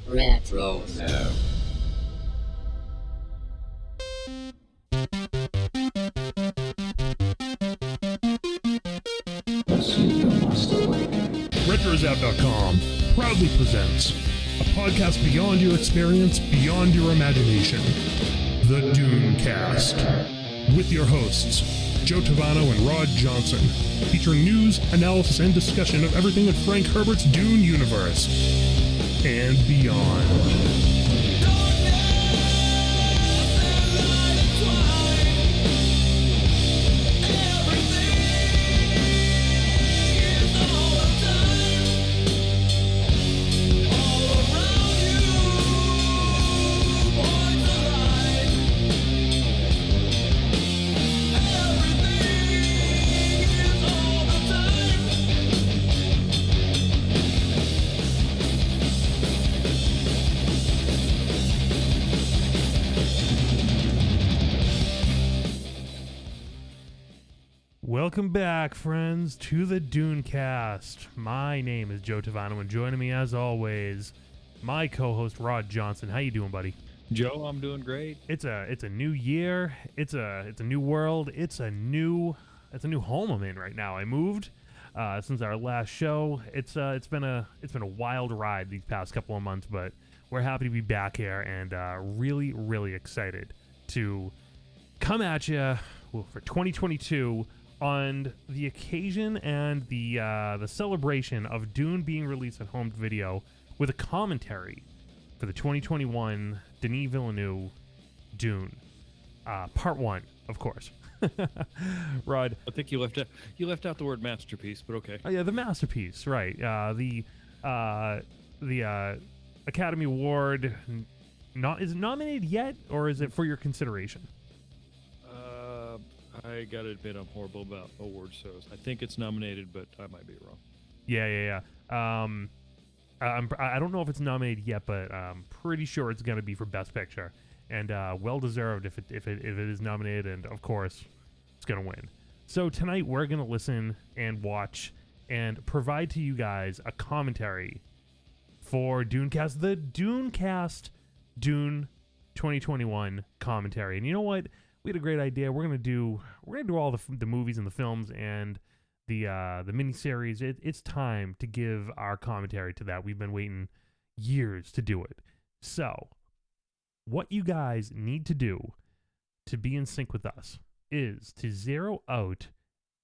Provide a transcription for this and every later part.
Retro. No. RetroZap.com proudly presents a podcast beyond your experience, beyond your imagination. The Dune Cast. With your hosts, Joe Tavano and Rod Johnson, featuring news, analysis, and discussion of everything in Frank Herbert's Dune universe and beyond. Welcome back, friends, to the Dune Cast. My name is Joe Tavano, and joining me, as always, my co-host Rod Johnson. How you doing, buddy? Joe, I'm doing great. It's a new year. It's a new world. It's a new home I'm in right now. I moved since our last show. It's been a wild ride these past couple of months, but we're happy to be back here and really excited to come at you for 2022. On the occasion and the celebration of Dune being released on home video with a commentary for the 2021 Denis Villeneuve Dune, Part 1, of course. Rod, I think you left out the word masterpiece, but okay. Oh yeah, the masterpiece, right? The Academy Award is it nominated yet, or is it for your consideration? I gotta admit, I'm horrible about award shows. I think it's nominated, but I might be wrong. Yeah. I don't know if it's nominated yet, but I'm pretty sure it's gonna be for Best Picture, and well deserved if it is nominated, and of course, it's gonna win. So tonight we're gonna listen and watch and provide to you guys a commentary for Dunecast, the Dunecast Dune 2021 commentary. And you know what? We had a great idea. We're gonna do all the movies and the films and the miniseries. It's time to give our commentary to that. We've been waiting years to do it. So, what you guys need to do to be in sync with us is to zero out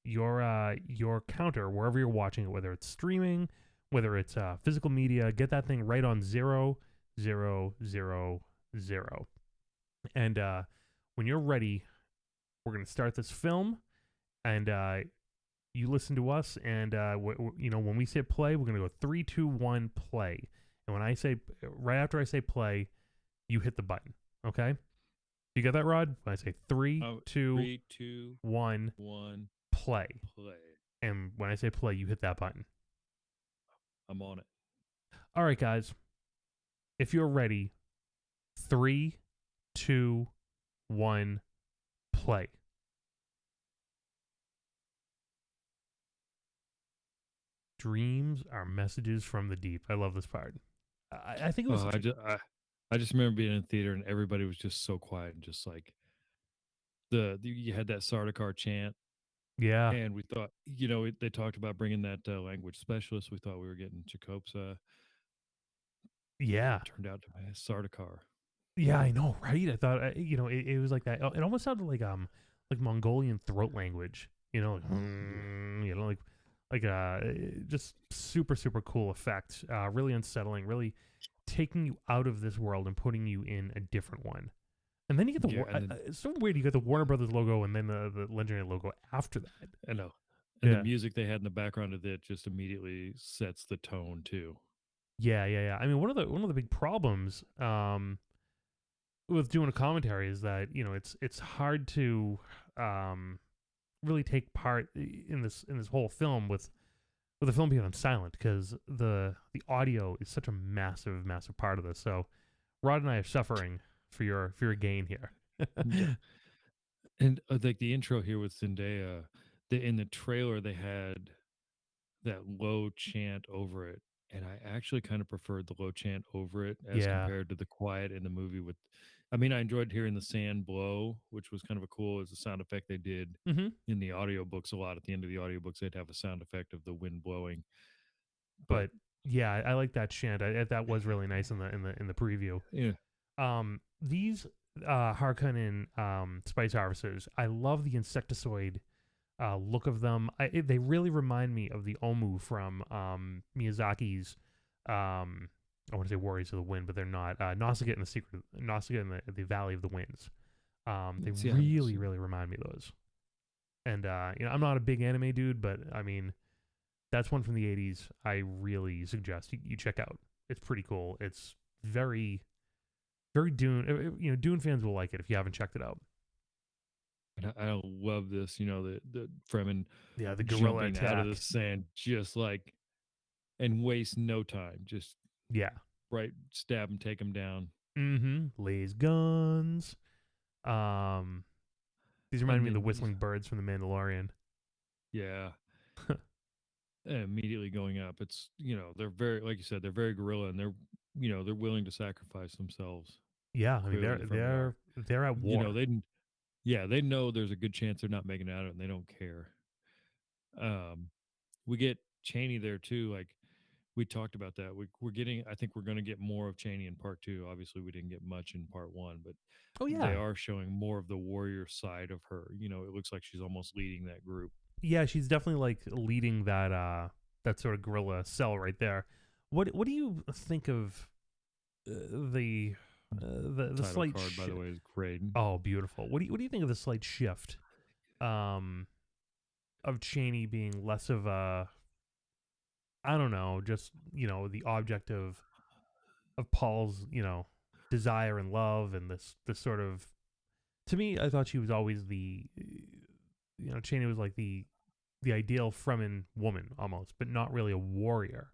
your counter wherever you're watching it, whether it's streaming, whether it's physical media. Get that thing right on 0, 0, 0, 0. And when you're ready, we're going to start this film, and you listen to us, and when we say play, we're going to go 3, 2, 1, play. And when I say, right after I say play, you hit the button, okay? You got that, Rod? When I say 3, 2, 1, play. And when I say play, you hit that button. I'm on it. All right, guys. If you're ready, 3, 2, 1, play. Dreams are messages from the deep. I love this part. I think it was. I just remember being in theater and everybody was just so quiet and just like you had that Sardaukar chant. Yeah. And we thought, they talked about bringing that language specialist. We thought we were getting Jacob's. Yeah. It turned out to be Sardaukar. Yeah, I know, right? I thought, it was like that. It almost sounded like Mongolian throat language, just super cool effect. Really unsettling, really taking you out of this world and putting you in a different one. And then you get it's so weird. You get the Warner Brothers logo and then the Legendary logo after that. I know. And the music they had in the background of it just immediately sets the tone too. Yeah. I mean, one of the big problems with doing a commentary is that it's hard to really take part in this whole film with the film being on silent, because the audio is such a massive part of this. So Rod and I are suffering for your gain here. Yeah. And like the intro here with Zendaya, in the trailer they had that low chant over it, and I actually kind of preferred the low chant over it as Yeah. compared to the quiet in the movie. With, I mean, I enjoyed hearing the sand blow, which was kind of a cool as a sound effect they did Hmm. in the audiobooks a lot. At the end of the audiobooks, they'd have a sound effect of the wind blowing. But But yeah, I like that chant. That was really nice in the preview. yeah, These Harkonnen spice harvesters, I love the insectoid look of them. They really remind me of the Omu from Miyazaki's. I want to say Warriors of the Wind, but they're not. Nausicaa in the Secret, Nausicaa in the Valley of the Winds. They see, I haven't really, seen really remind me of those. And I'm not a big anime dude, but I mean, that's one from the '80s. I really suggest you check out. It's pretty cool. It's very, very Dune. Dune fans will like it if you haven't checked it out. and I love this. The Fremen Yeah, the guerrilla jumping out of the attack. sand, just like, and waste no time, just Yeah. right, stab them, take them down, Mm-hmm. Lays guns. Um, these remind and me of the then whistling birds from the Mandalorian. yeah, immediately going up. It's they're very, like you said, they're very guerrilla, and they're willing to sacrifice themselves. Yeah, I mean Clearly, the Fremen are. they're at war. They yeah, they know there's a good chance they're not making it out, and they don't care. Um, we get Cheney there too. Like we talked about that. We're getting. I think we're going to get more of Cheney in part two. Obviously, we didn't get much in part one, but Oh they yeah, are showing more of the warrior side of her. It looks like she's almost leading that group. yeah. She's definitely like leading that sort of guerrilla cell right there. What do you think of the the Title slight card, by the way, is great. oh beautiful. What do you think of the slight shift um of Cheney being less of a I don't know, just the object of Paul's desire and love and this sort of to me I thought she was always the Cheney was like the ideal Fremen woman almost, but not really a warrior.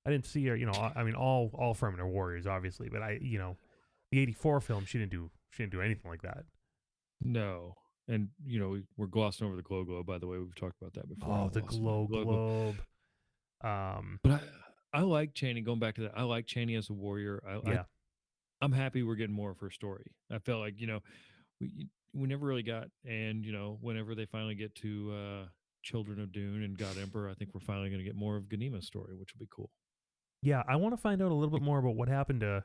I didn't see her, I mean all Fremen are warriors obviously, but the '84 film she didn't do anything like that. No. And we're glossing over the glow globe. By the way, we've talked about that before. Oh, How the awesome that glow glow globe. globe. Um, But I like Cheney. Going back to that, I like Cheney as a warrior. yeah. I'm happy we're getting more of her story. I felt like we never really got, and whenever they finally get to Children of Dune and God Emperor, I think we're finally going to get more of Ganima's story, which will be cool. Yeah, I want to find out a little bit more about what happened to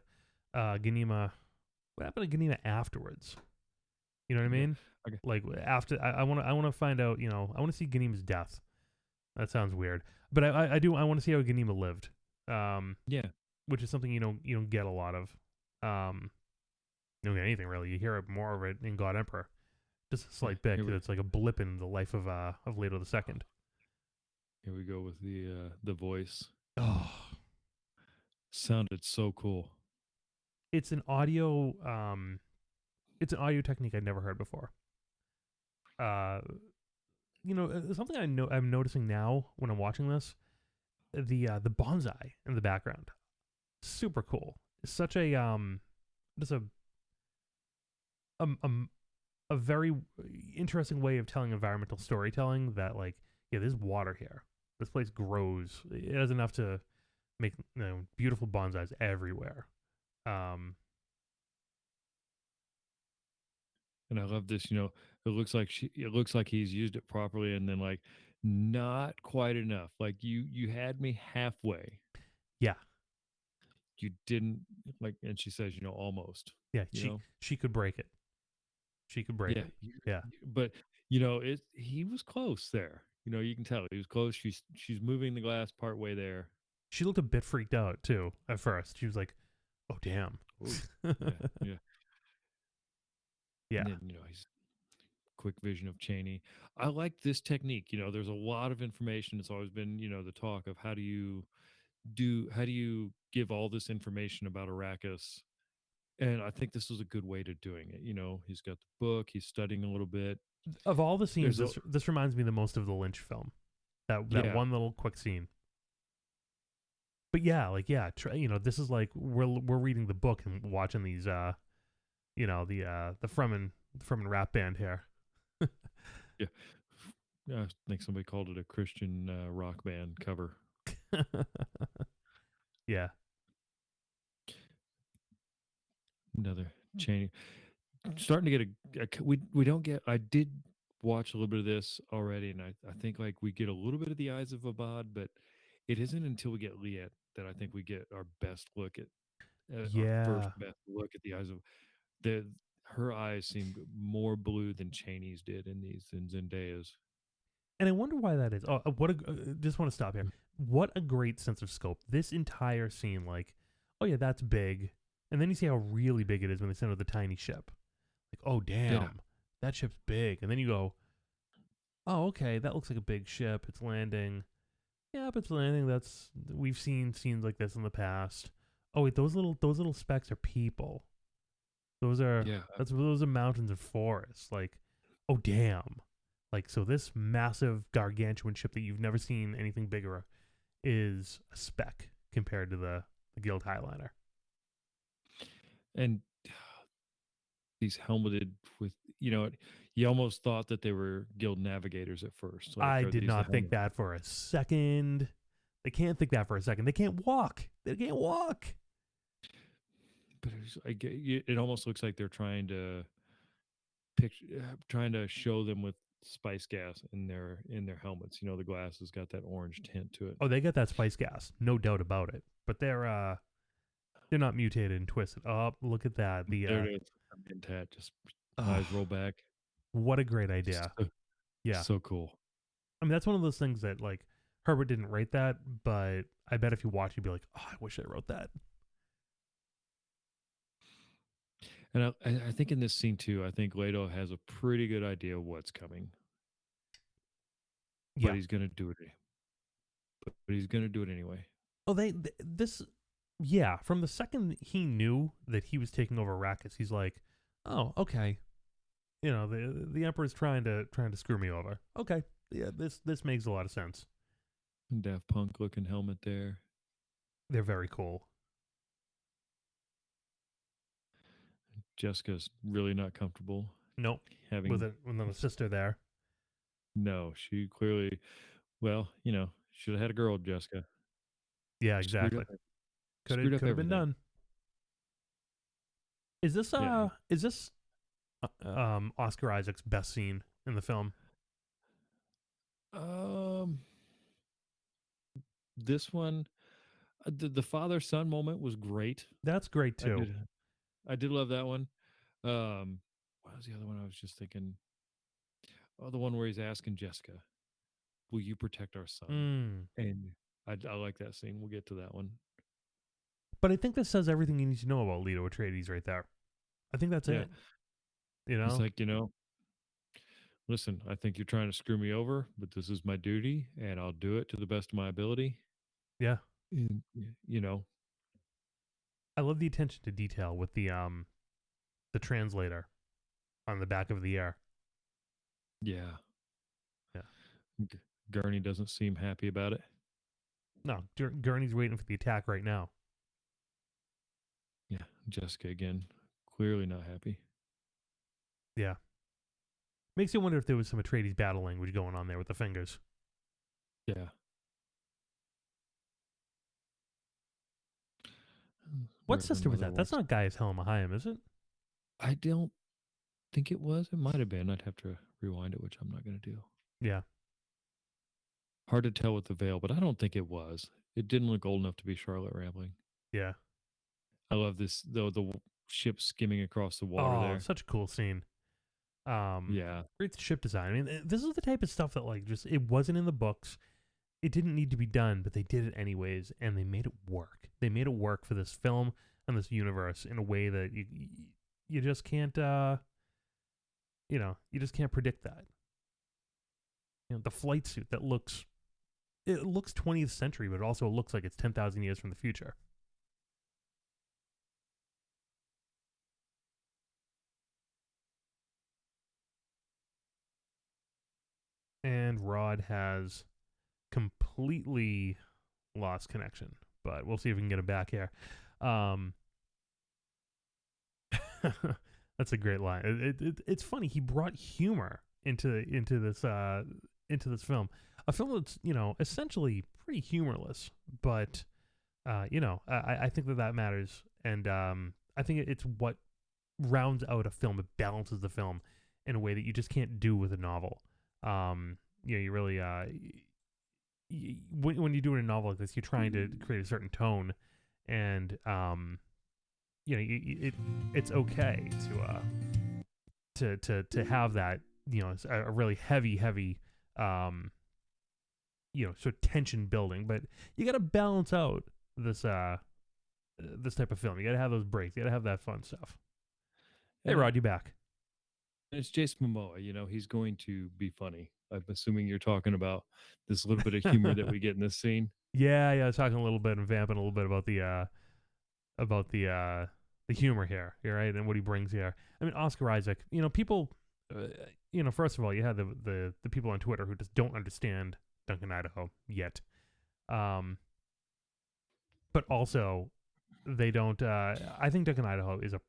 Ganima. What happened to Ganima afterwards? You know what I Yeah. mean? Okay. Like after I want to find out. I want to see Ganima's death. That sounds weird, but I do I want to see how Ganima lived. Yeah. Which is something you don't get a lot of. Um, you don't get anything really. You hear more of it in God Emperor. Just a Yeah. slight bit because it's like a blip in the life of Leto the Second. Here we go with the voice. Oh, Sounded so cool. it's an audio it's an audio technique I'd never heard before. Uh, something I'm noticing now when I'm watching this, the bonsai in the background, super cool. It's such a just um, um a very interesting way of telling environmental storytelling. That like yeah, there's water here. This place grows. It has enough to make beautiful bonsais everywhere. Um, And I love this. It looks like he's used it properly, and then like not quite enough. Like you had me halfway. yeah, You didn't like, and she says, almost. yeah. You know, She could break it. She could break yeah. it. Yeah. But he was close there. You can tell he was close. She's moving the glass part way there. She looked a bit freaked out too at first. She was like, "Oh damn." Ooh, yeah, yeah. Yeah. And then he's quick vision of Cheney. I like this technique. There's a lot of information. It's always been the talk of how do you give all this information about Arrakis. And I think this was a good way to doing it. He's got the book. He's studying a little bit. Of all the scenes, There's a this reminds me the most of the Lynch film. That yeah, one little quick scene. But yeah, like yeah, this is like we're reading the book and watching these the Fremen rap band here. yeah. I think somebody called it a Christian rock band cover. Yeah. Another Cheney. Starting to get we don't get. I did watch a little bit of this already, and I think like we get a little bit of the eyes of Abad, but it isn't until we get Liet that I think we get our best look at our first Yeah. best look at the eyes of the. Her eyes seemed more blue than Cheney's did in these than Zendaya's. And I wonder why that is. Oh, just want to stop here. What a great sense of scope. This entire scene, like, oh yeah, that's big. And then you see how really big it is when they send out the tiny ship. Like, oh Yeah, damn, that ship's big. And then you go, oh, okay, that looks like a big ship. It's landing. Yeah, but it's landing. We've seen scenes like this in the past. Oh wait, those little specks are people. yeah. Those are mountains and forests. Like, oh damn. Like, so this massive gargantuan ship that you've never seen anything bigger is a speck compared to the Guild Highliner. And these helmeted with you almost thought that they were guild navigators at first. Like, I are did these the not think helmet? that for a second. They can't think that for a second. They can't walk. They can't walk. But it almost looks like they're trying to show them with spice gas in their helmets. The glass has got that orange tint to it. Oh, they got that spice gas, no doubt about it. But they're not mutated and twisted. Oh, look at that. There it is. I'm in tat. Just Oh, eyes roll back. what a great idea. So, Yeah. so cool. I mean, that's one of those things that, like, Herbert didn't write that, but I bet if you watch, you'd be like, oh, I wish I wrote that. And I think in this scene too, I think Leto has a pretty good idea of what's coming, but Yeah. he's gonna do it. But he's gonna do it anyway. Oh, this, yeah. From the second he knew that he was taking over Arrakis, he's like, oh, okay. The Emperor's trying to screw me over. Okay, yeah, this makes a lot of sense. Daft Punk looking helmet there. They're very cool. Jessica's really not comfortable Nope, having. with a sister there. No, she clearly. Well, should have had a girl, Jessica. Yeah, Screwed exactly. up. Screwed up Could have been everything. done. Yeah. Is this Oscar Isaac's best scene in the film? Um. This one, the father son moment was great. That's great I too. did. I did love that one. What was the other one I was just thinking? Oh, the one where he's asking Jessica, "Will you protect our son?" Mm. And I like that scene. We'll get to that one. But I think this says everything you need to know about Leto Atreides right there. I think that's Yeah. it. You He's know? like, listen, I think you're trying to screw me over, but this is my duty, and I'll do it to the best of my ability. Yeah. And, I love the attention to detail with the translator on the back of the air. yeah. Yeah. Gurney doesn't seem happy about it. No, Gurney's waiting for the attack right now. Yeah. Jessica again, clearly not happy. Yeah. Makes you wonder if there was some Atreides battle language going on there with the fingers. Yeah. What Wherever sister was mother that? That's wants. not Gaius Helmahayim, is it? I don't think it was. It might have been. I'd have to rewind it, which I'm not going to do. Yeah. Hard to tell with the veil, but I don't think it was. It didn't look old enough to be Charlotte Rambling. Yeah. I love this though. The ship skimming across the water Oh, there. such a cool scene. Yeah. Great ship design. I mean, this is the type of stuff that, like, just, it wasn't in the books. It didn't need to be done, but they did it anyways, and they made it work. They made it work for this film and this universe in a way that you just can't, you just can't predict that. The flight suit that looks 20th century, but it also looks like it's 10,000 years from the future. And Rod has completely lost connection, but we'll see if we can get him back here. That's a great line. It's funny. He brought humor into this film, a film that's essentially pretty humorless, but I think that that matters, and I think it's what rounds out a film. It balances the film in a way that you just can't do with a novel. You really when you do in a novel like this, you're trying to create a certain tone, and it's okay to have that, a really heavy um sort of tension building, but you got to balance out this this type of film. You got to have those breaks. You got to have that fun stuff. Hey, And Rod, you back? it's Jason Momoa. He's going to be funny. I'm assuming you're talking about this little bit of humor that we get in this scene. Yeah. I was talking a little bit and vamping a little bit about the humor here, right, and what he brings here. I mean, Oscar Isaac. People. First of all, you have the people on Twitter who just don't understand Duncan Idaho yet. But also they don't. I think Duncan Idaho is a.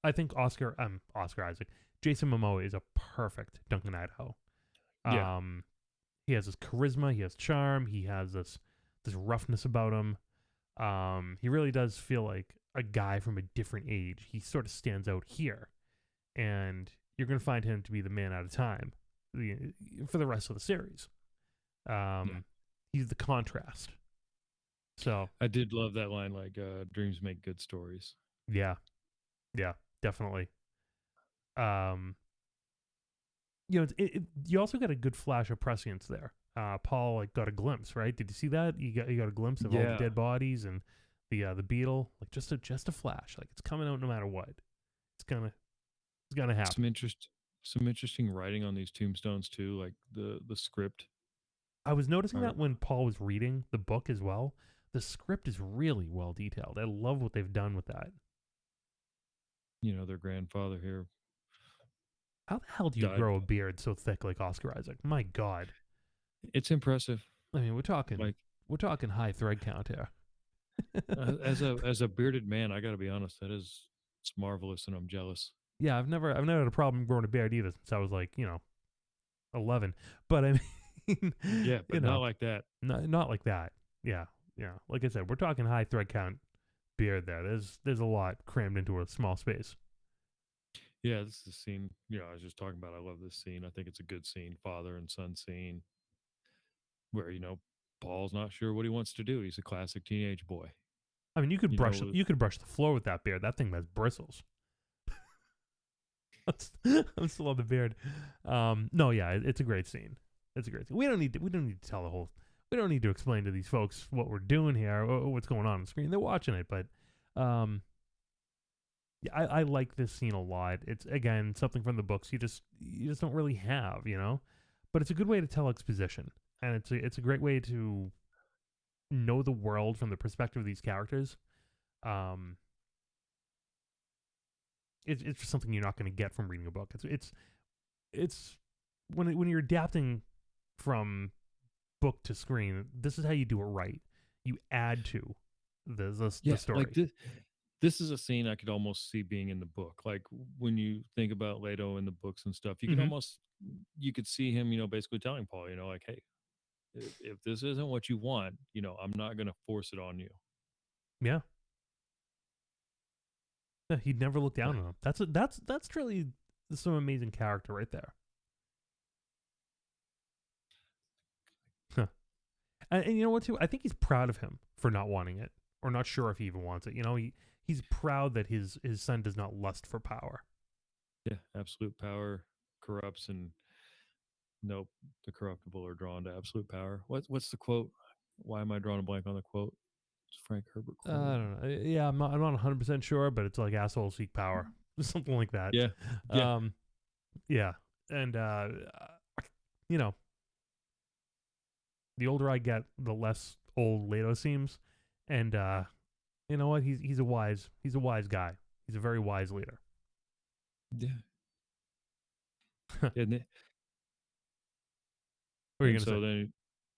I think Oscar Isaac. Jason Momoa is a perfect Duncan Idaho. Yeah, Um, he has this charisma. He has charm. He has this roughness about him. He really does feel like a guy from a different age. He sort of stands out here, and you're going to find him to be the man out of time for the rest of the series. yeah. He's the contrast. So I did love that line, like dreams make good stories. yeah, yeah, definitely. Um, you also got a good flash of prescience there. Paul like got a glimpse, right? Did you see that? You got a glimpse of all the Yeah, dead bodies and the beetle, like just a flash. Like it's coming out no matter what. It's gonna some happen. interest, some interesting writing on these tombstones too, like the script. I was noticing Are that when Paul was reading the book as well. The script is really well detailed. I love what they've done with that. their grandfather here How the hell do you died. grow a beard so thick like Oscar Isaac? My God. It's impressive. I mean, we're talking Like we're talking high thread count here. as a bearded man, I got to be honest, that is it's marvelous, and I'm jealous. Yeah, I've never had a problem growing a beard either since I was like 11. But I mean, Yeah, but not like that. not like that. Yeah, yeah. Like I said, we're talking high thread count beard there. There's a lot crammed into a small space. Yeah, this is a scene. I was just talking about. I love this scene. I think it's a good scene, father and son scene, where Paul's not sure what he wants to do. He's a classic teenage boy. I mean, You know, you could brush the floor with that beard. That thing has bristles. I'm still on the beard. No, yeah, it's a great scene. It's a great scene. We don't need to tell the whole. We don't need to explain to these folks what we're doing here or what's going on the screen. They're watching it, but um, yeah, I like this scene a lot. It's again something from the books you just don't really have, but it's a good way to tell exposition, and it's a great way to know the world from the perspective of these characters. Um, it's just something you're not going to get from reading a book. It's when you're adapting from book to screen, this is how you do it right. You add to the yeah, like story. this is a scene I could almost see being in the book. Like when you think about Leto in the books and stuff, Mm-hmm. you could see him, basically telling Paul, like, hey, if this isn't what you want, I'm not going to force it on you. Yeah. Yeah, he'd never look down Like, on him. That's really some amazing character right there. Huh. And you know what too? I think he's proud of him for not wanting it or not sure if he even wants it. He's proud that his son does not lust for power. yeah, absolute power corrupts, and nope, the corruptible are drawn to absolute power. What's the quote? Why am I drawing a blank on the quote? It's a Frank Herbert I quote. don't know. Yeah, I'm not 100% sure, but it's like assholes seek power, something like that. Yeah, yeah, Um, yeah, and you know, the older I get, the less old Leto seems, and you know what? He's a wise guy. He's a very wise leader. yeah. And What are you and gonna say? so then,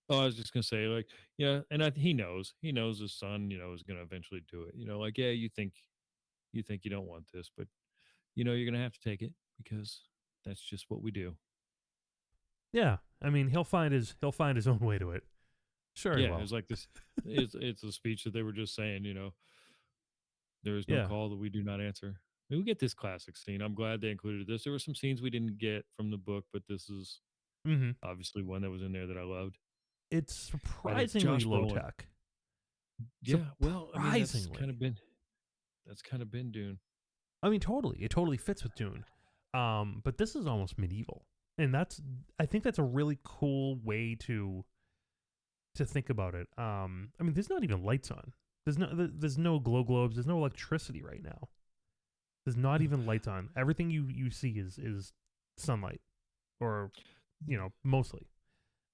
oh, I was just gonna say, like, yeah, and he knows his son, is gonna eventually do it. Like, yeah, you think you don't want this, but you're gonna have to take it because that's just what we do. Yeah, I mean, he'll find his own way to it. Sure he Yeah, it will. was like this. It's a speech that they were just saying. There is no Yeah. call that we do not answer. We get this classic scene. I'm glad they included this. There were some scenes we didn't get from the book, but this is Mm-hmm. obviously one that was in there that I loved. It's And it's surprisingly Josh low Brolin. tech. Yeah, well, I mean Surprisingly. that's kind of been Dune. I mean, totally. It totally fits with Dune. But this is almost medieval, and I think that's a really cool way to think about it. I mean, there's not even lights on. There's no glow globes. There's no electricity right now. There's not even lights on. Everything you see is sunlight, or mostly.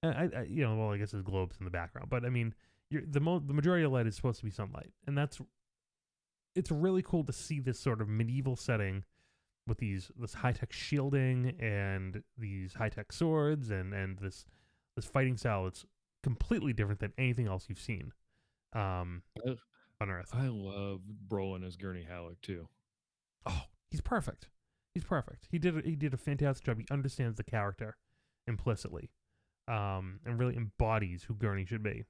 Well, I guess there's globes in the background, but I mean, the majority of light is supposed to be sunlight, and it's really cool to see this sort of medieval setting with this high tech shielding and these high tech swords and this fighting style. It's completely different than anything else you've seen um, I, on Earth. I love Brolin as Gurney Halleck too. Oh, he's perfect. He's perfect. He did a fantastic job. He understands the character implicitly, and really embodies who Gurney should be.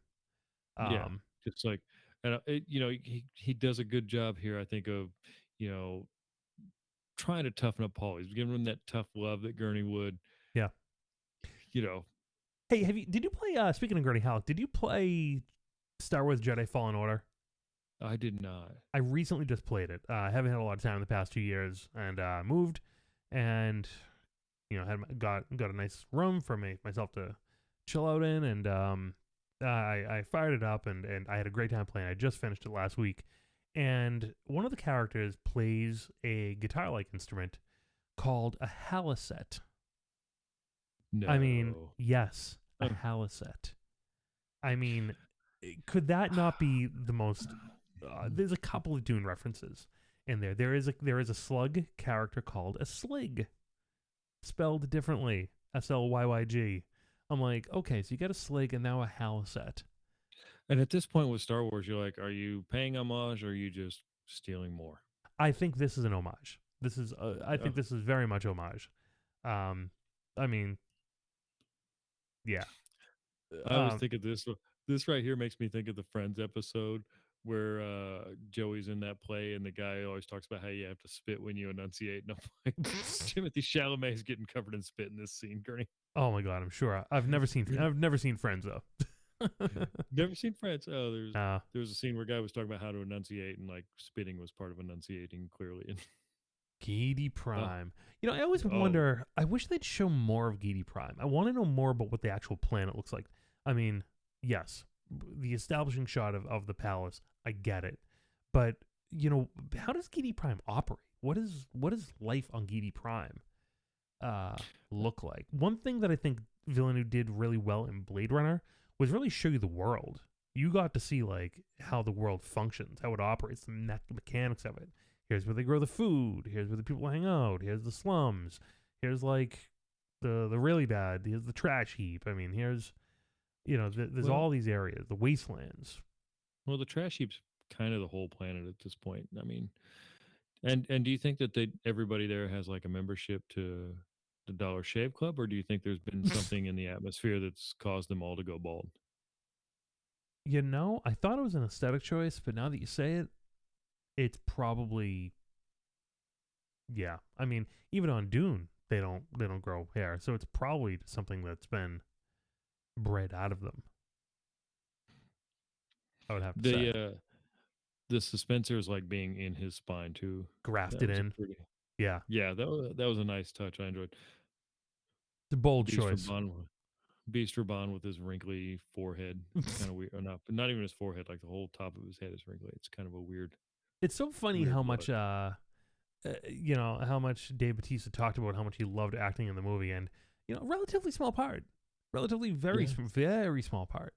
Yeah, Um, just like, and he does a good job here. I think of you know trying to toughen up Paul. He's giving him that tough love that Gurney would. yeah. You know, Hey, did you play? Speaking of Gurney Halleck, did you play Star Wars Jedi Fallen Order? I did not. I recently just played it. I haven't had a lot of time in the past 2 years, and moved, and got a nice room for myself to chill out in, and I fired it up, and I had a great time playing. I just finished it last week, and one of the characters plays a guitar-like instrument called a haliset. I mean, No. yes, a Oh. haliset. I mean, could that not be the most? There's a couple of Dune references in there. There is a slug character called a slig, spelled differently, Slyygg. I'm like, okay, so you got a slig and now a haliset. And at this point with Star Wars, you're like, are you paying homage or are you just stealing more? I think this is an homage. I Oh, think this is very much homage. Um, I mean, yeah. I was Um, thinking this. This right here makes me think of the Friends episode where Joey's in that play and the guy always talks about how you have to spit when you enunciate. And I'm like, Timothy Chalamet is getting covered in spit in this scene, Gurney. oh my god, I'm sure. I've never seen Friends though. Never seen Friends. Oh, uh, there was a scene where a guy was talking about how to enunciate and like spitting was part of enunciating clearly. And Geedy oh, Prime. I always oh, wonder. I wish they'd show more of Geedy Prime. I want to know more about what the actual planet looks like. I mean, yes, the establishing shot of the palace. I get it, but how does Geedy Prime operate? What is life on Geedy Prime uh, look like? One thing that I think Villeneuve did really well in Blade Runner was really show you the world. You got to see like how the world functions, how it operates, the mechanics of it. Here's where they grow the food. Here's where the people hang out. Here's the slums. Here's like the really bad. Here's the trash heap. I mean, here's there's well, all these areas, the wastelands. well, the trash heap's kind of the whole planet at this point. I mean, and do you think that everybody there has like a membership to the Dollar Shave Club, or do you think there's been something in the atmosphere that's caused them all to go bald? I thought it was an aesthetic choice, but now that you say it, it's probably yeah. I mean, even on Dune, they don't grow hair, so it's probably something that's been bred out of them. I would have to say, The suspensor is like being in his spine too. That grafted was a in. pretty Yeah, yeah. That was a nice touch. I enjoyed it's a bold Beast choice. Raban. Beast Raban with his wrinkly forehead. It's kind of weird. Or not even his forehead. Like the whole top of his head is wrinkly. It's kind of a It's so funny weird how look. much how much Dave Bautista talked about how much he loved acting in the movie, and relatively small part, relatively Yeah, very small part.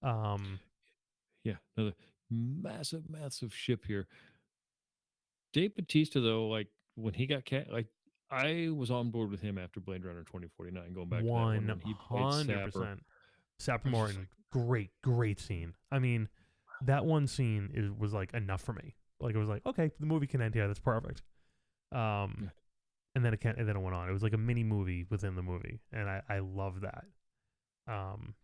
Um, yeah. Another massive, massive ship here. Dave Batista though, like when he got like I was on board with him after Blade Runner 2049, going back to that one one when he played hundred Sapper. percent. Sapper I was just Morton, like, great scene. I mean, that one scene was like enough for me. Like it was like, okay, the movie can end here. That's perfect. Um, yeah. and then it went on. It was like a mini movie within the movie, and I love that. Um,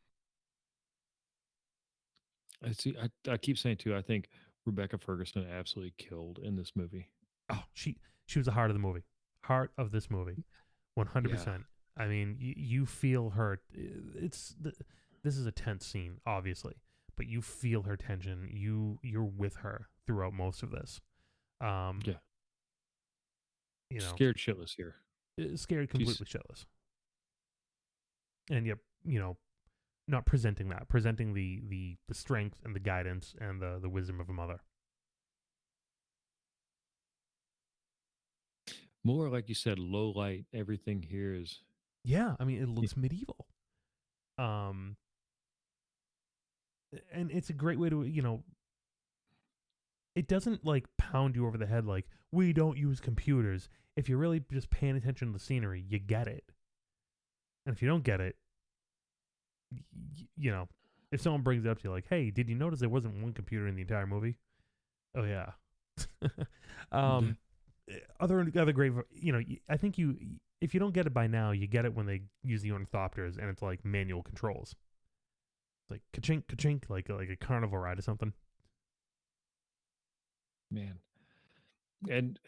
I see. I keep saying too. I think Rebecca Ferguson absolutely killed in this movie. Oh, she was the heart of the movie, heart of this movie, Yeah, 100%. I mean, you feel her. This is a tense scene, obviously, but you feel her tension. You're with her throughout most of this. Um, yeah. you know, Scared shitless here. scared, She's completely shitless, and yet, not presenting that, presenting the strength and the guidance and the wisdom of a mother. more like you said, low light. Everything here is. Yeah, I mean, it looks medieval. Um, and it's a great way to, it doesn't like pound you over the head like we don't use computers. If you're really just paying attention to the scenery, you get it. And if you don't get it, you know, if someone brings it up to you like, "Hey, did you notice there wasn't one computer in the entire movie?" Oh yeah. Yeah. um, other great, I think if you don't get it by now, you get it when they use the ornithopters and it's like manual controls. It's like ka-chink, ka-chink, like a carnival ride or something. Man. And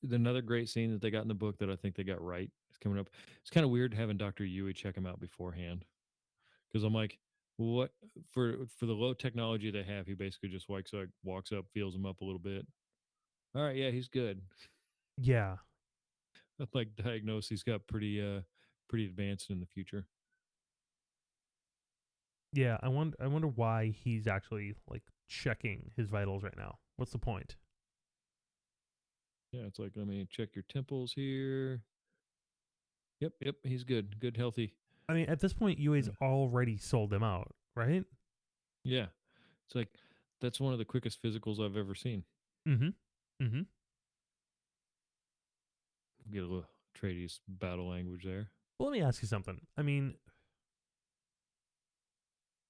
another great scene that they got in the book that I think they got right is coming up. It's kind of weird having Dr. Yui check him out beforehand because I'm like, what for the low technology they have, he basically just walks up, feels him up a little bit. All right, yeah, he's good. Yeah, I'm like diagnosed, he's got pretty advanced in the future. yeah. I wonder why he's actually like checking his vitals right now. What's the point? Yeah, it's like, let me check your temples here. Yep, yep, he's good, good, healthy. I mean, at this point, UA's Yeah, already sold them out, right? yeah. It's like that's one of the quickest physicals I've ever seen. Mm-hmm. Mm-hmm. Get a little Atreides battle language there. Well, let me ask you something. I mean,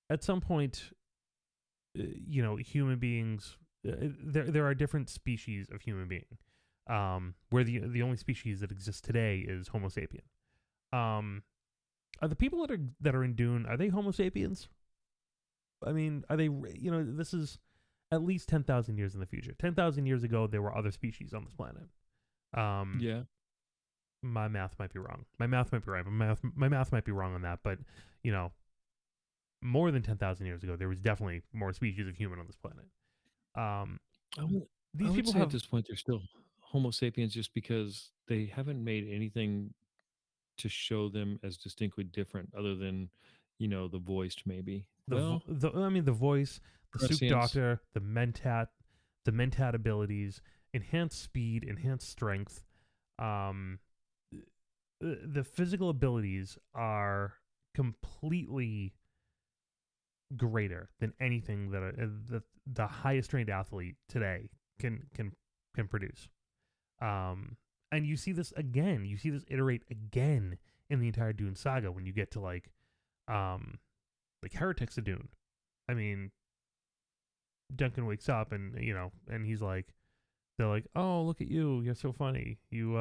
at some point, human beings. There are different species of human being. Where the only species that exists today is Homo sapien. Um, are the people that are in Dune, are they Homo sapiens? I mean, are they? This is at least 10,000 years in the future. 10,000 years ago, there were other species on this planet. Um, Yeah. my math might be wrong. My math might be right, but my math might be wrong on that. But you know, more than 10,000 years ago, there was definitely more species of human on this planet. Um, I would, I these would people say at have this point they're still Homo sapiens just because they haven't made anything to show them as distinctly different other than, the voiced maybe. Well, the voice, the Sook prescience. Doctor, the mentat abilities, enhanced speed, enhanced strength. Um, the physical abilities are completely greater than anything the highest trained athlete today can produce. Um, and you see this again. You see this iterate again in the entire Dune saga when you get to um, heretics of Dune. I mean, Duncan wakes up and he's like, they're like, "Oh, look at you! You're so funny. You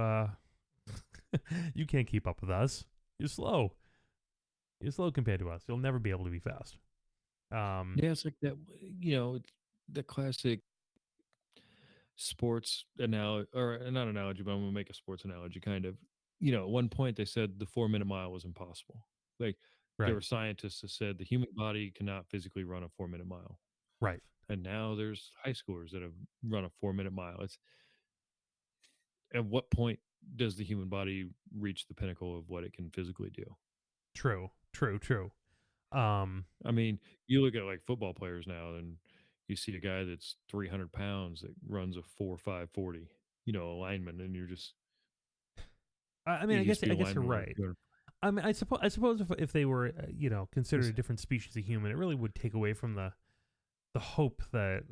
can't keep up with us. You're slow. You're slow compared to us. You'll never be able to be fast." Um, Yeah, it's like that, it's the classic sports analogy, or not analogy, but I'm gonna make a sports analogy kind of. At one point they said the 4 minute mile was impossible. Like there right, were scientists that said the human body cannot physically run a 4 minute mile. right, And now there's high schoolers that have run a 4 minute mile. It's at what point does the human body reach the pinnacle of what it can physically do? true, true, true. Um, I mean, you look at like football players now, and you see a guy that's 300 pounds that runs a 4.5 40, a lineman, and you're just I mean, he I used guess to be I a guess you're lineman like right. 200. I mean, I suppose if they were considered a He's- different species of human, it really would take away from the hope that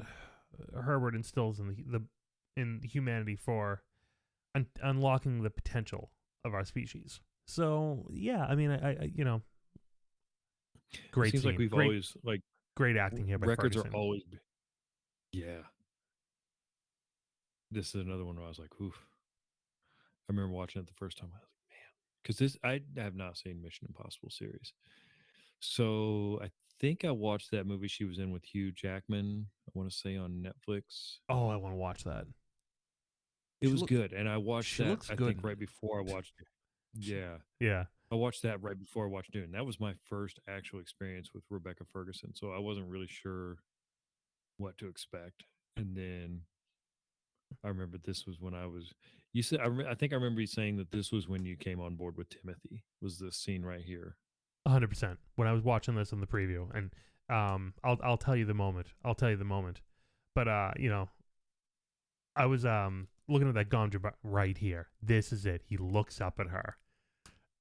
Herbert instills in humanity for unlocking the potential of our species. So yeah, I mean, It great seems like scene, we've great always like great acting here by records are Ferguson. always yeah. This is another one where I was like, oof. I remember watching it the first time. I was like, man, because this I have not seen Mission Impossible series. So I think I watched that movie she was in with Hugh Jackman. I want to say on Netflix. Oh, I want to watch that. It was good, and I watched She that looks I good think in right it. before I watched it. She, Yeah, yeah, I watched that right before I watched Dune. That was my first actual experience with Rebecca Ferguson, so I wasn't really sure what to expect. And then I remember this was when I was. You said I think I remember you saying that this was when you came on board with Timothy. Was this scene right here? 100%. When I was watching this in the preview, and I'll tell you the moment. I'll tell you the moment. But I was looking at that Gondra right here. This is it. He looks up at her,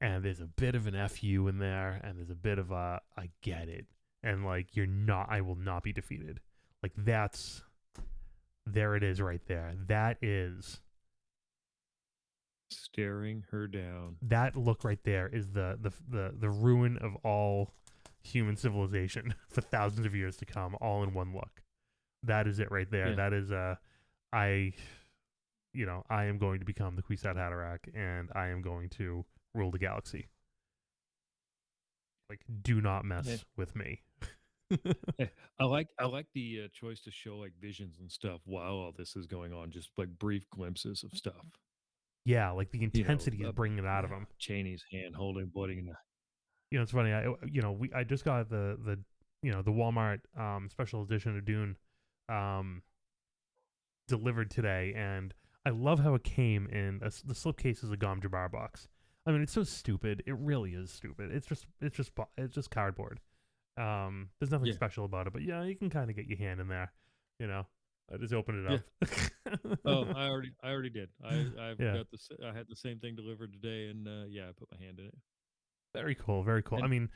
and there's a bit of an fu in there, and there's a bit of a I get it, and like you're not. I will not be defeated. Like that's there. It is right there. That is Staring her down. that look right there is the ruin of all human civilization for thousands of years to come, all in one look. That is it right there. Yeah. That is I I am going to become the Kwisatz Haderach, and I am going to rule the galaxy. Like, do not mess Yeah. with me. I like the choice to show like visions and stuff while all this is going on, just like brief glimpses of stuff. Yeah, like the You know, intensity is bringing it out of him. Cheney's hand holding, putting. It's funny. I just got the the Walmart special edition of Dune delivered today, and I love how it came in the slipcase is a Gom Jabbar box. I mean, it's so stupid. It really is stupid. It's just cardboard. There's nothing Yeah. special about it, but yeah, you can kind of get your hand in there. You know, I just opened it Yeah. up. Oh, I already did. I've Yeah, got this. I had the same thing delivered today, and yeah, I put my hand in it. very cool, very cool. I And mean,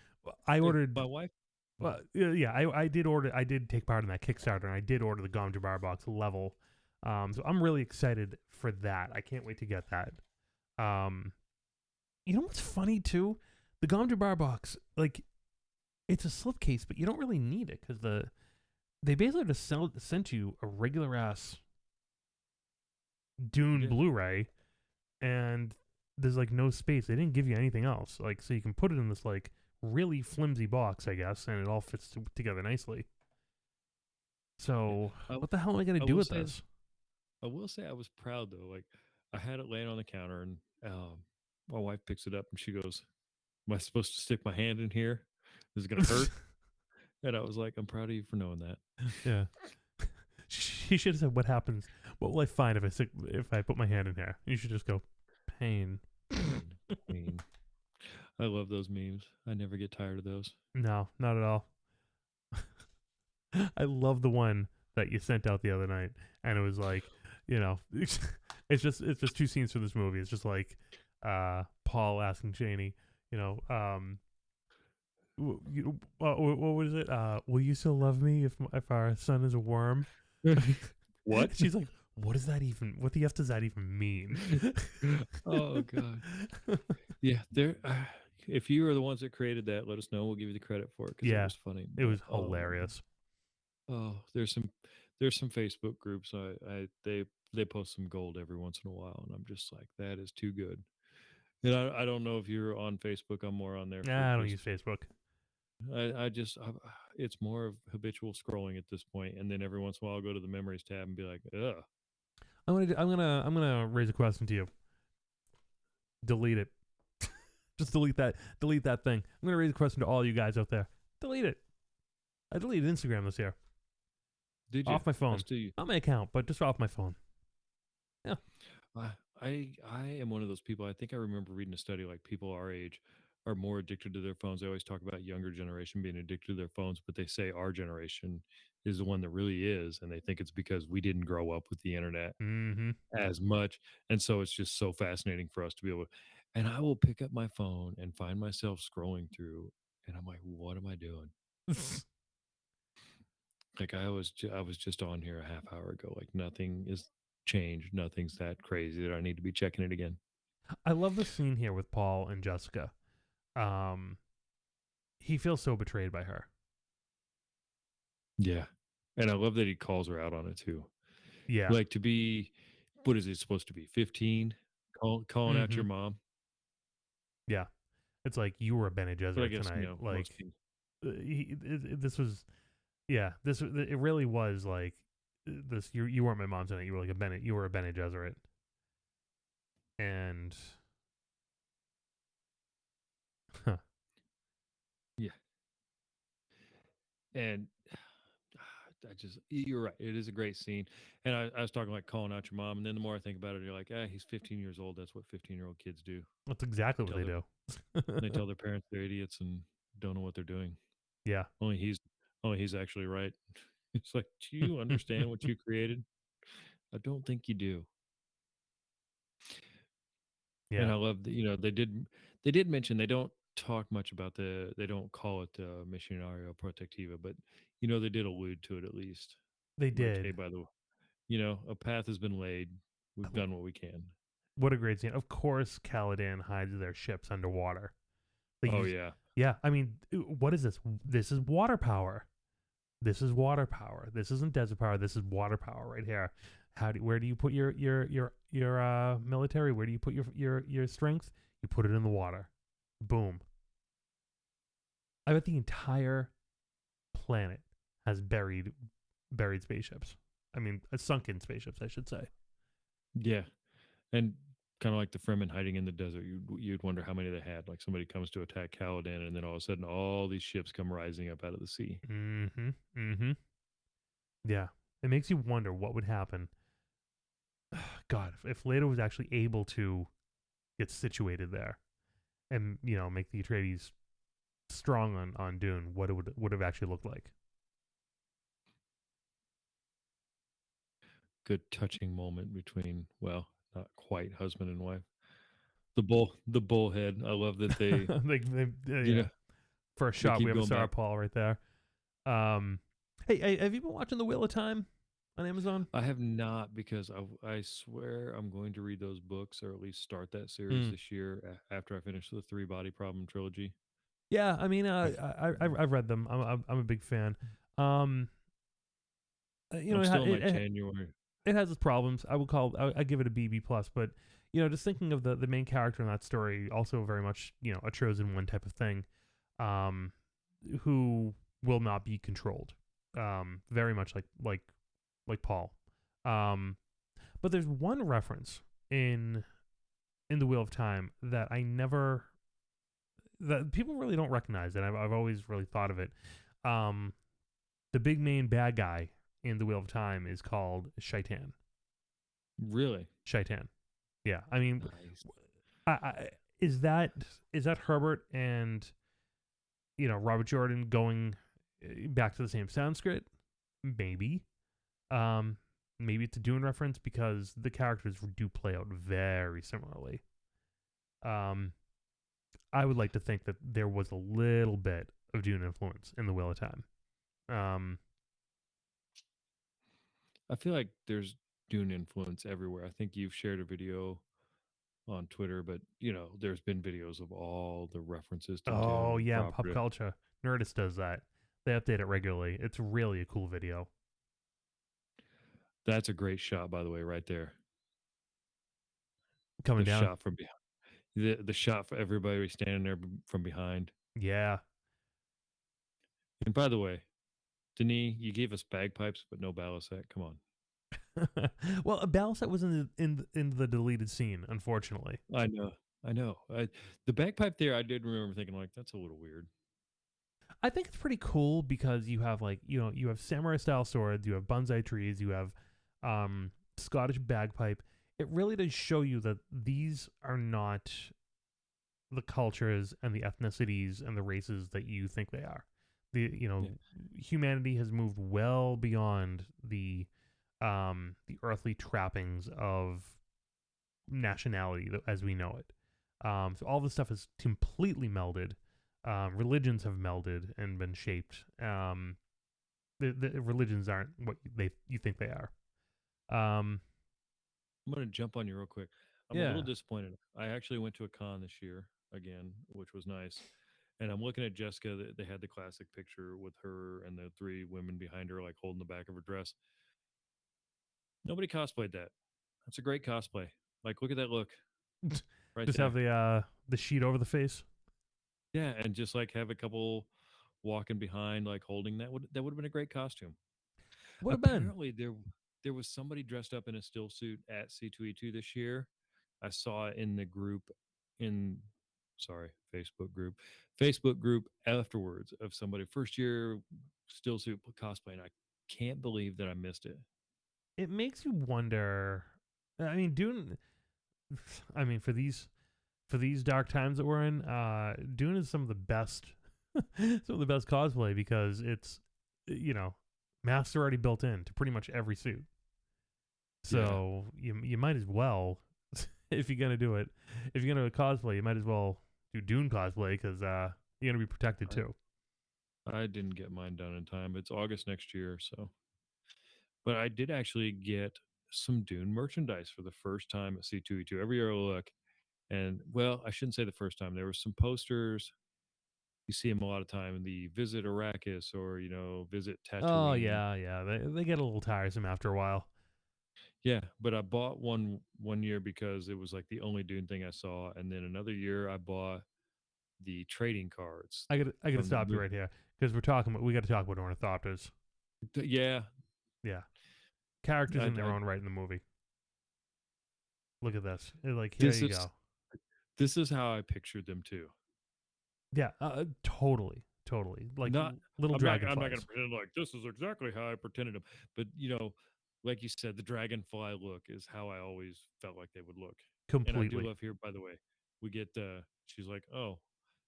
I ordered. my wife. Well, yeah, I did order. I did take part in that Kickstarter, and I did order the Gom Jabbar box level. So I'm really excited for that. I can't wait to get that. Um, you know what's funny too? The Gom Jabbar box, like, it's a slipcase, but you don't really need it because they basically just sent you a regular ass Dune Yeah. Blu-ray, and there's like no space. They didn't give you anything else, like, so you can put it in this like really flimsy box, I guess, and it all fits together nicely. So I, what the hell am I gonna I do will with say this? I will say I was proud though. Like I had it laying on the counter, and my wife picks it up and she goes, "Am I supposed to stick my hand in here? Is it gonna hurt?" And I was like, "I'm proud of you for knowing that." Yeah, she should have said, "What happens? What will I find if I put my hand in here?" You should just go, "Pain." Pain. I love those memes. I never get tired of those. No, not at all. I love the one that you sent out the other night, and it was like, it's just two scenes from this movie. It's just like, Paul asking Cheney, what was it? Will you still love me if our son is a worm? What? She's like, what does that even? What the f does that even mean? Oh god. Yeah, there. If you are the ones that created that, let us know. We'll give you the credit for it because it Yeah, was funny. it But was hilarious. there's some Facebook groups. They post some gold every once in a while, and I'm just like, that is too good. And I don't know if you're on Facebook. I'm more on there for Nah, I don't just use Facebook. it's more of habitual scrolling at this point, and then every once in a while I'll go to the memories tab and be like, ugh. I'm gonna raise a question to you. Delete it. Just delete that thing. I'm gonna raise a question to all you guys out there. Delete it. I deleted Instagram this year. Did you? Off my phone. That's to you. Not my account, but just off my phone. Yeah. I am one of those people. I think I remember reading a study like people our age are more addicted to their phones. They always talk about younger generation being addicted to their phones, but they say our generation is the one that really is, and they think it's because we didn't grow up with the internet Mm-hmm. as much, and so it's just so fascinating for us to be able. And I will pick up my phone and find myself scrolling through, and I'm like, "What am I doing?" Like I was just on here a half hour ago. Like nothing is changed. Nothing's that crazy that I need to be checking it again. I love the scene here with Paul and Jessica. Um, he feels so betrayed by her. Yeah. And I love that he calls her out on it too. Yeah. Like to be, what is it supposed to be? 15? Calling out Mm-hmm. your mom. Yeah. It's like you were a Bene But I Gesserit guess, tonight. most Like, people. this was yeah, it really was like this. You weren't my mom tonight. You were like a Bene. You were a Bene Gesserit, and huh, Yeah. And I just, you're right. It is a great scene. And I was talking like calling out your mom. And then the more I think about it, you're like, ah, he's 15 years old. That's what 15-year-old kids do. that's exactly what Tell they their, do. they tell their parents they're idiots and don't know what they're doing. Yeah, Only he's, only he's actually right. It's like, do you understand what you created? I don't think you do. And yeah, I love that, they did mention they don't talk much about they don't call it Missionario Protectiva, but they did allude to it at least. they Like, hey, did. by the way, a path has been laid. We've done what we can. What a great scene! Of course, Caladan hides their ships underwater. Like Oh you, yeah. yeah. I mean, what is this? This is water power. This is water power. This isn't desert power. This is water power right here. Where do you put your military? Where do you put your strength? You put it in the water. Boom. I bet the entire planet has buried spaceships. I mean, sunken spaceships, I should say. Yeah. And kind of like the Fremen hiding in the desert, you'd wonder how many they had. Like somebody comes to attack Caladan, and then all of a sudden, all these ships come rising up out of the sea. Mm-hmm. Mm-hmm. Yeah. It makes you wonder what would happen. God, if Leto was actually able to get situated there and make the Atreides strong on Dune, what it would have actually looked like. Good touching moment between, well, not quite husband and wife. The bullhead. I love that they, you Yeah, know, first they shot we keep have a going Star back. Paul right there. Um, hey, have you been watching The Wheel of Time on Amazon? I have not because I swear I'm going to read those books or at least start that series Mm. this year after I finish the Three Body Problem trilogy. Yeah, I mean, I've I've read them. I'm a big fan. Um, I'm still in my it January. it has its problems. I give it a B plus, but just thinking of the main character in that story, also very much a chosen one type of thing, um, who will not be controlled, very much like Paul, but there's one reference in the Wheel of Time that I never that people really don't recognize, and I've always really thought of it. Um, the big main bad guy in the Wheel of Time is called Shaitan. Really Shaitan. Yeah, I mean, nice. I is that Herbert and Robert Jordan going back to the same Sanskrit? Maybe. Um, maybe it's a Dune reference because the characters do play out very similarly. Um, I would like to think that there was a little bit of Dune influence in the Wheel of Time. Um, I feel like there's Dune influence everywhere. I think you've shared a video on Twitter, but there's been videos of all the references to oh Dune yeah, in pop proper. culture, Nerdist does that. They update it regularly. It's really a cool video. That's a great shot, by the way, right there. Coming The down. shot from behind. The shot for everybody standing there from behind. Yeah. And by the way, Denis, you gave us bagpipes, but no balisette. Come on. Well, a battle set was in the deleted scene, unfortunately. I know. I know. The bagpipe there, I did remember thinking, like, that's a little weird. I think it's pretty cool because you have you have samurai style swords, you have bonsai trees, you have Scottish bagpipe. It really does show you that these are not the cultures and the ethnicities and the races that you think they are. Yeah. Humanity has moved well beyond the earthly trappings of nationality as we know it. So all this stuff is completely melded. Religions have melded and been shaped. The religions aren't what you think they are. Um, I'm going to jump on you real quick. I'm a little yeah. disappointed. I actually went to a con this year again, which was nice. And I'm looking at Jessica. They had the classic picture with her and the three women behind her, like holding the back of her dress. Nobody cosplayed that. That's a great cosplay. Like, look at that look right Just have there. the sheet over the face. Yeah, and just like have a couple walking behind, like holding that would have been a great costume. Would have been. Apparently, there was somebody dressed up in a still suit at C2E2 this year. I saw it in the group in sorry, Facebook group afterwards of somebody first year still suit cosplay, and I can't believe that I missed it. It makes you wonder. I mean, Dune. I mean, for these dark times that we're in, Dune is some of the best, some of the best cosplay because it's, you know, masks are already built in to pretty much every suit. Yeah, So you might as well, if you're gonna do it, if you're gonna cosplay, you might as well do Dune cosplay because you're gonna be protected I, too. I didn't get mine done in time. It's August next year, so but I did actually get some Dune merchandise for the first time at C2E2. Every year I look, and well, I shouldn't say the first time. There were some posters. You see them a lot of time in the Visit Arrakis or Visit Oh Tatooine. yeah, yeah. They get a little tiresome after a while. Yeah, but I bought one year because it was like the only Dune thing I saw, and then another year I bought the trading cards I gotta from the stop you right here because we got to talk about ornithopters. Yeah, Yeah, characters in their I own right in the movie. Look at this. Like here this you is go. this is how I pictured them too. Yeah, totally, totally. Like Not little I'm not gonna dragonflies, pretend like this is exactly how I pretended them, but like you said, the dragonfly look is how I always felt like they would look. And I do completely. love here, by the way, we get she's like, oh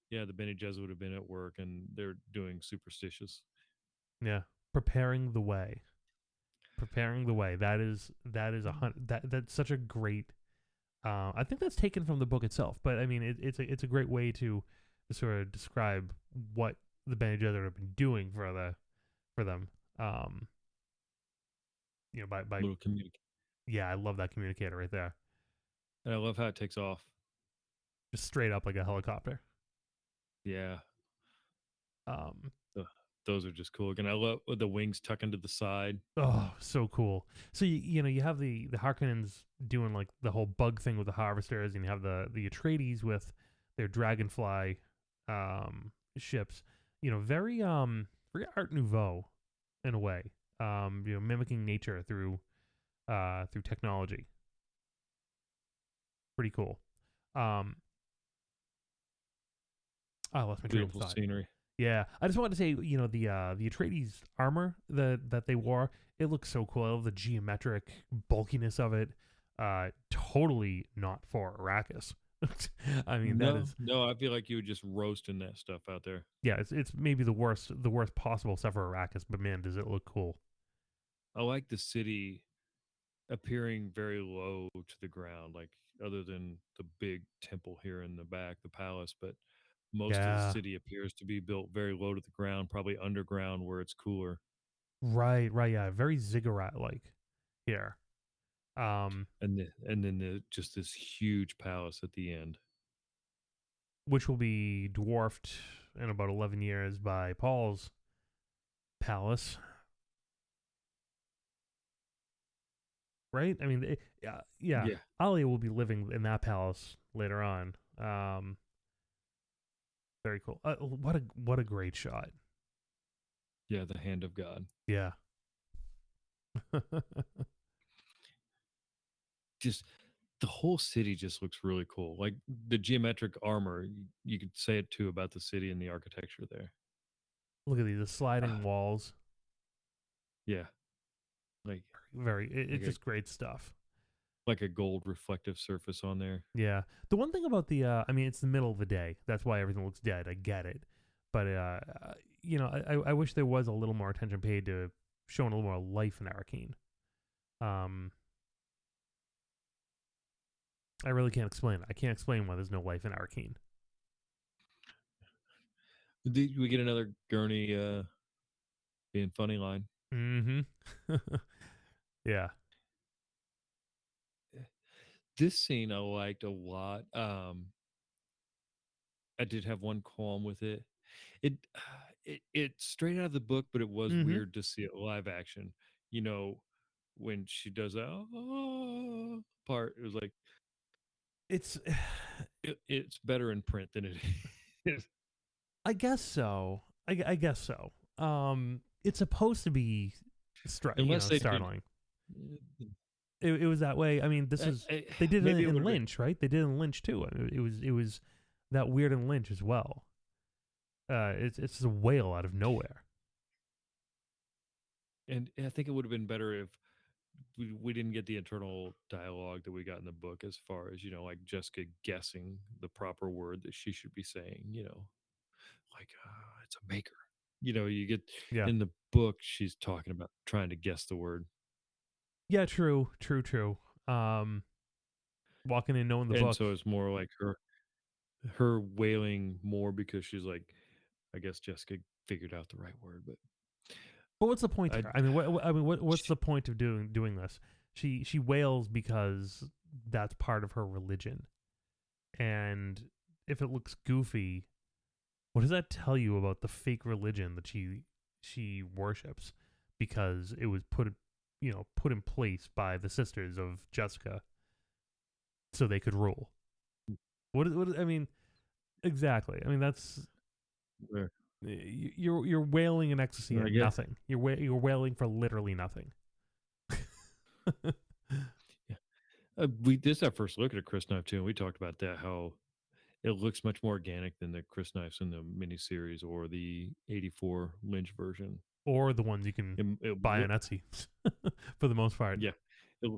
yeah, the Bene Gesserit would have been at work and they're doing superstitious. Yeah, preparing the way, preparing the way. That is that's such a great. I think that's taken from the book itself, but I mean, it's a great way to sort of describe what the Bene Gesserit have been doing for them. Um, by Little communication. yeah, I love that communicator right there, And I love how it takes off. just straight up like a helicopter. Yeah. Um, th- Those are just cool. And I love with the wings tucking to the side. oh, so cool. So you have the Harkonnens doing like the whole bug thing with the harvesters, and you have the Atreides with their dragonfly ships. Very Art Nouveau in a way. Mimicking nature through technology. Pretty cool. Um, I lost my train of Beautiful thought. scenery. Yeah, I just wanted to say, the Atreides armor that they wore, it looks so cool. I love the geometric bulkiness of it. Totally not for Arrakis. I mean, that No, is no, I feel like you would just roasting that stuff out there. yeah, it's maybe the worst possible stuff for Arrakis, but man, does it look cool. I like the city appearing very low to the ground, like other than the big temple here in the back, the palace, but most of the Yeah, city appears to be built very low to the ground, probably underground where it's cooler. right, right, yeah, very ziggurat like here. Um, And then just this huge palace at the end. which will be dwarfed in about 11 years by Paul's palace, right? I mean, yeah, yeah. Yeah. Alia will be living in that palace later on. Very cool. What a great shot. Yeah, the hand of God. Yeah. Just the whole city just looks really cool. Like the geometric armor, you could say it too about the city and the architecture there. Look at these the sliding Ah, walls. yeah, like It's like a just great stuff. like a gold reflective surface on there. Yeah. The one thing about I mean, it's the middle of the day. That's why everything looks dead. I get it. But I wish there was a little more attention paid to showing a little more life in Arakeen. Um, I really can't explain it. I can't explain why there's no life in Arakeen. Did we get another Gurney being funny line? Mm-hmm. Yeah. This scene I liked a lot. I did have one qualm with it. It it's straight out of the book, but it was Mm-hmm. weird to see it live action. You know, when she does that part, it was like It's it's better in print than it is. I guess so. I guess so. It's supposed to be, Unless they did. startling. It was that way. I mean, this is they did Maybe it it would in have been. Lynch, right? They did it in Lynch too. I mean, it was that weird in Lynch as well. It's just a whale out of nowhere. And I think it would have been better if we didn't get the internal dialogue that we got in the book, as far as, like Jessica guessing the proper word that she should be saying, like it's a maker. You get Yeah, in the book, she's talking about trying to guess the word. yeah, true. Um, Walking in knowing the And book. so it's more like her wailing more because she's like, I guess Jessica figured out the right word, but But what's the point I here? I mean, what's the point of doing this? She wails because that's part of her religion, and if it looks goofy, what does that tell you about the fake religion that she worships? Because it was put in place by the sisters of Jessica, so they could rule. What I mean, exactly. I mean, that's where you're wailing in ecstasy I at guess nothing. You're wailing for literally nothing. yeah. We This is our first look at a Chris knife too, and we talked about that, how it looks much more organic than the Chris knives in the miniseries or the '84 Lynch version. Or the ones you can It buy look on Etsy for the most part. Yeah, it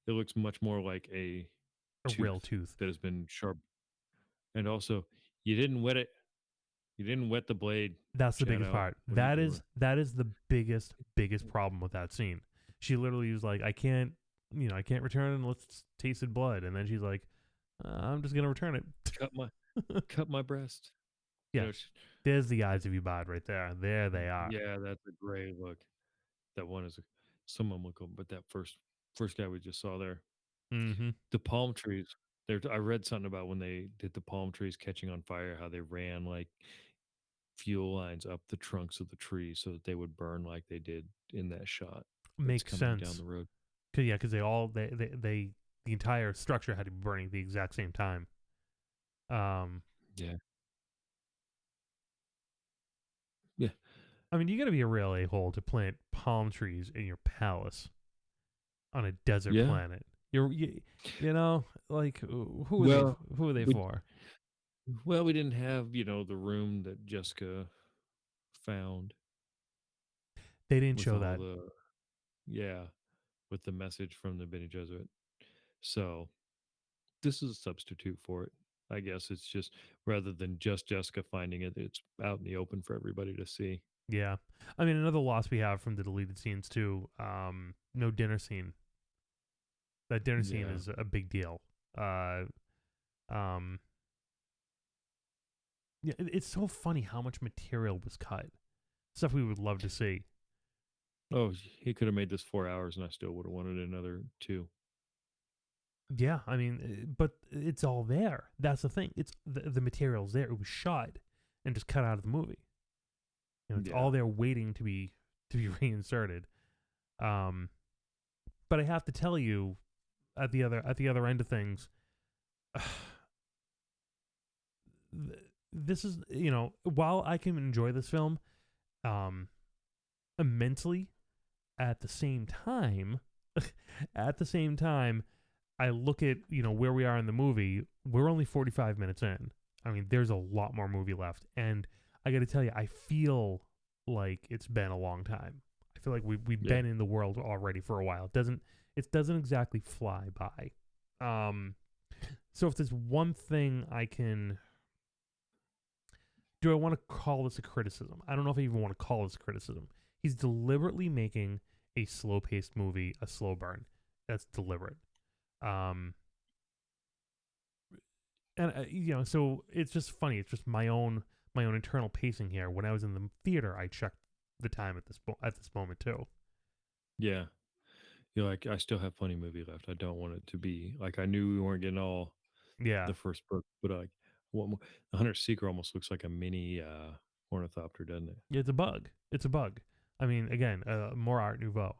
it looks much more like a A real tooth tooth. that has been sharp, and also you didn't wet it. You didn't wet the blade. That's the biggest Shadow. part. What are you doing? That is the biggest problem with that scene. She literally was like, I can't return unless it's tasted blood. And then she's like, I'm just gonna return it. Cut my cut my breast. You Yeah, know, there's the eyes of Ubad right there. There they are. yeah, that's a great look. That one is someone look, but that first guy we just saw there, Mm-hmm. the palm trees. There, I read something about when they did the palm trees catching on fire, how they ran like fuel lines up the trunks of the trees so that they would burn like they did in that shot that's Makes coming down sense. the road. Because they all they the entire structure had to be burning at the exact same time. Um, Yeah. Yeah. I mean, you got to be a real a-hole to plant palm trees in your palace on a desert Yeah. planet. Like Well, who are they we for? we didn't have, the room that Jessica found They didn't with show all that. the yeah, with the message from the Bene Gesserit. So this is a substitute for it. I guess it's just, rather than just Jessica finding it, it's out in the open for everybody to see. Yeah, I mean another loss we have from the deleted scenes too. No dinner scene. That dinner scene Yeah. is a big deal. Uh, um, yeah, it's so funny how much material was cut. Stuff we would love to see. Oh, he could have made this 4 hours and I still would have wanted another two. Yeah, I mean, but it's all there. That's the thing. It's the material's there. It was shot and just cut out of the movie. It's Yeah. all there waiting to be reinserted. But I have to tell you, at the other end of things, this is while I can enjoy this film, immensely, at the same time, I look at where we are in the movie. We're only 45 minutes in. I mean, there's a lot more movie left, and I got to tell you, I feel like it's been a long time. I feel like we've Yeah. been in the world already for a while. It doesn't exactly fly by. So if there's one thing do I want to call this a criticism? I don't know if I even want to call this a criticism. He's deliberately making a slow-paced movie a slow burn. That's deliberate. And so it's just funny. It's just my own internal pacing here. When I was in the theater, I checked the time at this moment too. Yeah. You're like, I still have plenty of movie left. I don't want it to be like, I knew we weren't getting all Yeah, the first book, but like, what more? The Hunter Seeker almost looks like a mini ornithopter, doesn't it? it's a bug. It's a bug. I mean, again, more Art Nouveau,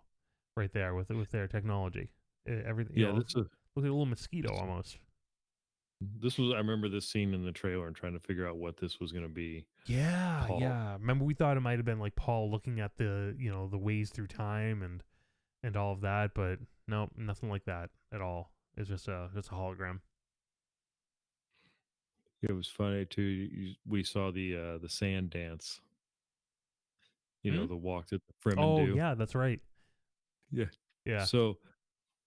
right there with their technology. Everything. Yeah, Looks like a little mosquito this almost. I remember this scene in the trailer and trying to figure out what this was going to be. Yeah, Paul. yeah. Remember, we thought it might have been like Paul looking at the the ways through time and all of that, but no, nothing like that at all. It's just a hologram. It was funny too. We saw the sand dance. Hmm? The walk that the Fremen Oh do. yeah, that's right. Yeah. Yeah. So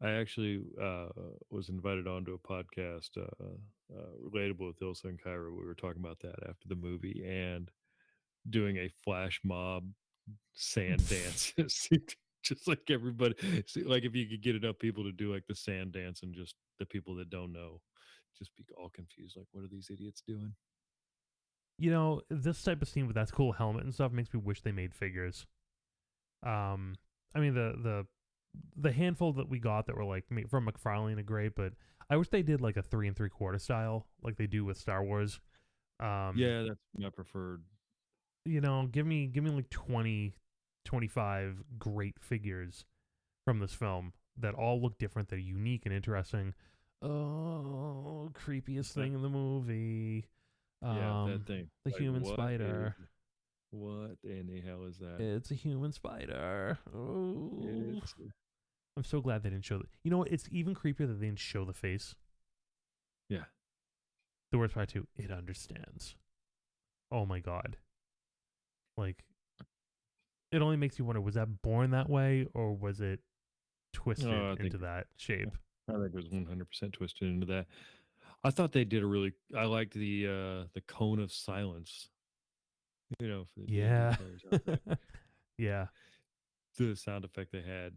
I actually was invited onto a podcast relatable with Ilsa and Kyra. We were talking about that after the movie and doing a flash mob sand dance. Just like everybody, like if you could get enough people to do like the sand dance and just the people that don't know just be all confused, like what are these idiots doing? This type of scene with that cool helmet and stuff makes me wish they made figures. Um, I mean the handful that we got that were like from McFarlane are great, but I wish they did like a 3 3/4 style like they do with Star Wars. Um, Yeah, that's my preferred. give me like 20, 25 great figures from this film that all look different, that are unique and interesting. Oh, creepiest uh, thing in the movie. yeah, that Um, thing, the like human spider. what in the hell is that? It's a human spider. Oh, It's I'm so glad they didn't show it. You know what? It's even creepier that they didn't show the face. yeah. The worst part too, it understands. Oh my god. Like, it only makes you wonder, was that born that way or was it twisted Oh, into that shape? I think it was 100% twisted into that. I thought they did a really. I liked the cone of silence. For the D&D Yeah. players out there, Yeah. the sound effect they had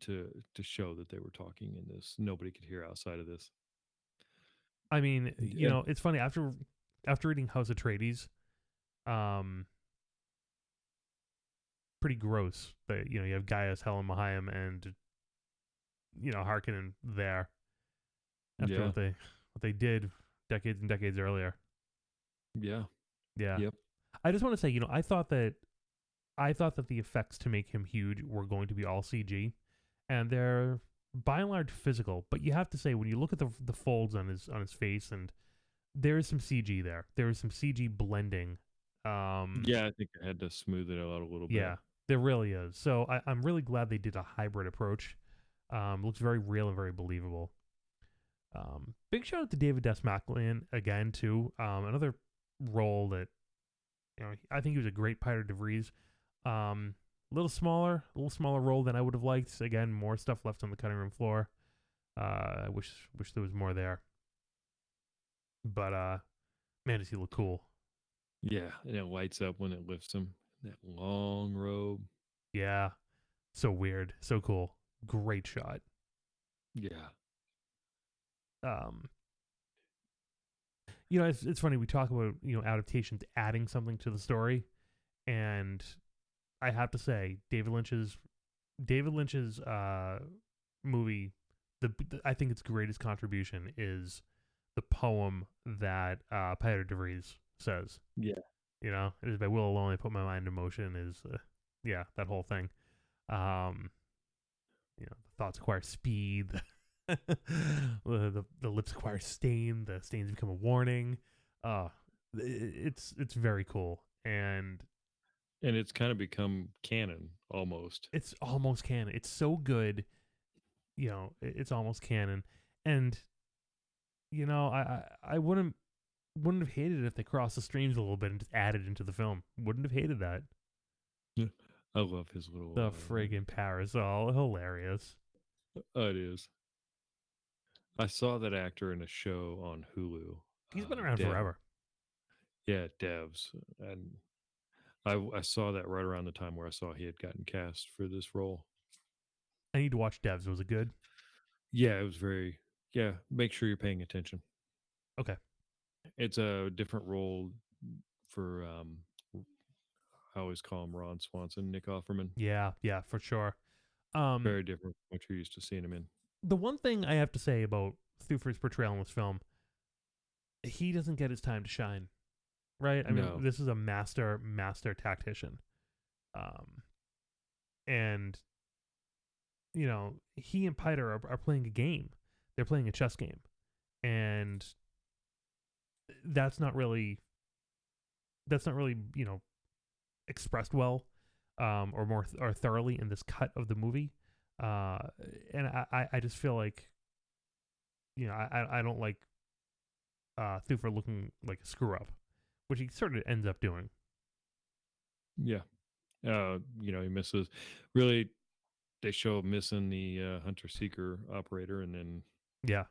to show that they were talking in this, nobody could hear outside of this. I mean, And it's funny after reading House Atreides, um pretty gross that you have Gaius, Helen Mahayim, and Harkonnen there after yeah, what they did decades and decades earlier. yeah, Yeah. yep, I just want to say, I thought that the effects to make him huge were going to be all CG, and they're by and large physical. But you have to say, when you look at the folds on his face, and there is some CG there. There is some CG blending. yeah. I think I had to smooth it out a little bit. Yeah, there really is. So I'm really glad they did a hybrid approach. Looks very real and very believable. Big shout out to David Desmaclian again too. Another role that I think he was a great Pirate de Vries. A little smaller role than I would have liked. Again, more stuff left on the cutting room floor. I wish there was more there. But man, does he look cool? Yeah, and it lights up when it lifts him. That long robe. Yeah, so weird, so cool. Great shot. Yeah, Um, it's funny we talk about adaptations adding something to the story, and I have to say David Lynch's movie, I think its greatest contribution is the poem that Pirate de Vries says. yeah, It is by will alone I put my mind in motion. Is yeah, that whole thing. Um, the thoughts acquire speed. The lips acquire stain. The stains become a warning. Uh, it's very cool, and and it's kind of become canon almost. it's almost canon. It's so good, it's almost canon. And I wouldn't have hated it if they crossed the streams a little bit and just added into the film. Wouldn't have hated that. Yeah, I love his little. The friggin' parasol, hilarious. It is. I saw that actor in a show on Hulu. He's been around Dev, forever. yeah, Devs, and I saw that right around the time where I saw he had gotten cast for this role. I need to watch Devs. Was it good? Yeah, it was very. Yeah, make sure you're paying attention. Okay. It's a different role for. I always call him Ron Swanson, Nick Offerman. Yeah, yeah, for sure. Um, Very different from what you're used to seeing him in. the one thing I have to say about Thufir's portrayal in this film, he doesn't get his time to shine. Right? I mean, No. this is a master tactician. Um, and he and Piter are playing a game. They're playing a chess game, and that's not really expressed well, or more or thoroughly in this cut of the movie. Uh, and I just feel like I don't like Thufir looking like a screw up, which he sort of ends up doing. Yeah. He misses. Really, they show him missing the hunter seeker operator, and then Yeah,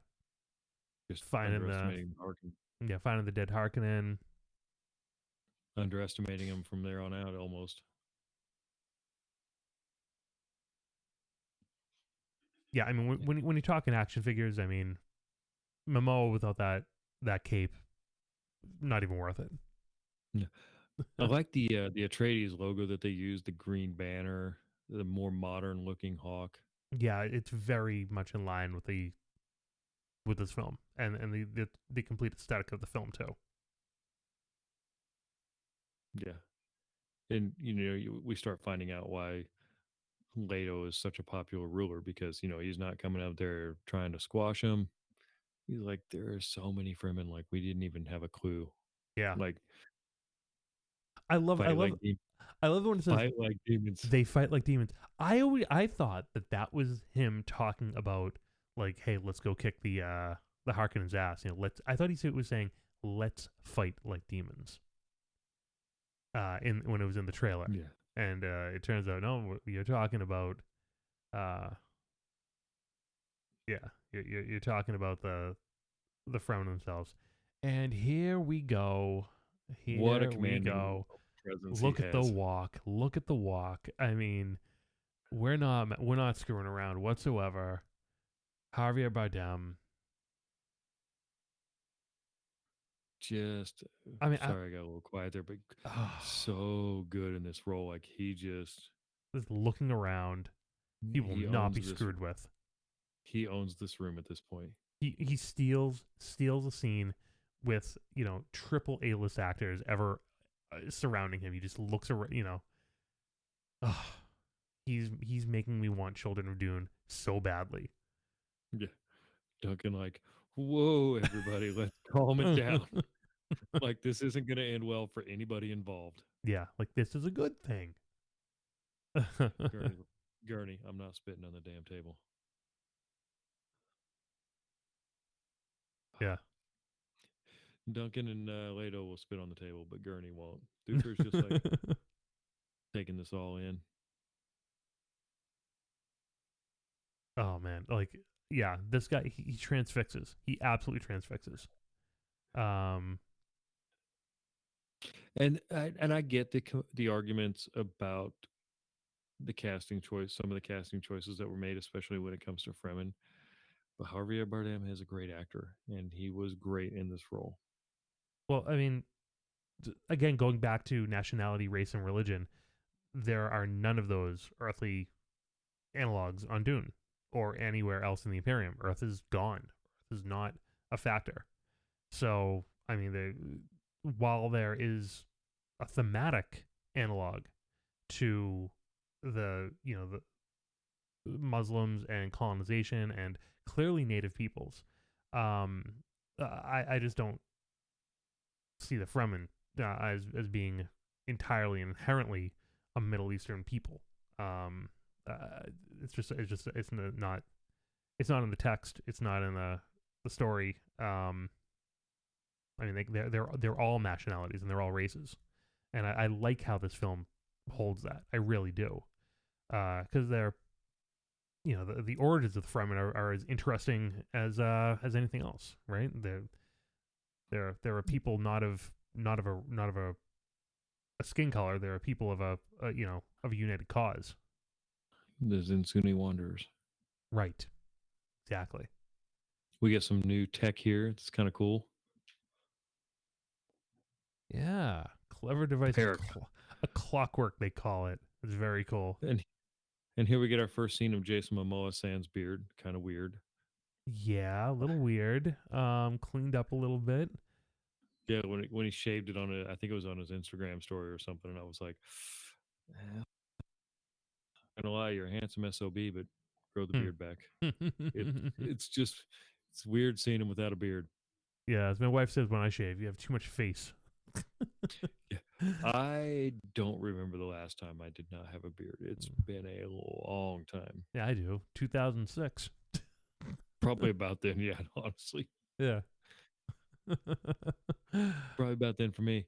just finding the finding the dead Harkonnen. underestimating him from there on out almost. Yeah, I mean when you're talking action figures, I mean Momoa without that cape, not even worth it. Yeah. I like the Atreides logo that they used, the green banner, the more modern looking hawk. Yeah, it's very much in line with this film and the complete aesthetic of the film too. Yeah. And we start finding out why Leto is such a popular ruler, because he's not coming out there trying to squash him. He's like, there are so many Fremen, like we didn't even have a clue. Yeah, Like I love I fight love like de- I love when it says fight like demons. they fight like demons. I thought that was him talking about like, hey, let's go kick the Harkonnen's ass. I thought he was saying let's fight like demons. In when it was in the trailer, Yeah. and it turns out no, you're talking about uh yeah, you're talking about the Fremen themselves. And here we go. What a Here we commanding go. presence he Look at the has. walk. Look at the walk. I mean, we're not screwing around whatsoever. Javier Bardem. Just I mean, sorry, I got a little quiet there, but oh, so good in this role. Like just looking around, he will he not owns be this screwed with. he owns this room at this point. He steals a scene with triple A list actors ever surrounding him. He just looks around. Oh, he's making me want Children of Dune so badly. Yeah. Duncan, like, whoa, everybody, let's calm it down. Like, this isn't going to end well for anybody involved. Yeah, like this is a good thing. Gurney, Gurney, I'm not spitting on the damn table. Yeah. Duncan and Leto will spit on the table, but Gurney won't. Dufer's just like taking this all in. Oh man, like yeah, this guy he transfixes. He absolutely transfixes. Um, And I get the arguments about the casting choice, some of the casting choices that were made, especially when it comes to Fremen. But Javier Bardem is a great actor, and he was great in this role. well, I mean, again, going back to nationality, race, and religion, there are none of those earthly analogs on Dune or anywhere else in the Imperium. Earth is gone. Earth is not a factor. So, I mean, while there is a thematic analog to the Muslims and colonization and clearly native peoples, I just don't see the Fremen as being entirely and inherently a Middle Eastern people. Um, it's not in the text. It's not in the story. I mean, they're all nationalities and they're all races, and I like how this film holds that. I really do, because they're the origins of the Fremen are as interesting as anything else, right? They're a people not of a skin color. They're a people of of a united cause. The Zinsuni Wanderers. Right. Exactly. We get some new tech here. It's kind of cool. Yeah. Clever devices. Pair A clockwork, they call it. It's very cool. and here we get our first scene of Jason Momoa sans beard. Kind of weird. Yeah, a little weird. Cleaned up a little bit. Yeah, when he shaved it on it, I think it was on his Instagram story or something, and I was like, I'm gonna lie, you're a handsome sob, but grow the Hmm. beard back. It's weird seeing him without a beard. Yeah, as my wife says when I shave, you have too much face. Yeah. I don't remember the last time I did not have a beard. It's been a long time. Yeah, I do. 2006. Probably about then, yeah, honestly. Yeah. Probably about then for me,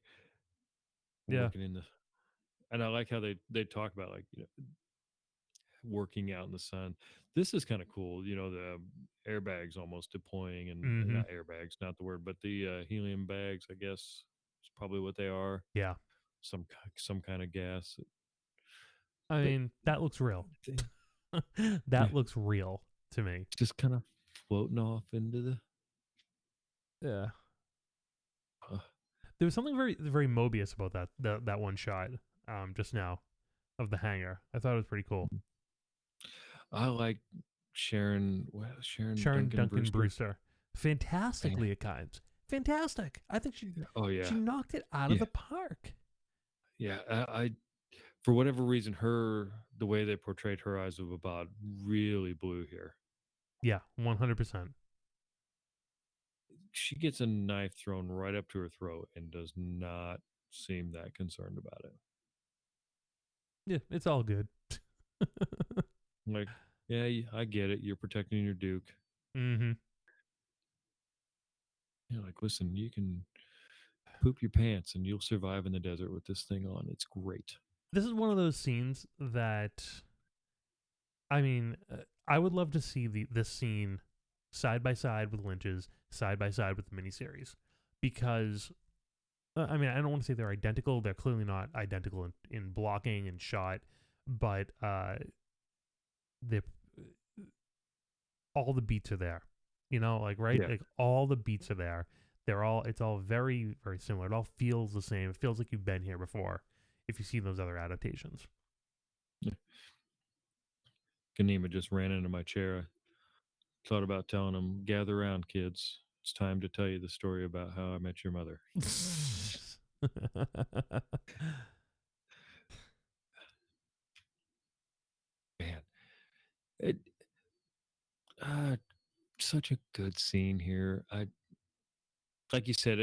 Yeah. working in the and I like how they talk about, like, working out in the sun. This is kind of cool, the airbags almost deploying, and Mm-hmm. not airbags, not the word, but the helium bags, I guess is probably what they are. Yeah. Some kind of gas. I But mean, that looks real. they, yeah, That looks real to me. just kind of floating off into the Yeah. uh, There was something very very Mobius about that one shot just now of the hangar. I thought it was pretty cool. I like Sharon Sharon Duncan Duncan Brewster. Brewster. Man, Fantastically at times. Fantastic. I think oh she yeah, knocked it out of yeah, the park. yeah. I for whatever reason, the way they portrayed her eyes of Abad really blew here. Yeah, 100%. She gets a knife thrown right up to her throat and does not seem that concerned about it. Yeah, it's all good. Like, yeah, I get it. You're protecting your Duke. Mm-hmm. You're like, listen, you can poop your pants and you'll survive in the desert with this thing on. It's great. This is one of those scenes that I mean, I would love to see this scene side by side with Lynch's, side by side with the miniseries, because I mean, I don't want to say they're identical. They're clearly not identical in blocking and shot, but the all the beats are there. You know, like right, Yeah. like all the beats are there. It's all very very similar. It all feels the same. It feels like you've been here before. If you see those other adaptations. Yeah. Ganima just ran into my chair. I thought about telling him, gather around, kids. It's time to tell you the story about how I met your mother. Man, it, uh, such a good scene here. Like you said,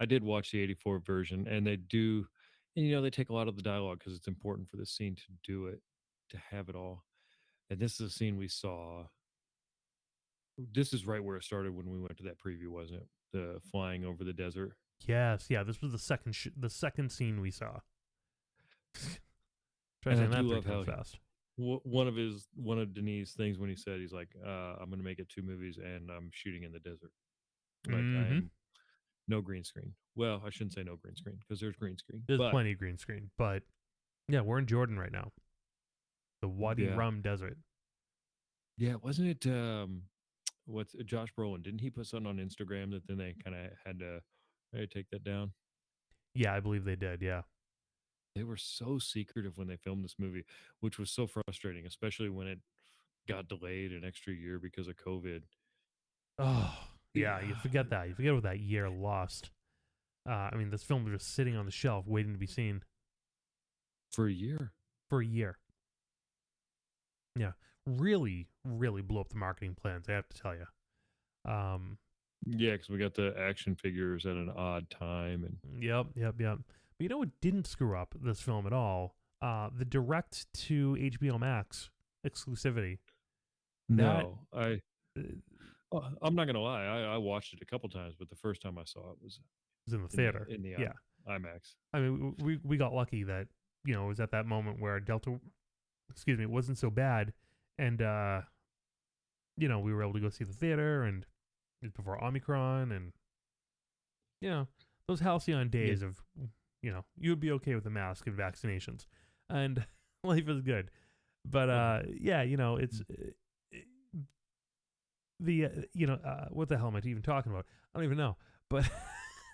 I did watch the '84 version, and they do, and they take a lot of the dialogue because it's important for the scene to do it, to have it all. And this is a scene we saw. This is right where it started when we went to that preview, wasn't it? The flying over the desert. Yes, yeah. This was the second scene we saw. Try And I saying do that three love times how fast. one of Denis' things when he said, he's like, I'm going to make it 2 movies and I'm shooting in the desert. Like, I Mm-hmm. am no green screen. Well, I shouldn't say no green screen because there's green screen, There's but plenty of green screen, but yeah, we're in Jordan right now, the Wadi yeah, Rum Desert. yeah, wasn't it? What's Josh Brolin? Didn't he put something on Instagram that then they kind of had to take that down? Yeah, I believe they did. Yeah. They were so secretive when they filmed this movie, which was so frustrating, especially when it got delayed an extra year because of COVID. Oh, yeah. You Yeah, forget that. You forget what that year lost. I mean, this film was just sitting on the shelf waiting to be seen for a year. for a year. Yeah, really, really blew up the marketing plans. I have to tell you. Um, Yeah, because we got the action figures at an odd time, and yep. But you know what didn't screw up this film at all? The direct to HBO Max exclusivity. That no, uh, I'm not gonna lie. I watched it a couple times, but the first time I saw it was was in the in the theater. in the Yeah. IMAX. I mean, we got lucky that it was at that moment where Delta, excuse me, wasn't so bad, and we were able to go see the theater, and it was before Omicron, and those halcyon Yeah, days of you would be okay with a mask and vaccinations, and life is good. But oh, yeah, it's what the hell am I even talking about? I don't even know, but.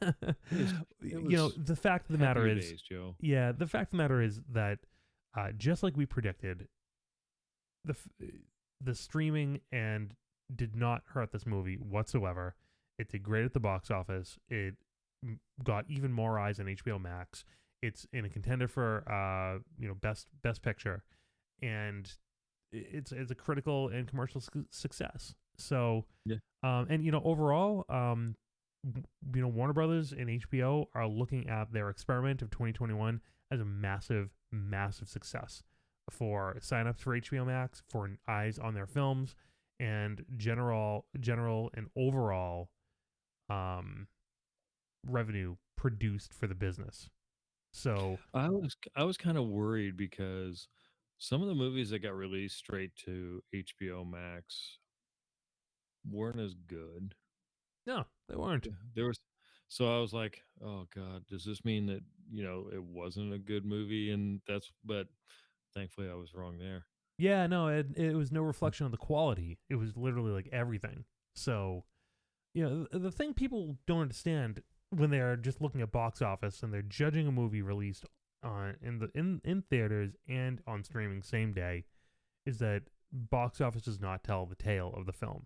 it was it was The fact of the matter happier is, days, Joe. yeah, the fact of the matter is that just like we predicted, the the streaming and did not hurt this movie whatsoever. It did great at the box office. It got even more eyes on HBO Max. It's in a contender for best picture, and it's a critical and commercial success. So, Yeah, and overall, Warner Brothers and HBO are looking at their experiment of 2021 as a massive, massive success for signups for HBO Max, for eyes on their films, and general and overall um, revenue produced for the business. So I was kind of worried because some of the movies that got released straight to HBO Max weren't as good. no, they weren't. Yeah, there was, so I was like, oh God, does this mean that, it wasn't a good movie? And but thankfully I was wrong there. Yeah, no, it was no reflection on the quality. It was literally like everything. So, the thing people don't understand when they're just looking at box office and they're judging a movie released on in theaters and on streaming same day is that box office does not tell the tale of the film.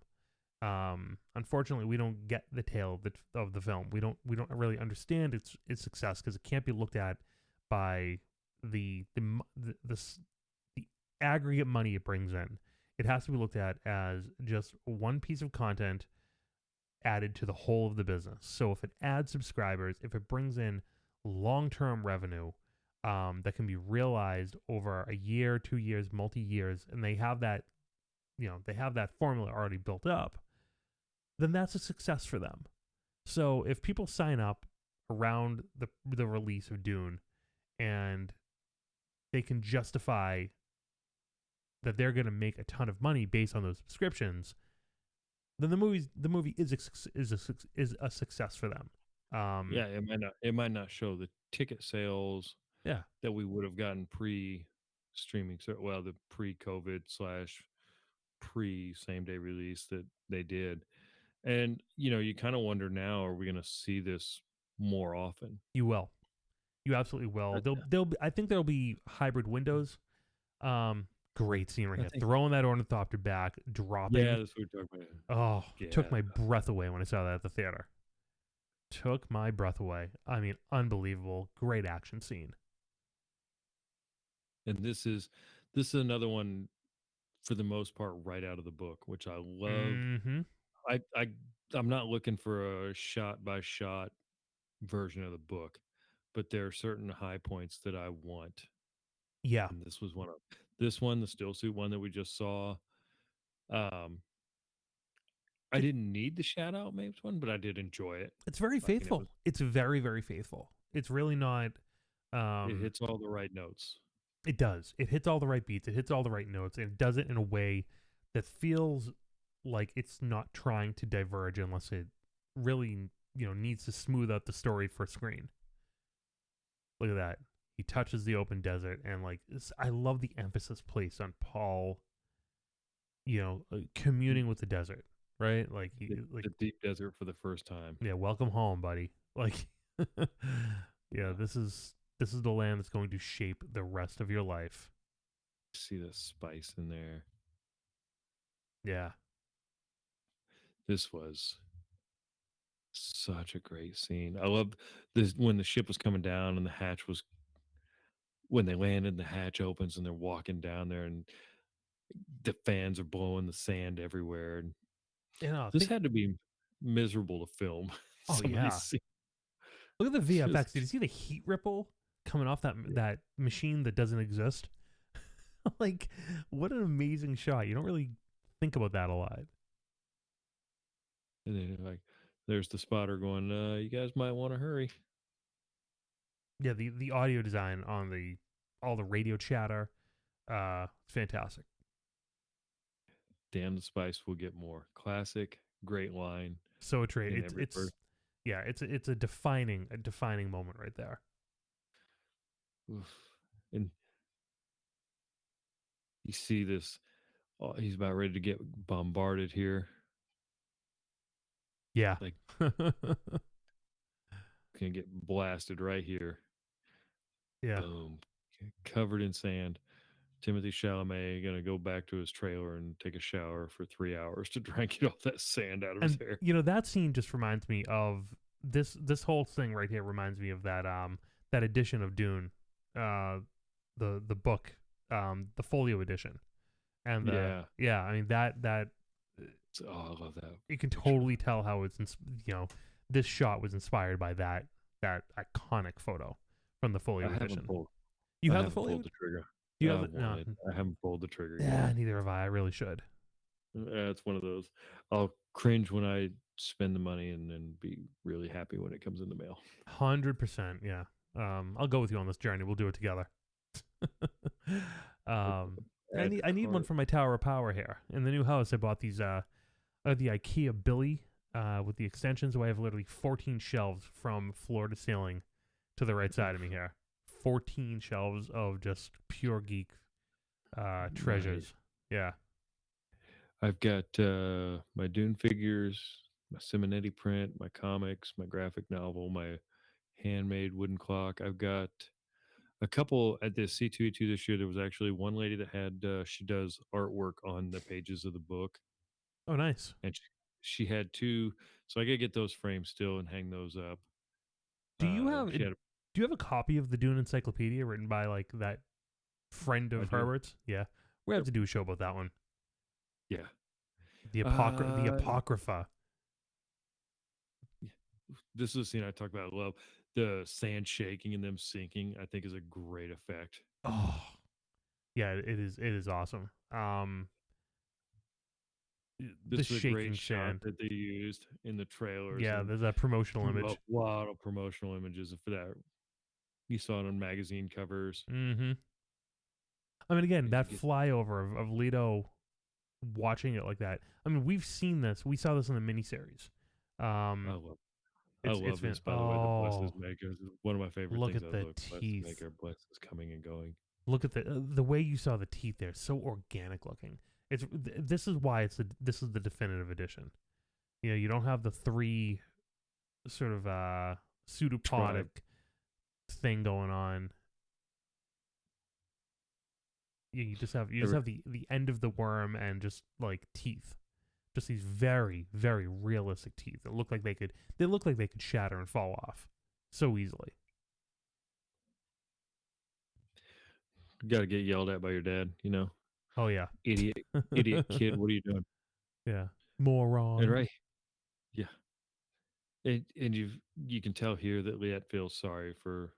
Unfortunately, we don't get the tale of the film. We don't really understand its success because it can't be looked at by the aggregate money it brings in. It has to be looked at as just one piece of content added to the whole of the business. So if it adds subscribers, if it brings in long-term revenue that can be realized over a year, 2 years, multi-years, and they have that formula already built up, then that's a success for them. So if people sign up around the release of Dune and they can justify that they're going to make a ton of money based on those subscriptions, then the movie is a success for them. Yeah, it might not show the ticket sales Yeah, that we would have gotten pre-streaming, well, the pre-COVID slash pre same day release that they did. And you kind of wonder now, are we going to see this more often? you will. You absolutely will. I, I think there'll be hybrid windows. Great scene right I here. think, Throwing that ornithopter back, yeah, dropping. that's what we're talking about. Oh, took Yeah, my breath away when I saw that at the theater. Took my breath away. I mean, unbelievable. Great action scene. and this is another one for the most part right out of the book, which I love. Mm-hmm. I'm not looking for a shot by shot version of the book, but there are certain high points that I want, Yeah. and this was one of this one, the still suit one that we just saw. Um, I It, didn't need the shout out Mapes one, but I did enjoy it. it's very I mean, faithful. It's very, very faithful. It's really not. it Um, hits all the right notes. it does. It hits all the right beats. It hits all the right notes, and it does it in a way that feels like it's not trying to diverge unless it really, needs to smooth out the story for screen. Look at that. He touches the open desert, and I love the emphasis placed on Paul, communing with the desert, right? Like The deep desert for the first time. yeah, welcome home, buddy. Like, yeah, this is the land that's going to shape the rest of your life. See the spice in there. Yeah, This was such a great scene. I love this when the ship was coming down and the hatch was when they landed, the hatch opens and they're walking down there and the fans are blowing the sand everywhere. And this think. had to be miserable to film. Oh Some of these yeah, scenes. look at the VFX. Did you Just see the heat ripple coming off that machine that doesn't exist? Like, what an amazing shot. You don't really think about that a lot. and then like there's the spotter going, you guys might want to hurry. Yeah, the audio design on all the radio chatter, it's fantastic. Damn, the spice will get more. Classic, great line So Atreides, in it's every verse. yeah, it's a defining moment right there. Oof. And you see this, oh, he's about ready to get bombarded here. Yeah. Like, can get blasted right here. Yeah. Boom. Covered in sand. Timothy Chalamet gonna go back to his trailer and take a shower for 3 hours to try and get all that sand out of his And hair. that scene just reminds me of this whole thing right here reminds me of that edition of Dune, the book, the folio edition. And Yeah. I mean that Oh, I love that. you can picture. totally tell how it's this shot was inspired by that iconic photo from the I foliage haven't edition. pulled. You I have the haven't pulled foliage? the trigger. Do you I have it? No. wanted. I haven't pulled the trigger yet. Yeah, neither have I. I really should. It's one of those. I'll cringe when I spend the money and then be really happy when it comes in the mail. 100%. Yeah. I'll go with you on this journey. We'll do it together. um, Add I to need one cart. for my tower of power here. In the new house, I bought these the IKEA Billy with the extensions. So I have literally 14 shelves from floor to ceiling to the right side of me Oof, here. 14 shelves of just pure geek nice. treasures. Yeah. I've got my Dune figures, my Simonetti print, my comics, my graphic novel, my handmade wooden clock. I've got a couple at the C2E2 this year. There was actually one lady that had she does artwork on the pages of the book, Oh, nice. and she had two. So I gotta get those framed still and hang those up. Do you have She had. do you have a copy of the Dune Encyclopedia written by like that friend I of do. Herbert's? Yeah. We have Yep. to do a show about that one. Yeah. The Uh, Apocrypha. yeah. This is a scene I talk about. I love the sand shaking and them sinking. I think is a great effect. Oh, yeah, it is awesome. The This is a great shaking shot sand. that they used in the trailers Yeah, and there's that promotional a image. lot of promotional images for that. You saw it on magazine covers. Mm-hmm. I mean, again, And you that get, flyover of Leto watching it like that. I mean, we've seen this. We saw this in the miniseries. I Um, love, I it's love been this. By the way, the Blesses oh, Maker is one of my favorite look things at out of the the book. Blesses teeth. Maker, Blesses coming and going. Look at the way you saw the teeth there. So organic looking. This is why this is the definitive edition. You know, you don't have the three sort of pseudopodic Tribe. thing going on. You just Every, have the end of the worm and just like teeth. Just these very very realistic teeth that look like they look like they could shatter and fall off so easily. got to get yelled at by your dad. Oh yeah. Idiot, idiot kid. What are you doing? Yeah. And Moron. right, yeah. And you can tell here that Liette feels sorry for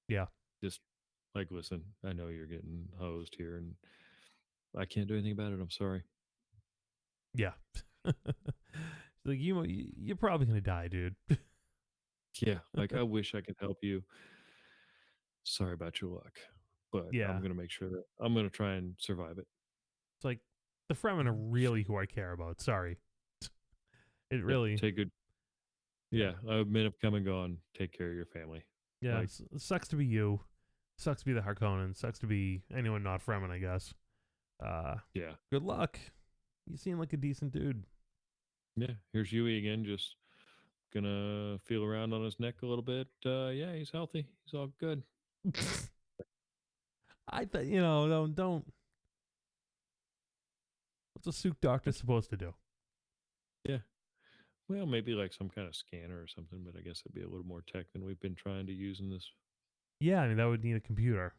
Yeah. just like, listen, I know you're getting hosed here, and I can't do anything about it. I'm sorry. Yeah. Like you're probably going to die, dude. Yeah, like I wish I could help you. Sorry about your luck, but I'm Yeah. gonna make sure that I'm gonna try and survive it. It's like the Fremen are really who I care about. Sorry. It Yep. really, Take good. yeah. Yeah, men have come and gone. Take care of your family. Yeah. Like, Sucks to be you. Sucks to be the Harkonnen. Sucks to be anyone not Fremen, I guess. Uh, yeah, Good luck. You seem like a decent dude. yeah. Here's Yui again. Just gonna feel around on his neck a little bit. Yeah, he's healthy. He's all good. I thought, don't. What's a Sook doctor supposed to do? Yeah. Well, maybe like some kind of scanner or something, but I guess it'd be a little more tech than we've been trying to use in this. Yeah, I mean, that would need a computer.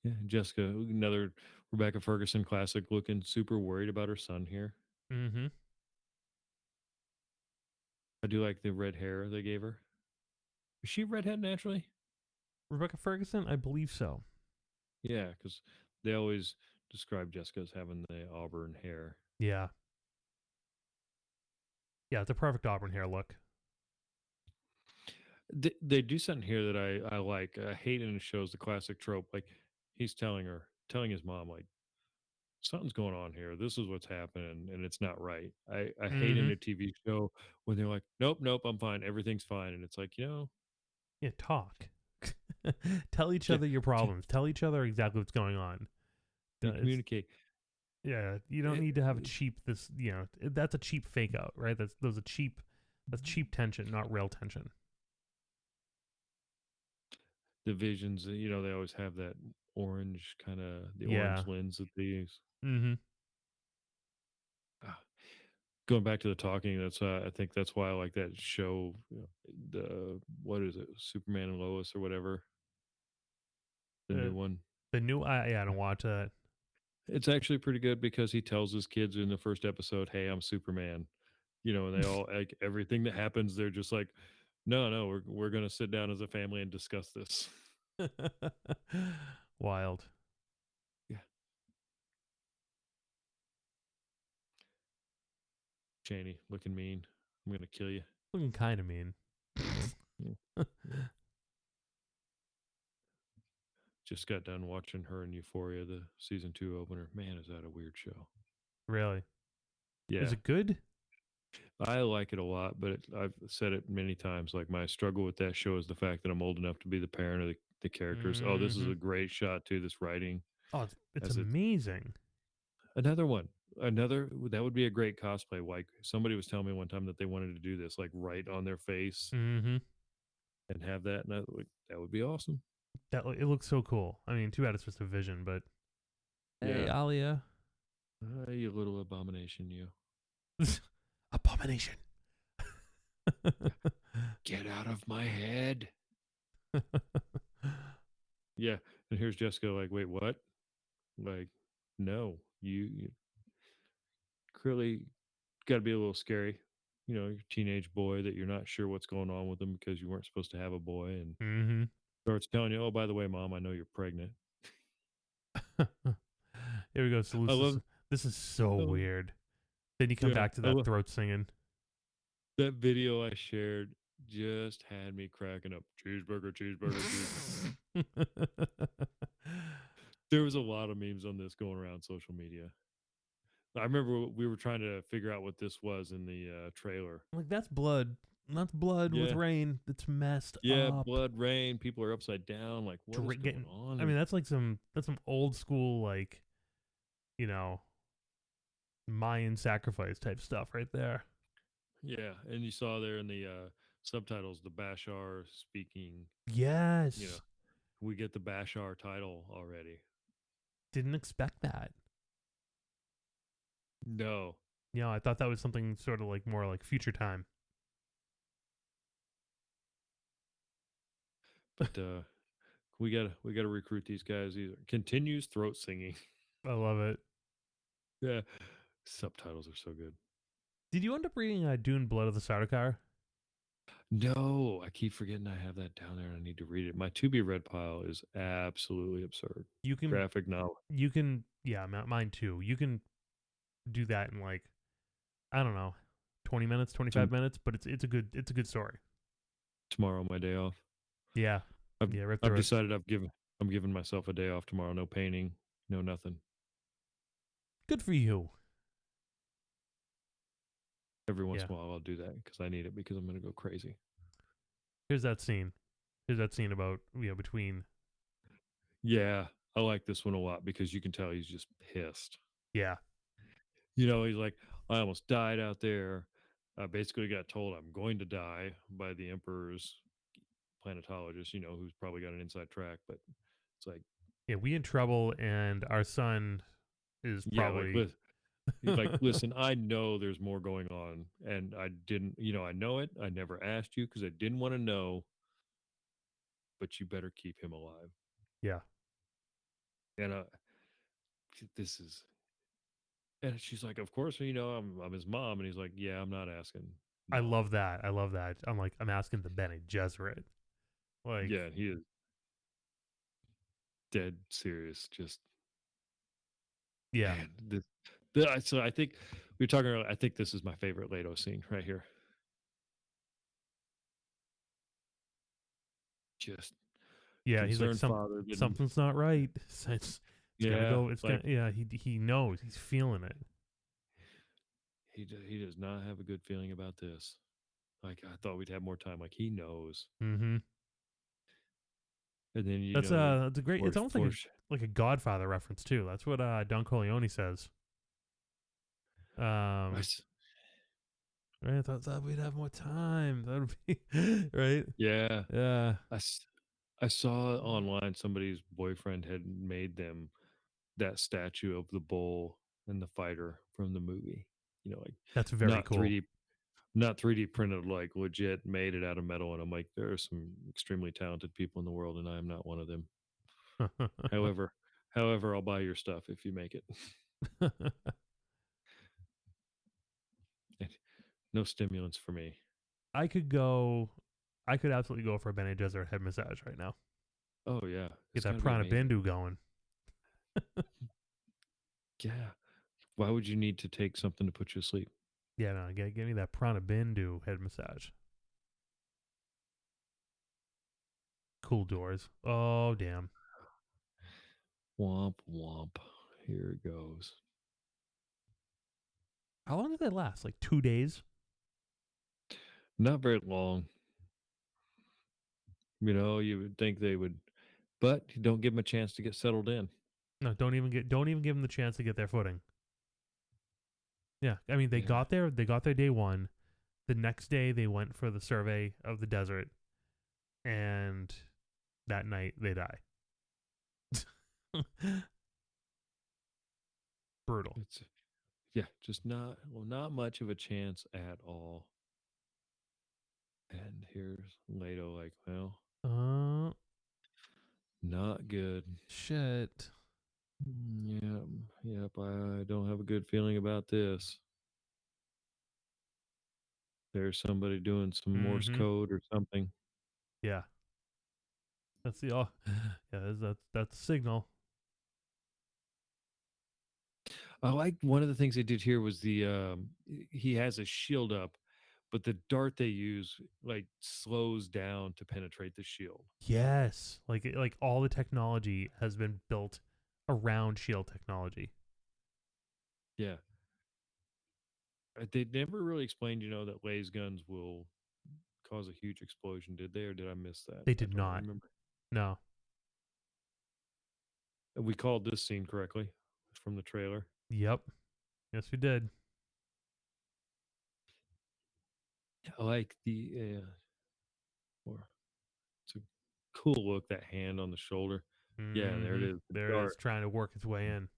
Yeah, Jessica, another Rebecca Ferguson classic, looking super worried about her son here. Mm hmm. I do like the red hair they gave her. Is she redhead naturally? Rebecca Ferguson? I believe so. Yeah, because they always describe Jessica as having the auburn hair. Yeah. Yeah, it's a perfect auburn hair look. They do something here that I like. I hate in shows the classic trope. Like he's telling his mom, like, something's going on here. This is what's happening, and it's not right. I hate Mm in hmm. a TV show when they're like, nope, nope, I'm fine. Everything's fine. And it's like, Yeah, talk. Tell each yeah, other your problems. Tell each other exactly what's going on. you It's communicate. yeah, you don't It, need to have a cheap that's a cheap fake out, right? That's cheap tension, not real tension. the visions, they always have that orange kind of the orange Yeah. lens that they use. Mm-hmm. Ah, going back to the talking, that's I think that's why I like that show. The what is it, Superman and Lois or whatever, the Uh, new one. the new I don't watch that. It's actually pretty good because he tells his kids in the first episode, "Hey, I'm Superman," And they all like everything that happens. They're just like, no, no, we're gonna sit down as a family and discuss this. Wild. Yeah, Cheney, looking mean. I'm gonna kill you. Looking kind of mean. Yeah, yeah. Just got done watching her in Euphoria, the season 2 opener. Man, is that a weird show? Really? Is Yeah, it good? I like it a lot, but I've said it many times. Like my struggle with that show is the fact that I'm old enough to be the parent of the characters. Oh, this is Hmm. a great shot too. This writing, Oh, it's as it amazing. another one, another that would be a great cosplay. Like somebody was telling me one time that they wanted to do this, like right on their face Hmm. and have that, and that would be awesome. It looks so cool. I mean, too bad it's just a vision, but hey, Yeah, Alia. you little abomination, you. Abomination. Yeah, get out of my head. Yeah, and here's Jessica. Like, wait, what? Like, no, you clearly got to be a little scary. Your teenage boy that you're not sure what's going on with him because you weren't supposed to have a boy, and Hmm. starts telling you, "Oh, by the way, mom, I know you're pregnant." Here we go. So I love, this is so oh, weird. Then you come yeah, back to that throat singing. that video I shared just had me cracking up. Cheeseburger, cheeseburger, cheeseburger. There was a lot of memes on this going around social media. I remember we were trying to figure out what this was in the trailer. Like that's blood. That's blood with Yeah, rain. That's messed yeah, up. blood rain. People are upside down. Like, what is going Getting. on? I mean, that's some old school like you know Mayan sacrifice type stuff right there. Yeah, and you saw there in the subtitles the Bashar speaking. You know, Yes. we get the Bashar title already. Didn't expect that. No, I thought that was something sort of like more like future time. but we gotta recruit these guys. Either continues throat singing. I love it. Yeah, subtitles are so good. Did you end up reading Dune: Blood of the Sardaukar? No, I keep forgetting I have that down there and I need to read it. My to be read pile is absolutely absurd. You can Graphic novel yeah, mine too. You can do that in like I don't know, 20 minutes, 25 Tom- minutes, but it's a good story. tomorrow, my day off. Yeah. I've Yeah, right I've through it. decided I'm giving myself a day off tomorrow. No painting, no nothing. Good for you. Every once Yeah. in a while I'll do that because I need it because I'm gonna go crazy. Here's that scene. Here's that scene about between Yeah, I like this one a lot because you can tell he's just pissed. yeah. He's like, I almost died out there. I basically got told I'm going to die by the Emperor's planetologist, who's probably got an inside track. But it's like, Yeah, we in trouble and our son is yeah, like, probably listen, I know there's more going on. And I didn't, I know it. I never asked you because I didn't want to know, but you better keep him alive. yeah. And this is, and she's like, of course, I'm his mom. And he's like, yeah, I'm not asking. I No. love that. I love that. I'm like I'm asking the Bene Gesserit. Like Yeah, he is dead serious. Just yeah. man, so I think we were talking earlier. I think this is my favorite Leto scene right here. Just Yeah, he's like concerned father didn't. something's not right. It's gonna Yeah, go. It's gonna like yeah. He knows. He's feeling it. he does not have a good feeling about this. Like I thought we'd have more time. Like he knows, Mm-hmm. and then That's a great. It's almost like a Godfather reference too. That's what Don Corleone says. I Um, s- right. I thought we'd have more time. That would be right. yeah, Yeah, I s- I saw online somebody's boyfriend had made them that statue of the bull and the fighter from the movie. Like that's very not cool. 3D, not 3D printed, like legit made it out of metal. And I'm like, there are some extremely talented people in the world, and I am not one of them. However, I'll buy your stuff if you make it. No stimulants for me. I could go. I could absolutely go for a Bene Gesserit head massage right now. Oh yeah, Get it's that got to be prana amazing. bindu going. Yeah. Why would you need to take something to put you to sleep? Yeah, no, get me that prana bindu head massage. Cool doors. Oh damn. Womp womp. Here it goes. How long did they last? Like 2 days? Not very long. You would think they would, but you don't give them a chance to get settled in. No, don't even give them the chance to get their footing. Yeah, I mean they Yeah. got there. They got there day one. The next day they went for the survey of the desert, and that night they die. Brutal. It's yeah, just not much of a chance at all. And here's Leto like, well, Uh, not good. shit. Yep, yep, I don't have a good feeling about this. There's somebody doing some Morse Mm-hmm. code or something. Yeah, that's the all. Yeah, that's the signal. I like one of the things they did here was he has a shield up, but the dart they use like slows down to penetrate the shield. Yes, like all the technology has been built around shield technology. Yeah. They never really explained, that laser guns will cause a huge explosion, did they? Or did I miss that? They I did don't not. remember. No. We called this scene correctly from the trailer. Yep. Yes, we did. I like or it's a cool look, that hand on the shoulder. Yeah, there it Mm-hmm. is. The There it is, dart. trying to work its way in.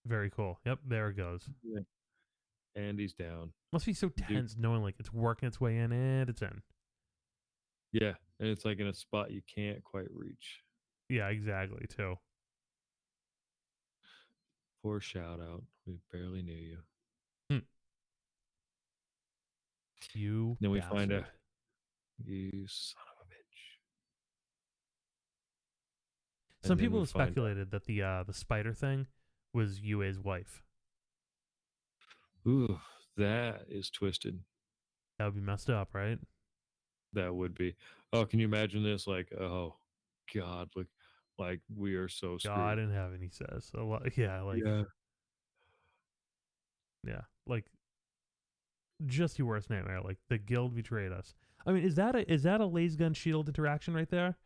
Very cool. Yep, there it goes. Yeah. And he's down. Must be so Dude. tense knowing like it's working its way in and it's in. Yeah. And it's like in a spot you can't quite reach. Yeah, exactly. Too. Poor shout out. We barely knew you. Hmm. You Then we find a bastard. you son of a bitch. Some And then people we have find speculated that the spider thing was Yue's wife. out. Ooh, that is twisted. That would be messed up, right? That would be. Oh, can you imagine this? Like, oh God, look, like we are so God screwed. in heaven, he says. A lot, yeah, Yeah. like just your worst nightmare. Like the guild betrayed us. I mean, is that a laser gun shield interaction right there?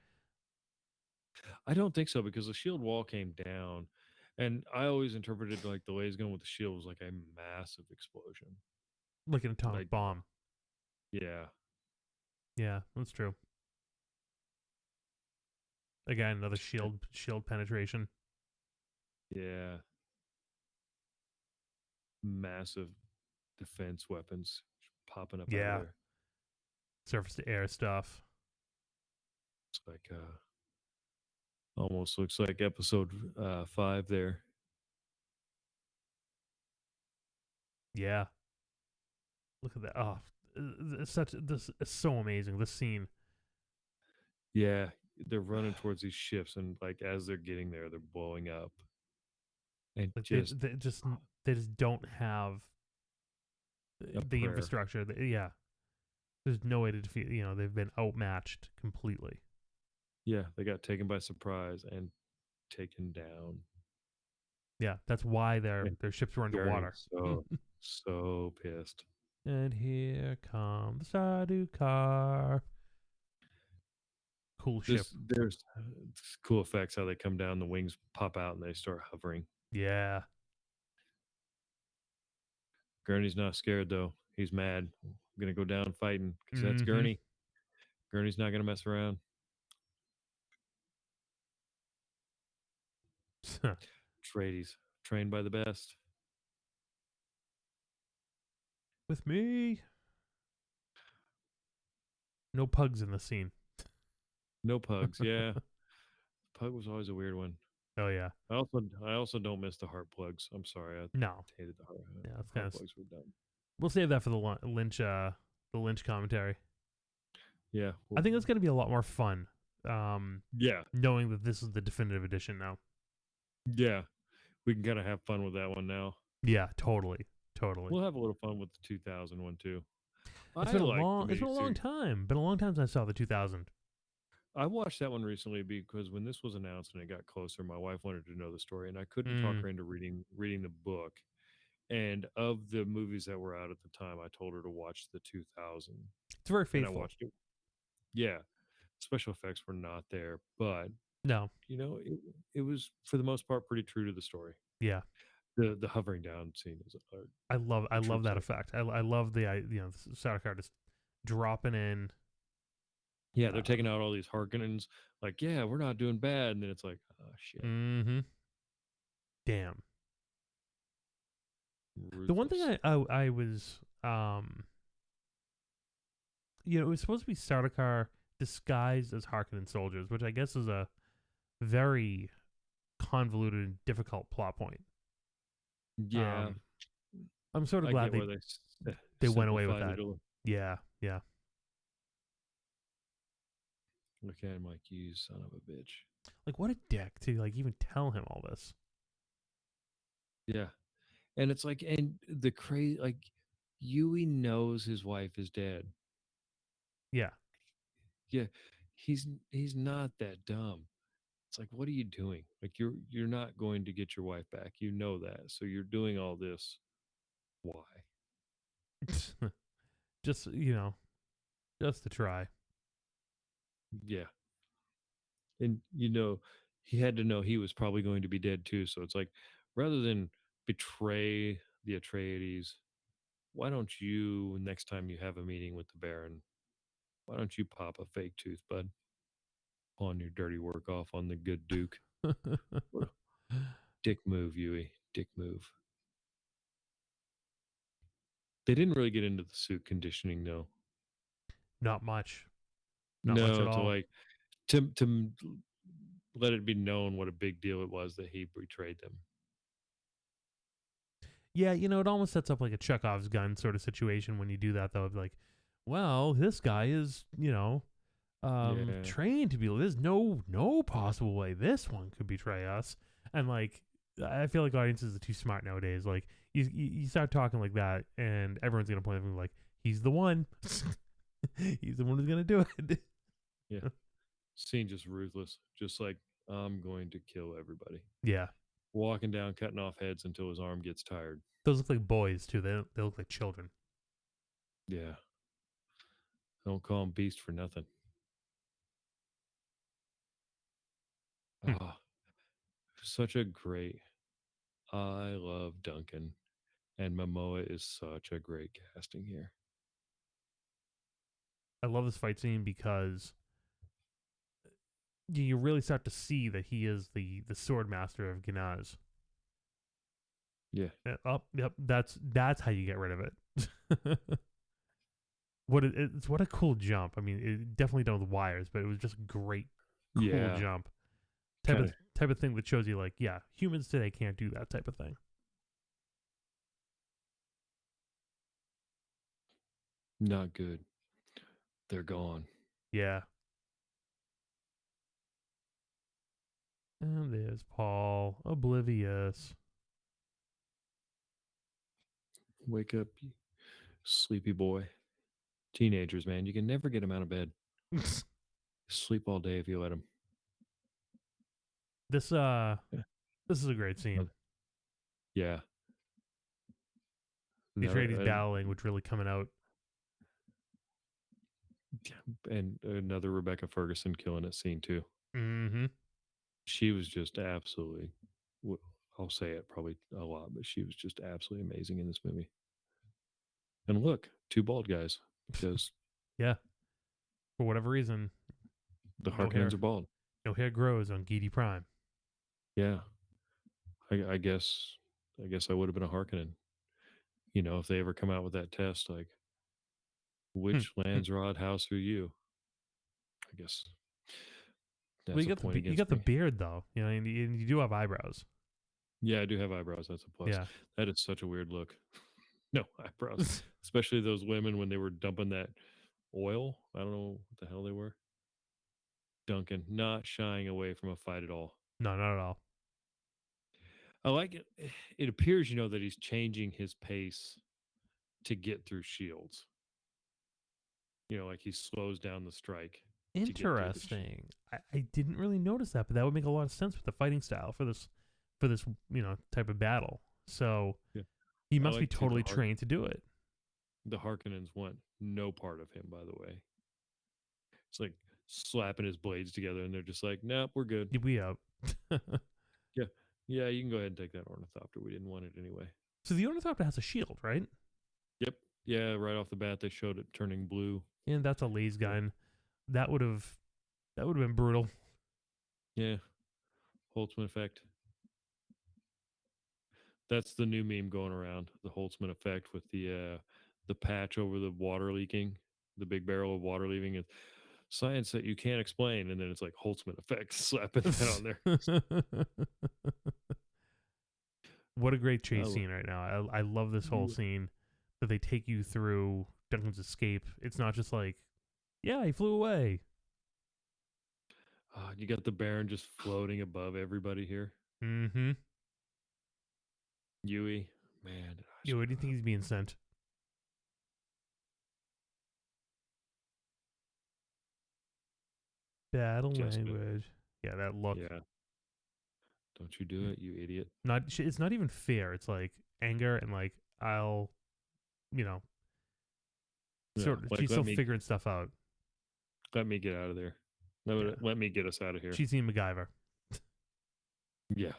I don't think so because the shield wall came down, and I always interpreted like the laser gun with the shield was like a massive explosion. Like an atomic Like, bomb. yeah, Yeah, that's true. Again, another and- shield penetration. yeah, massive defense weapons popping up out of Yeah, there. surface to air stuff. It's like almost looks like episode 5 there. Yeah, look at that. Oh, it's such this is so amazing. This scene. Yeah, they're running towards these ships, and like as they're getting there, they're blowing up, and Like just they just don't have a the prayer. infrastructure. Yeah, there's no way to defeat. They've been outmatched completely. Yeah, they got taken by surprise and taken down. Yeah, that's why their And their ships were underwater. Gurney's so pissed. And here comes Sardaukar. Cool ship. There's cool effects how they come down, the wings pop out, and they start hovering. Yeah. Gurney's not scared though. He's mad. Gonna go down fighting because that's Mm-hmm. Gurney. Gurney's not gonna mess around. Atreides, trained by the best. With me. No pugs in the scene. No pugs. Yeah, pug was always a weird one. Oh yeah. I also don't miss the heart plugs. I'm sorry, I No. hated the Yeah, it's kind heart of. plugs were dumb. We'll save that for the Lynch commentary. Yeah, I well, think it's going to be a lot more fun, um, yeah, knowing that this is the definitive edition now. yeah. We can kind of have fun with that one now. Yeah, totally, totally. We'll have a little fun with the 2001 too. It's I been a like the long, it's been a long miniseries. time. Been a long time since I saw the 2000. I watched that one recently because when this was announced and it got closer, my wife wanted to know the story, and I couldn't talk Mm, her into reading the book. And of the movies that were out at the time, I told her to watch the 2000, it's very and I faithful. watched it. Yeah, special effects were not there, but No, it was for the most part pretty true to the story. yeah, The hovering down scene is I a true love that story. effect. I love the Sardaukar just dropping in. Yeah, they're Um, taking out all these Harkonnens. Like, yeah, we're not doing bad, and then it's like, oh shit, mm-hmm. Damn. The one thing ruthless. I was it was supposed to be Sardaukar disguised as Harkonnen soldiers, which I guess is a very convoluted and difficult plot point. Yeah, Um, I'm sort of I glad get why they they went away with simplified it that. a little. Yeah, yeah. Look at him like you son of a bitch. Like what a dick to like even tell him all this. Yeah, and it's like, and the crazy like, Yui knows his wife is dead. Yeah. Yeah, he's not that dumb. It's like, what are you doing? Like, you're not going to get your wife back. You know that, so you're doing all this. Why? just just to try. Yeah, and he had to know he was probably going to be dead too. So it's like, rather than betray the Atreides, why don't you next time you have a meeting with the Baron, why don't you pop a fake tooth, bud? On your dirty work off on the good Duke. What a dick move, Yui. Dick move. They didn't really get into the suit conditioning though. Not much. Not much at No, to all. like let it be known what a big deal it was that he betrayed them. Yeah, it almost sets up like a Chekhov's gun sort of situation when you do that though. Of like, well, this guy is, Yeah, trained to be. There's no possible way this one could betray us. And like, I feel like audiences are too smart nowadays. Like, you start talking like that, and everyone's gonna point at me like, he's the one. He's the one who's gonna do it. yeah. Scene just ruthless. Just like, I'm going to kill everybody. Yeah, Walking down, cutting off heads until his arm gets tired. those look like boys too. They look like children. Yeah. Don't call him beast for nothing. Hmm. Ah, such a great. I love Duncan, and Momoa is such a great casting here. I love this fight scene because you really start to see that he is the sword master of Ganaz. Yeah, Yep. That's how you get rid of it. What a cool jump. I mean, it definitely done with wires, but it was just a great, cool yeah. jump. Type Kind of of type of thing that shows you like, yeah, humans today can't do that type of thing. not good. They're gone. Yeah. And there's Paul, oblivious. Wake up, you sleepy boy. Teenagers, man, you can never get them out of bed. Sleep all day if you let them. this Yeah. this is a great scene. Yeah. The Another Atreides battling, which really coming out. and another Rebecca Ferguson killing it scene too. Mm-hmm. She was just absolutely. I'll say it probably a lot, but she was just absolutely amazing in this movie. And look, two bald guys because Yeah. For whatever reason, the no Harkonnens hair, are bald. no hair grows on Gidi Prime. Yeah, I guess. I guess I would have been a Harkonnen. If they ever come out with that test, like Hmm. which Landsrod house are you? I guess Well, That's a point you against got the me. beard though, you know, and you do have eyebrows. Yeah, I do have eyebrows. That's a plus. Yeah. That is such a weird look. No eyebrows, especially those women when they were dumping that oil. I don't know what the hell they were. Duncan, not shying away from a fight at all. No, not at all. I like it. It appears, that he's changing his pace to get through shields. Like he slows down the strike to get through the shield. Interesting. I didn't really notice that, but that would make a lot of sense with the fighting style for this type of battle. So Yeah. he I must be like too totally trained to do it. the Harkonnens want no part of him, by the way. It's like slapping his blades together and they're just like, nope, we're good. We up. Yeah. Yeah, you can go ahead and take that ornithopter. We didn't want it anyway. So the Ornithopter has a shield, right? Yep. Yeah, right off the bat they showed it turning blue. And that's a laser gun. That would have been brutal. Yeah. Holtzman effect. That's the new meme going around. The Holtzman effect with the patch over the water leaking, the big barrel of water leaving. Is science that you can't explain, and then it's like Holtzman effect slapping that on there. What a great chase scene right now. I love this whole scene that they take you through Duncan's escape. It's not just like, yeah, he flew away. You got the Baron just floating above everybody here. Mm-hmm. Yui, man. Yeah, where do you think he's being sent? Battle Jessica. language. Yeah, that look. Yeah. Don't you do it, you idiot. It's not even fair. It's like anger and like I'll, you know, Yeah, sort of. like She's still figuring stuff out. let me get out of there. Let me get us out of here. She's seen MacGyver. Yeah.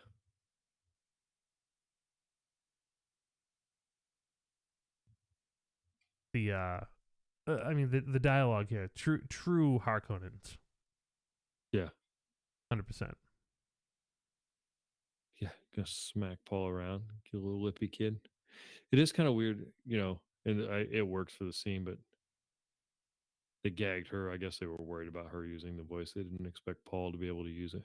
The I mean the dialogue here, true Harkonnens. Yeah. 100%. Yeah. Gonna smack Paul around. Get a little lippy kid. It is kind of weird, and it works for the scene, but they gagged her. I guess they were worried about her using the voice. They didn't expect Paul to be able to use it.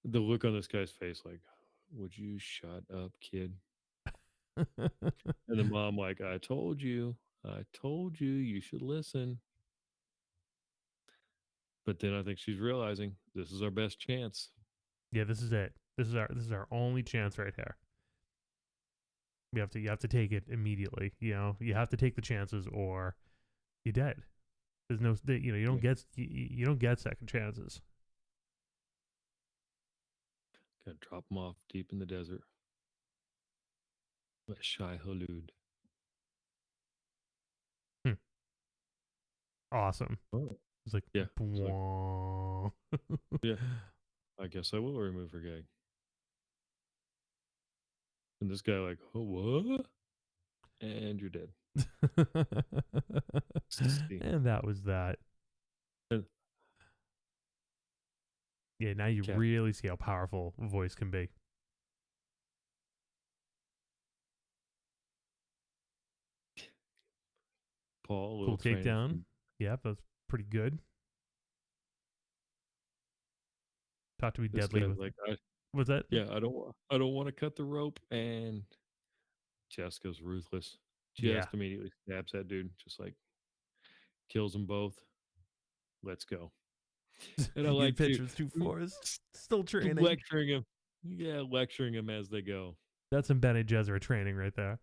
The look on this guy's face, like, would you shut up, kid? And the mom, like, I told you, you should listen. But then I think she's realizing this is our best chance. Yeah, this is it. This is our only chance right here. You have to take it immediately. You have to take the chances or you're dead. There's no you don't get you don't get second chances. Gotta drop him off deep in the desert. Let Shai Halud. Awesome. Oh. It's like, yeah. Like, yeah. I guess I will remove her gag. And this guy, like, oh, what? And you're dead. And that was that. And yeah, now you really see how powerful a voice can be. Paul, cool takedown. Yeah, that's pretty good. Thought to be this deadly. Like, was that? Yeah, I don't want to cut the rope. And Jessica's ruthless. Just immediately stabs that dude. Just like kills them both. Let's go. And I like pictures 2-4s still training, lecturing him. Yeah, lecturing him as they go. That's some Bene Gesserit training right there.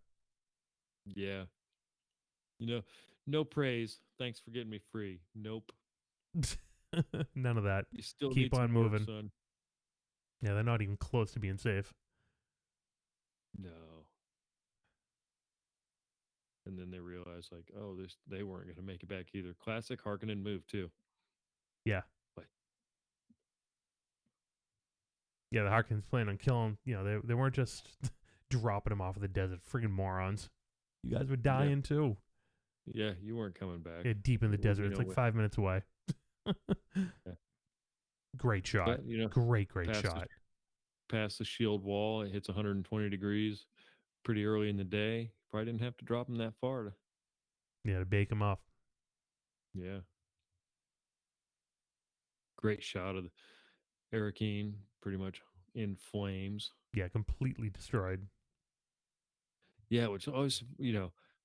Yeah. No praise. Thanks for getting me free. Nope. None of that. You still keep on moving, son. Yeah, they're not even close to being safe. No. And then they realize, like, oh, they weren't going to make it back either. Classic Harkonnen move too. Yeah. But yeah, the Harkonnens plan on killing. They weren't just dropping him off of the desert. Friggin' morons. You guys were dying too. Yeah, you weren't coming back. Yeah, deep in the desert. It's like 5 minutes away. Yeah. Great shot. But, great shot. Past the shield wall, it hits 120 degrees pretty early in the day. Probably didn't have to drop him that far to bake him off. Yeah. Great shot of the Arrakeen pretty much in flames. Yeah, completely destroyed. Yeah, which always,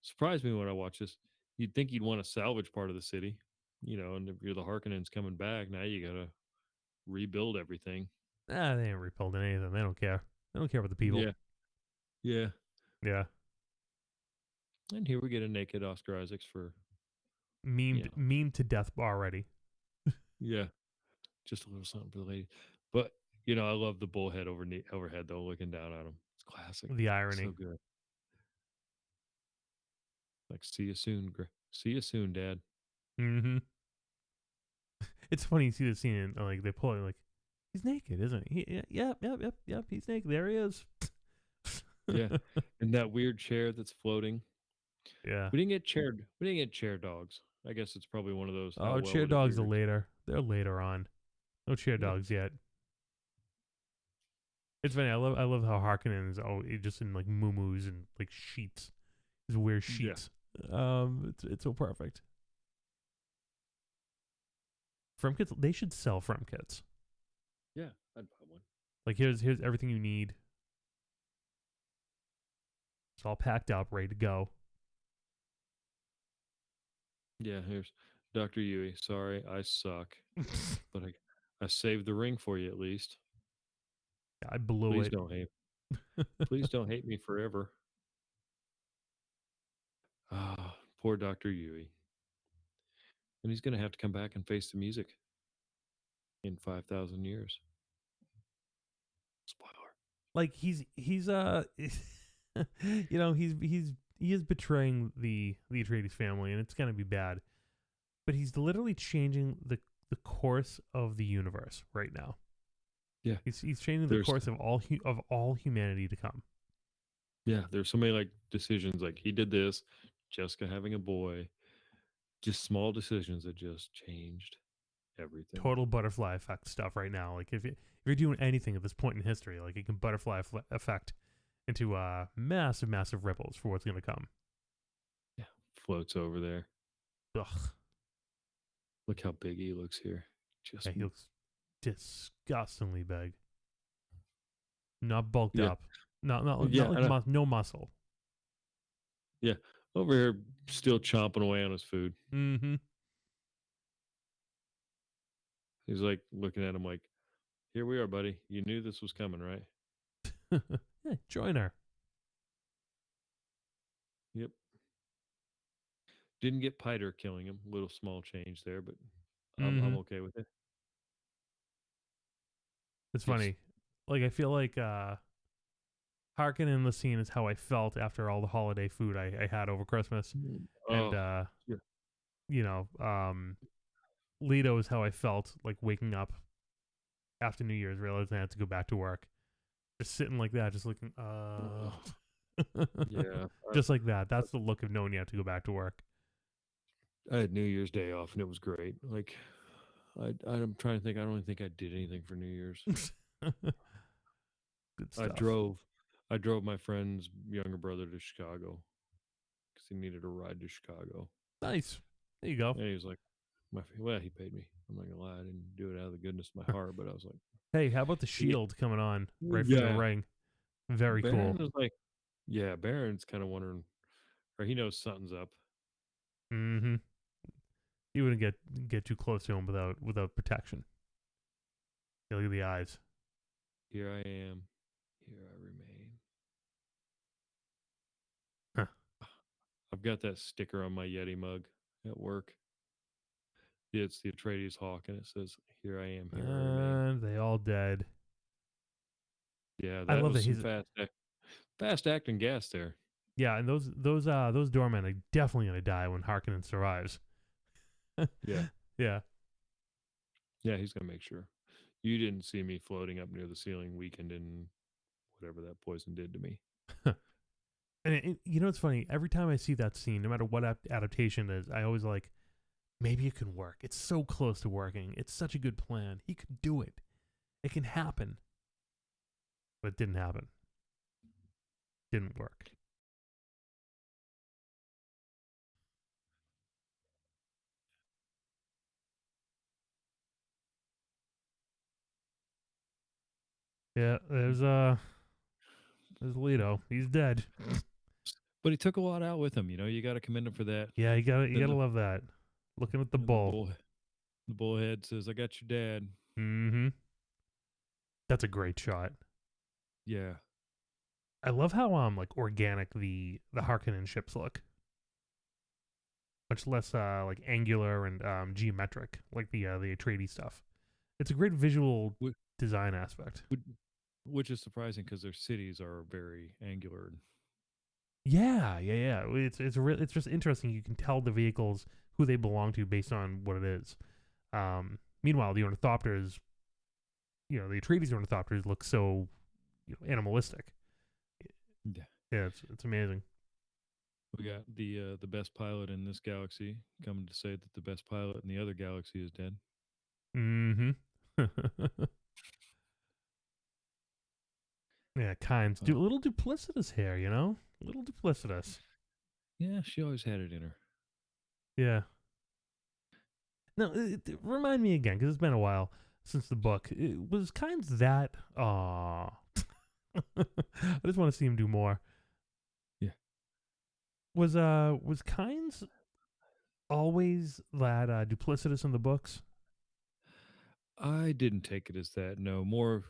surprised me when I watch this. You'd think you'd want to salvage part of the city, and if you're the Harkonnens coming back, now you gotta rebuild everything. They ain't rebuilding anything. They don't care. They don't care about the people. Yeah, yeah. Yeah. And here we get a naked Oscar Isaacs for, Memed memed to death already. yeah, just a little something for the lady. But I love the bullhead overhead though, looking down at him. It's classic, The irony. so good. Like, see you soon, see you soon, Dad. Mm-hmm. It's funny you see the scene and like they pull it like he's naked, isn't he? Yep. He's naked. There he is. Yeah, and that weird chair that's floating. Yeah. We didn't get chair dogs. I guess it's probably one of those. How Oh, well chair would it be dogs are later. They're later on. No chair Yeah, dogs yet. It's funny. I love how Harkonnen is just in like muumuus and like sheets. These weird yeah, sheets. It's so perfect. From kits, they should sell from kits. yeah. I'd buy one. Like here's everything you need. It's all packed up, ready to go. Yeah, here's Dr. Yui. Sorry, I suck, but I saved the ring for you at least. I blew Please it. don't hate. Please don't hate me forever. Ah, poor Dr. Yui. And he's going to have to come back and face the music in 5,000 years. Spoiler. Like he's he is betraying the Atreides family, and it's gonna be bad. But he's literally changing the course of the universe right now. Yeah. He's changing the There's course of all humanity to come. there's so many like decisions like he did this, Jessica having a boy, just small decisions that just changed everything. Total butterfly effect stuff right now. Like if you're doing anything at this point in history, like it can butterfly effect into massive ripples for what's gonna come. Yeah. Floats over there. Ugh. Look how big he looks here. Just Yeah, he looks disgustingly big. Not bulked yeah. up. Not Yeah, like no muscle. yeah. Over here still chomping away on his food. Mm-hmm. He's like looking at him like, "Here we are, buddy. You knew this was coming, right?" Yeah, join her. Yep. Didn't get Piter killing him. Little small change there, but I'm Mm-hmm. okay with it. It's Yes. funny. Like I feel like Harken in the scene is how I felt after all the holiday food I had over Christmas. And Oh, yeah. you know, Leto is how I felt like waking up after New Year's, realizing I had to go back to work. Just sitting like that, just looking Yeah. just like that. That's the look of knowing you have to go back to work. I had New Year's Day off, and it was great. Like, I'm trying to think. I don't even think I did anything for New Year's. Good I stuff. drove. I drove my friend's younger brother to Chicago because he needed a ride to Chicago, Nice. There you go. and he was like, well, he paid me. I'm not gonna lie, I didn't do it out of the goodness of my heart, but I was like, Hey, how about the yeah, shield coming on right from the yeah. ring? Very Baron cool. was like, yeah, Baron's kind of wondering, or he knows something's up. Mm-hmm. You wouldn't get too close to him without protection. Yeah, look at the eyes. Here I am, here I remain. Huh. I've got that sticker on my Yeti mug at work. It's the Atreides hawk, and it says, "Here I am, here I remain." And they all dead. Yeah, I that love was that some he's fast acting gas there. yeah, and those doormen are definitely gonna die when Harkonnen survives. Yeah, Yeah. yeah, he's gonna make sure. You didn't see me floating up near the ceiling, weakened in whatever that poison did to me. And you know what's funny? Every time I see that scene, no matter what adaptation it is, I always like maybe it can work. It's so close to working. It's such a good plan. He could do it. It can happen. But it didn't happen. Didn't work. Yeah, there's Leto. He's dead. But he took a lot out with him. You know, you got to commend him for that. Yeah, you Then gotta love that. Looking at the the bull. bullhead says, "I got your dad." Mm-hmm. That's a great shot. Yeah, I love how like organic the Harkonnen ships look. Much less like angular and geometric like the Atreides stuff. It's a great visual which, design aspect. which is surprising because their cities are very angular. Yeah, yeah, yeah. It's just interesting. You can tell the vehicles who they belong to based on what it is. Meanwhile, the ornithopters, the Atreides ornithopters look so animalistic. Yeah, Yeah, it's amazing. we got the best pilot in this galaxy coming to say that the best pilot in the other galaxy is dead. Mm-hmm. Yeah, Kynes. Uh, A little duplicitous here, A little duplicitous. yeah, she always had it in her. Yeah. Now, remind me again, because it's been a while since the book. Was Kynes that? Aw. I just want to see him do more. Yeah, Was Kynes always that duplicitous in the books? I didn't take it as that. No, more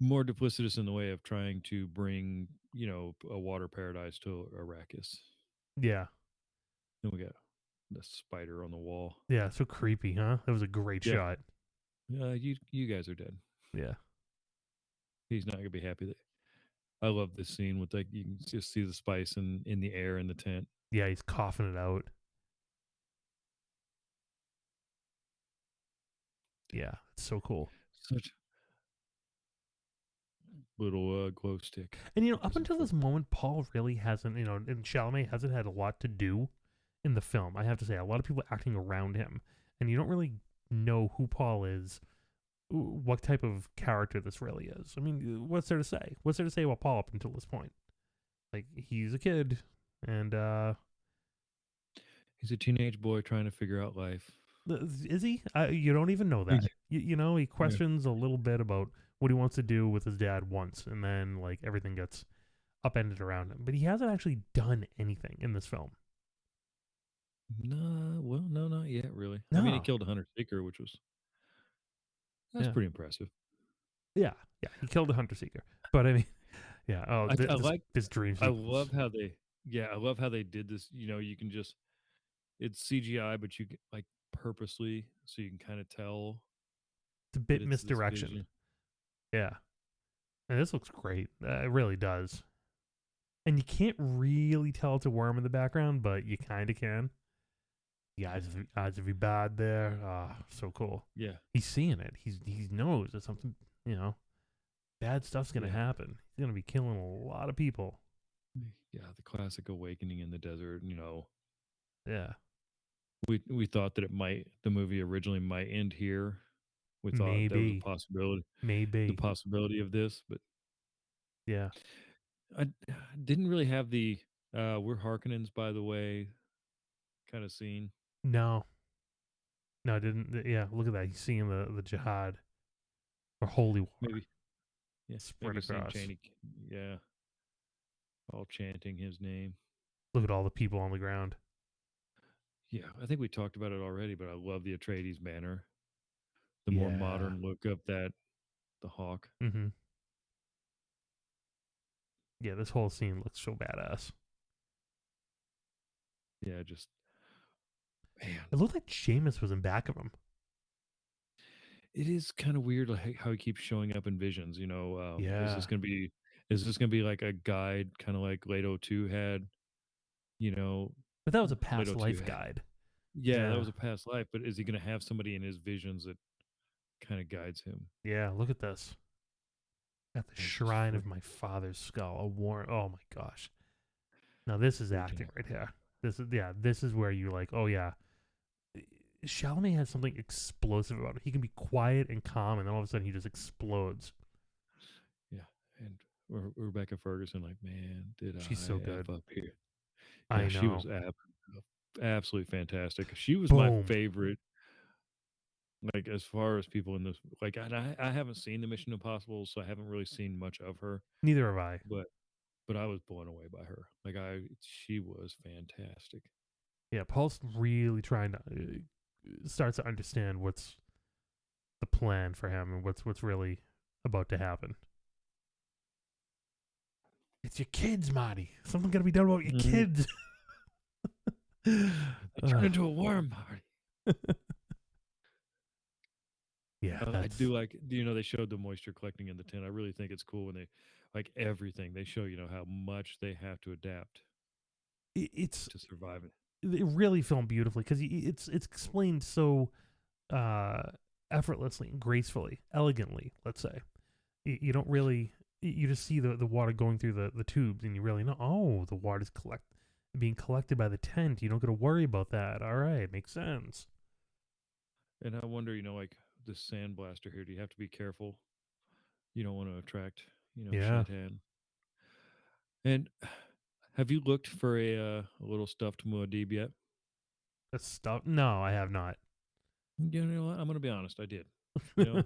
duplicitous in the way of trying to bring a water paradise to Arrakis. Yeah. Then we got the spider on the wall. Yeah, so creepy, huh? That was a great Yeah, shot. you guys are dead. Yeah. He's not gonna be happy. That I love this scene with like you can just see the spice in the air in the tent. Yeah, he's coughing it out. Yeah, it's so cool. Such little glow stick. And up Just until for this moment, Paul really hasn't, and Chalamet hasn't had a lot to do in the film. I have to say, a lot of people acting around him, and you don't really know who Paul is, what type of character this really is. I mean, what's there to say? What's there to say about Paul up until this point? Like, he's a kid, and he's a teenage boy trying to figure out life. is he? You don't even know that. He Yeah. questions a little bit about what he wants to do with his dad once, and then like everything gets upended around him. But he hasn't actually done anything in this film. No, well, no, not yet, really. I mean, he No. killed a hunter seeker, which was that's Yeah. pretty impressive. Yeah. Yeah. He killed a hunter seeker. But I mean, yeah. Oh, I like, this dream I sequence. love how they, yeah, I love how they did this. You know, you can just it's CGI, but you can like purposely, so you can kind of tell It's a that bit it's this misdirection. vision. Yeah. And this looks great. It really does. And you can't really tell it's a worm in the background, but you kind of can. The eyes of your bad there. Ah, so cool. Yeah, He's seeing it. He knows that something, you know, bad stuff's gonna yeah, happen. He's gonna be killing a lot of people. yeah. The classic awakening in the desert. You know, Yeah. we thought that the movie originally might end here. We thought there was a Maybe. possibility, the Maybe. possibility of this, but Yeah. I didn't really have the we're Harkonnens, by the way, kind of scene. No. No, I didn't. Yeah, look at that. He's seeing the jihad or holy war Maybe, yeah, spread maybe seeing across. Cheney, yeah, all chanting his name. Look at all the people on the ground. Yeah, I think we talked about it already, but I love the Atreides banner, the more Yeah. modern look of that, the hawk. Mm-hmm. Yeah, this whole scene looks so badass. Yeah, just man, It looked like Seamus was in back of him. it is kind of weird like how he keeps showing up in visions. You know, Yeah. is this gonna be like a guide, kind of like Leto Two had? You know, But that was a past Leto Two life had. guide. Yeah, that Yeah. was a past life, but is he gonna have somebody in his visions that kind of guides him? Yeah, look at this. At the It's just shrine of my father's skull. A war. Oh my gosh. Now this is freaking acting out. right here. This is where you like, oh yeah. Chalamet has something explosive about him. He can be quiet and calm, and then all of a sudden he just explodes. Yeah, and Rebecca Ferguson, like, man, did She's so I f good. up here? Yeah, I she know. was absolutely fantastic. She was my Boom. favorite. Like as far as people in this, like, and I haven't seen the Mission Impossible, so I haven't really seen much of her. Neither have I. But I was blown away by her. Like she was fantastic. Yeah, Paul's really trying to starts to understand what's the plan for him and what's really about to happen. It's your kids, Marty. Something got to be done about your Mhm. kids. They turned into a worm, Marty. Yeah, I that's do like, they showed the moisture collecting in the tin. I really think it's cool when they, like everything, they show, how much they have to adapt it's to survive it. it really filmed beautifully because it's explained so uh, effortlessly, gracefully, elegantly. Let's say you don't really you just see the water going through the tubes, and you really know, oh, the water's being collected by the tent. You don't got to worry about that. All right, makes sense. And I wonder, like the sandblaster here, do you have to be careful? You don't want to attract, Yeah, Shaitan. And have you looked for a little stuffed Muad'Dib yet? that's stuff. No, I have not. You know what? I'm going to be honest. I did. You know,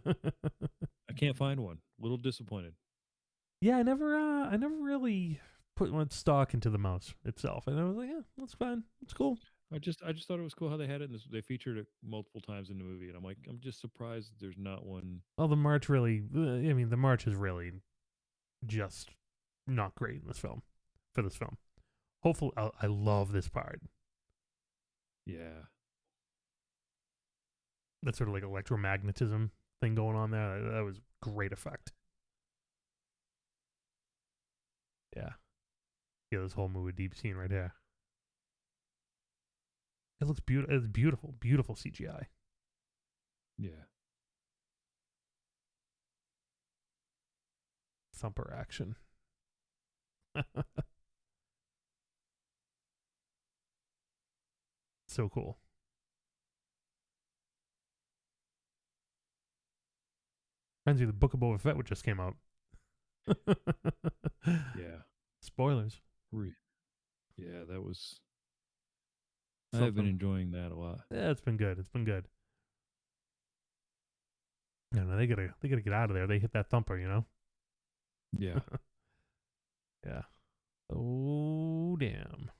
I can't find one. A little disappointed. Yeah, I never really put much stock into the mouse itself, and I was like, yeah, that's fine, it's cool. I just thought it was cool how they had it. They featured it multiple times in the movie, and I'm like, I'm just surprised that there's not one. Well, the march really, I mean, the march is really just not great in this film, for this film. Hopefully, I love this part. Yeah, That sort of like electromagnetism thing going on there. That was great effect. Yeah, yeah, this whole movie deep scene right here. It looks beautiful. It's beautiful, beautiful CGI. yeah. Thumper action. So cool. Reminds me of the Book of Boba Fett, which just came out. Yeah. Spoilers. Yeah, that was. I have been Something. enjoying that a lot. Yeah, it's been good. It's been good. No, no, they gotta get out of there. They hit that thumper, you know. Yeah. Yeah. Oh damn.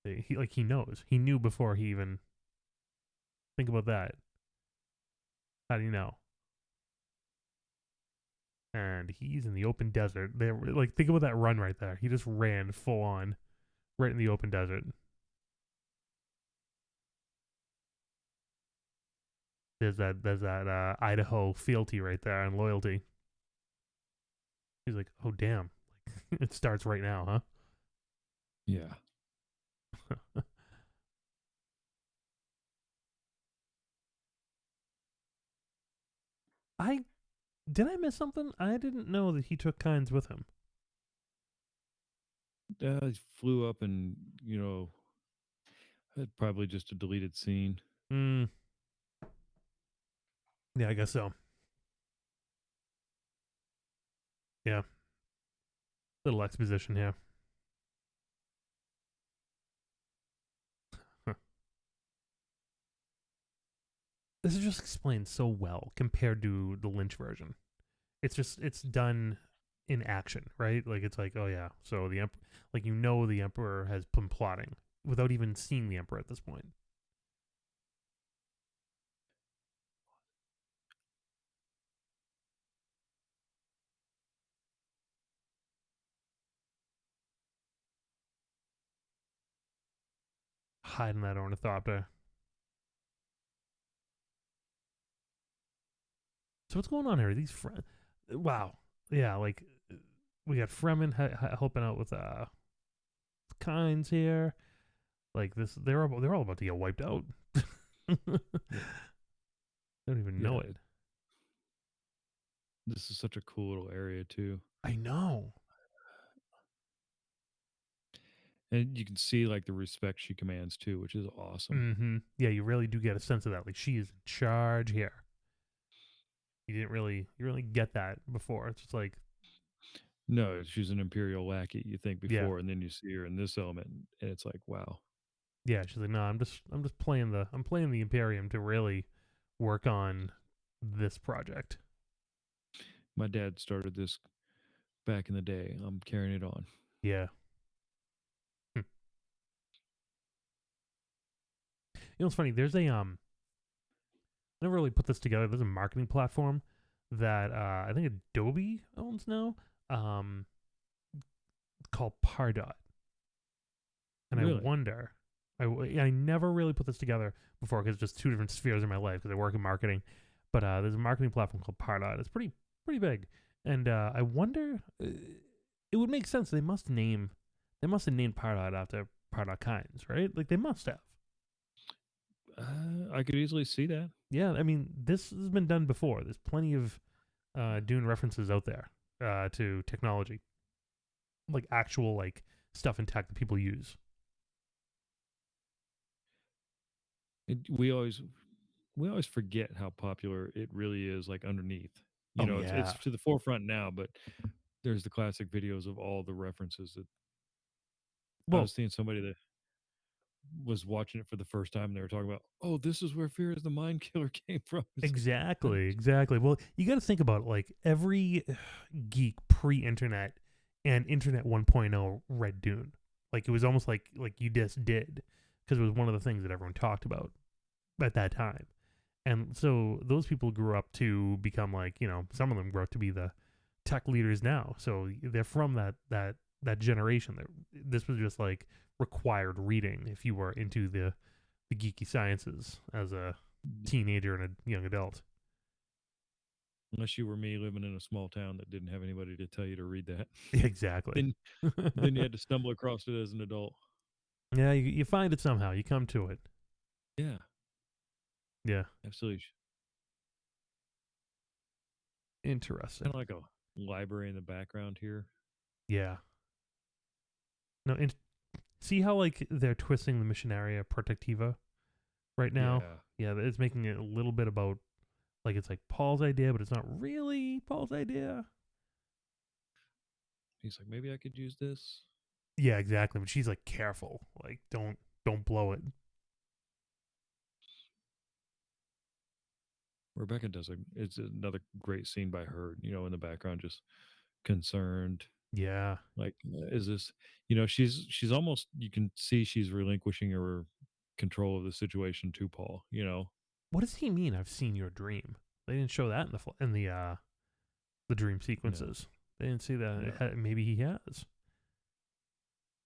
He knows. He knew before he even think about that. How do you know? And he's in the open desert. They like think about that run right there. He just ran full on right in the open desert. There's that Idaho fealty right there and loyalty. He's like, oh damn, like it starts right now, Yeah. huh? I did I miss something? I didn't know that he took Kynes with him. He flew up and, probably just a deleted scene. Hmm. Yeah, I guess so. Yeah, little exposition here. Huh. This is just explained so well compared to the Lynch version. It's done in action, right? Like it's like, oh yeah, so the emperor, like the emperor has been plotting without even seeing the emperor at this point. Hiding that ornithopter. So what's going on here? These wow, yeah, like we got Fremen helping out with Kynes here. Like this, they're all about to get wiped out. They Yeah. don't even know Yeah. it. This is such a cool little area too. I know. And you can see like the respect she commands too, which is awesome. Mm-hmm. Yeah, you really do get a sense of that. Like she is in charge here. You really get that before. It's just like No, she's an imperial lackey. You think Yeah, before, and then you see her in this element, and it's like, wow. yeah. She's like, no, I'm just playing the Imperium to really work on this project. My dad started this back in the day. I'm carrying it on. Yeah. Hmm. You know what's funny? There's a I never really put this together. There's a marketing platform that I think Adobe owns now, um, called Pardot, and I Really? wonder. I never really put this together before because it's just two different spheres in my life because I work in marketing. But there's a marketing platform called Pardot. It's pretty big, and I wonder. It would make sense. They must have named Pardot after Pardot Kynes, right? Like they must have. I could easily see that. Yeah, I mean, this has been done before. There's plenty of Dune references out there to technology, like actual like stuff in tech that people use. We always forget how popular it really is. Like underneath, Oh it's yeah. to the forefront now, but there's the classic videos of all the references that I Well, was seeing somebody that was watching it for the first time. And they were talking about, oh, this is where Fear is the Mind Killer came from. It's like, exactly. Well, you got to think about it. Like every geek pre-internet and Internet 1.0 read Dune. Like it was almost like you just did because it was one of the things that everyone talked about at that time. And so those people grew up to become like, some of them grew up to be the tech leaders now. So they're from that generation. That this was just like required reading if you were into the geeky sciences as a teenager and a young adult. unless you were me living in a small town that didn't have anybody to tell you to read that, Exactly. then then you had to stumble across it as an adult. Yeah, you find it somehow. You come to it. Yeah, Yeah. absolutely. Interesting. Kind of like a library in the background here. Yeah. No, see how like they're twisting the Missionaria Protectiva right now? Yeah. Yeah, it's making it a little bit about like it's like Paul's idea, but it's not really Paul's idea. He's like, maybe I could use this. Yeah, exactly. But she's like, careful, like don't blow it. Rebecca does a. It's another great scene by her. In the background, just concerned. Yeah. Like, is this? She's almost. You can see she's relinquishing her control of the situation to Paul. What does he mean? I've seen your dream. They didn't show that in the dream No, sequences. They didn't see that. no. Maybe he has.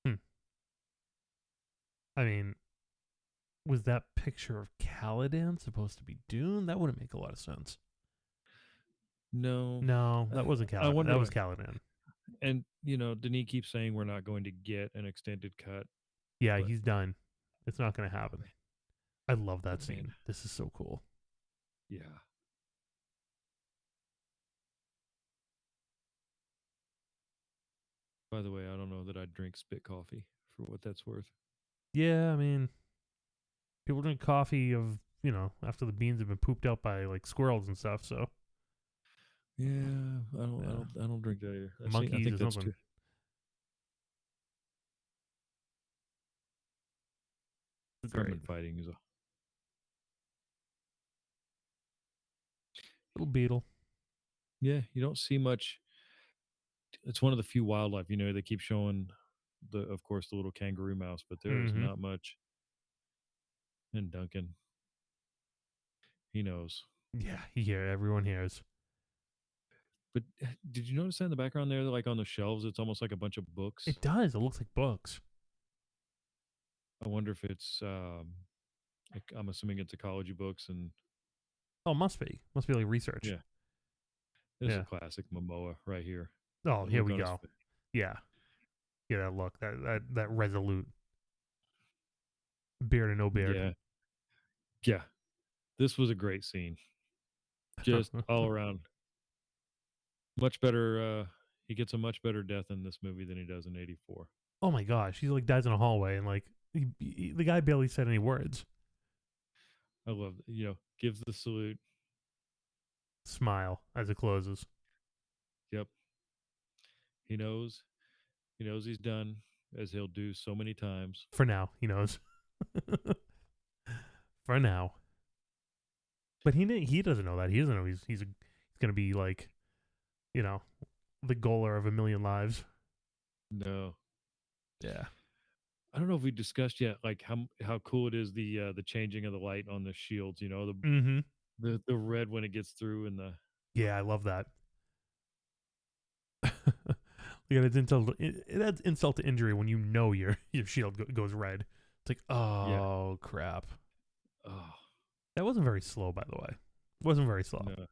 Hmm. I mean, was that picture of Caladan supposed to be Dune? That wouldn't make a lot of sense. No, No, that wasn't I Caladan. wonder. That was Caladan. And Denis keeps saying we're not going to get an extended cut, Yeah, but he's done. It's not going to oh happen. I love that man, scene. This is so cool. yeah. By the way, I don't know that I'd drink spit coffee for what that's worth. Yeah, I mean, people drink coffee after the beans have been pooped out by like squirrels and stuff. So Yeah, I don't, I yeah, don't, I don't drink that either. I monkeys think or that's something. too. Great Fremen fighting is a. little beetle. Yeah, you don't see much. It's one of the few wildlife. They keep showing of course, the little kangaroo mouse, but there is Mm-hmm. not much. And Duncan, he knows. Yeah, everyone hears. But did you notice that in the background there, like on the shelves, it's almost like a bunch of books. It does. It looks like books. I wonder if it's. I'm assuming it's ecology books, and Oh, must be like research. yeah, this is a Yeah. classic Momoa right here. Oh, That here look we on his go. face. Yeah, yeah. That look. That resolute beard or no beard. Yeah, yeah. This was a great scene, just all around. Much better. He gets a much better death in this movie than he does in '84. Oh my gosh, he like dies in a hallway and like the guy barely said any words. I love that. Gives the salute. Smile as it closes. Yep. He knows. He knows he's done, as he'll do so many times. For now, he knows. For now. But he doesn't know that. He doesn't know he's gonna be like, you know, the goaler of a million lives. No, Yeah. I don't know if we discussed yet, like how cool it is the changing of the light on the shields. You know, Mm-hmm. the red when it gets through, and the Yeah, I love that. Yeah, it's insult. It adds insult to injury when you know your shield goes red. It's like, yeah. oh crap. Oh That wasn't very slow, by the way. Wasn't very slow. no,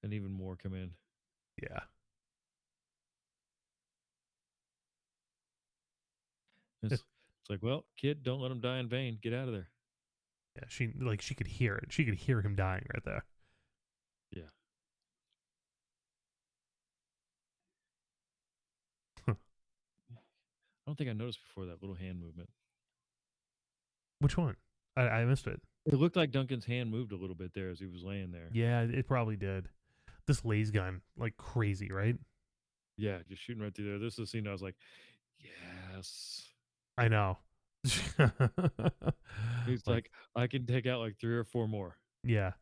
and even more come in. Yeah. It's like, well, kid, don't let him die in vain. Get out of there. Yeah, she could hear it. She could hear him dying right there. Yeah. I don't think I noticed before that little hand movement. Which one? I missed it. It looked like Duncan's hand moved a little bit there as he was laying there. Yeah, it probably did. This laser gun, like crazy, right? Yeah, just shooting right through there. This is the scene I was like, yes. I know. He's Like, like, I can take out like 3 or 4 more. yeah.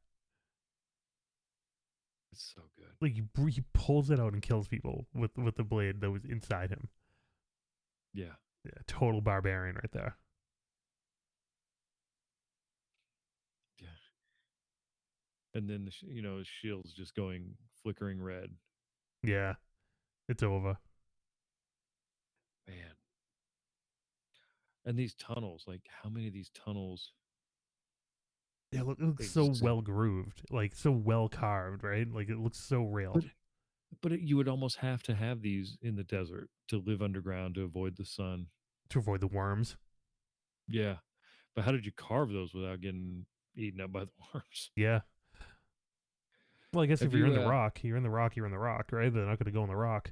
It's so good. Like he pulls it out and kills people with the blade that was inside him. Yeah. Yeah, total barbarian right there. Yeah. And then his shield's just going flickering red. Yeah, it's over. Man. And these tunnels, like how many of these tunnels Yeah, it looks so exist? well grooved, like so well carved, right? Like it looks so real. But you would almost have to have these in the desert to live underground to avoid the sun. To avoid the worms. Yeah. But how did you carve those without getting eaten up by the worms? Yeah. Well, I guess if Have you're in you the rock, you're in the rock, you're in the rock, right? They're not going to go in the rock.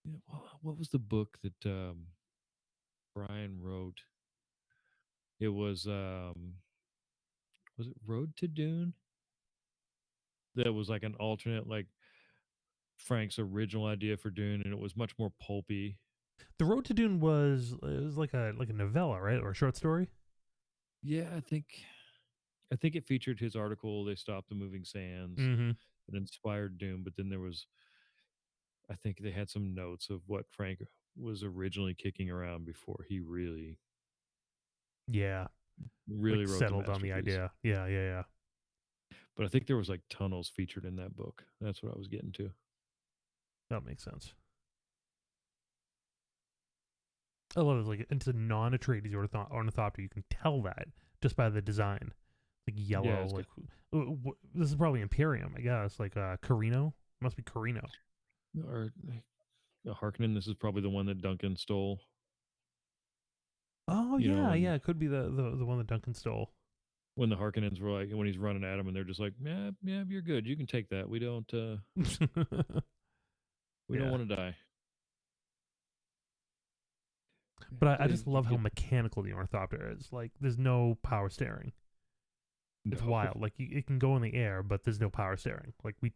yeah, what was the book that Brian wrote? It was it Road to Dune? That was like an alternate, like Frank's original idea for Dune, and it was much more pulpy. The Road to Dune was like a novella, right, or a short story. Yeah, I think it featured his article. They stopped the moving sands. Mm-hmm. It inspired Dune, but then I think they had some notes of what Frank was originally kicking around before he really, Yeah, really like wrote the settled on the masterpiece. idea. Yeah, yeah, yeah. But I think there was like tunnels featured in that book. That's what I was getting to. That makes sense. I love it. Like it's a non-Atreides ornithopter. You can tell that just by the design, like Yeah, yellow. it's Like got, this is probably Imperium, I guess. Like Carino must be Carino. or Harkonnen. This is probably the one that Duncan stole. Oh You know, yeah, yeah. It could be the one that Duncan stole. when the Harkonnens were like, when he's running at him, and they're just like, yeah, yeah, you're good. You can take that. We don't Yeah, want to die. but I They, just you love how get mechanical the ornithopter is. Like there's no power steering. It's no. wild. Like it can go in the air, but there's no power steering. Like we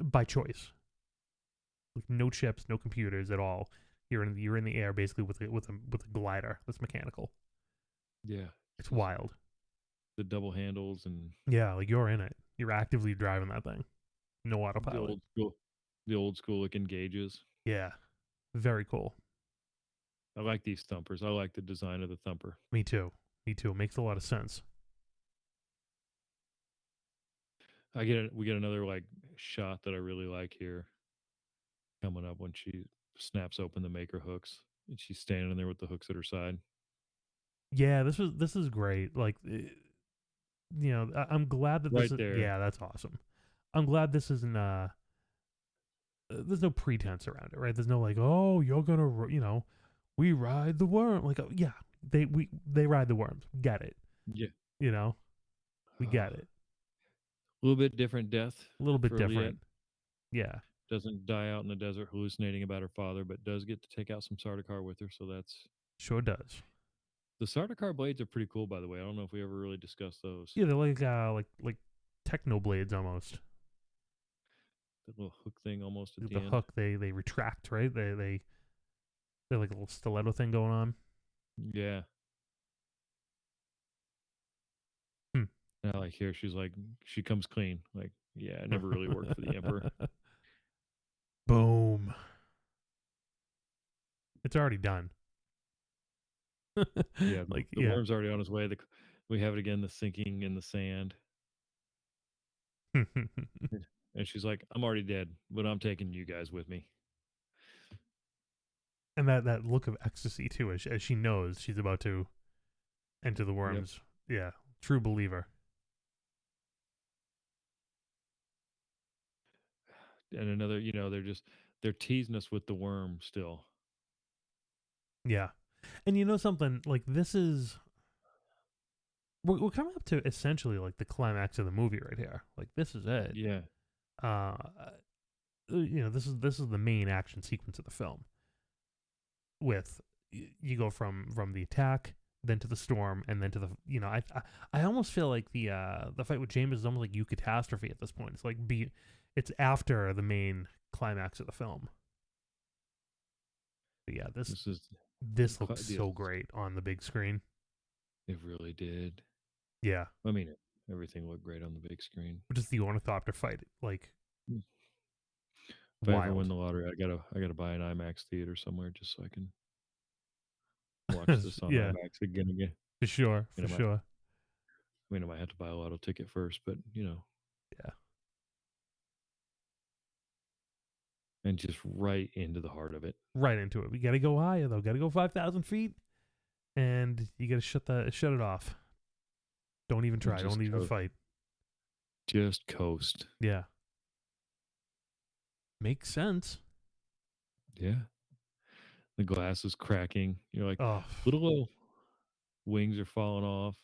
by choice. Like no chips, no computers at all. You're in the air basically with a glider that's mechanical. Yeah, It's just wild. the double handles and Yeah, like you're in it. You're actively driving that thing. No the autopilot. old school, the old school looking gauges. Yeah, very cool. I like these thumpers. I like the design of the thumper. Me too. Me too. Makes a lot of sense. We get another like shot that I really like here coming up when she snaps open the maker hooks and she's standing there with the hooks at her side. Yeah, this is great. Like, I'm glad that this Right is. there. Yeah, that's awesome. I'm glad this isn't. There's no pretense around it, right? There's no like, oh, you're gonna, we ride the worm. Like, yeah, they ride the worms. Get it? Yeah. You know, we A get it. little bit different death A little bit for Liet. different. Yeah, Doesn't die out in the desert hallucinating about her father, but does get to take out some Sardaukar with her. So that's sure does. the Sardaukar blades are pretty cool, by the way. I don't know if we ever really discussed those. Yeah, they're like techno blades almost. that little hook thing almost at The the end. hook, they retract, right? They're like a little stiletto thing going on. Yeah. Hmm. And I like here she's like she comes clean. Like, yeah, it never really worked for the Emperor. Boom. It's already done. Yeah, Like, the yeah. worm's already on his way. We have it again, the sinking in the sand. And she's like, I'm already dead, but I'm taking you guys with me. And that look of ecstasy too, as she knows she's about to enter the Yep. worms. Yeah, true believer. And another, they're teasing us with the worm still. Yeah, and you know something, like this is we're coming up to essentially like the climax of the movie right here. Like this is it. Yeah. Uh, this is the main action sequence of the film. With you go from the attack, then to the storm, and then to the I almost feel like the fight with James is almost like you catastrophe at this point. It's like it's after the main climax of the film. But yeah, This is this looks so great on the big screen. it really did. Yeah, I mean, everything looked great on the big screen. just the ornithopter fight, like Mm. If I ever win wild. the lottery, I gotta buy an IMAX theater somewhere just so I can watch this on Yeah, IMAX again. for sure, You for know, sure. I might have to buy a lotto ticket first, but Yeah, and just right into the heart of it. right into it. We got to go higher though. Got to go 5,000 feet, and you got to shut it off. Don't even And try. Don't even fight. just coast. Yeah. Makes sense. Yeah. The glass is cracking. You're like, Oh, little wings are falling off.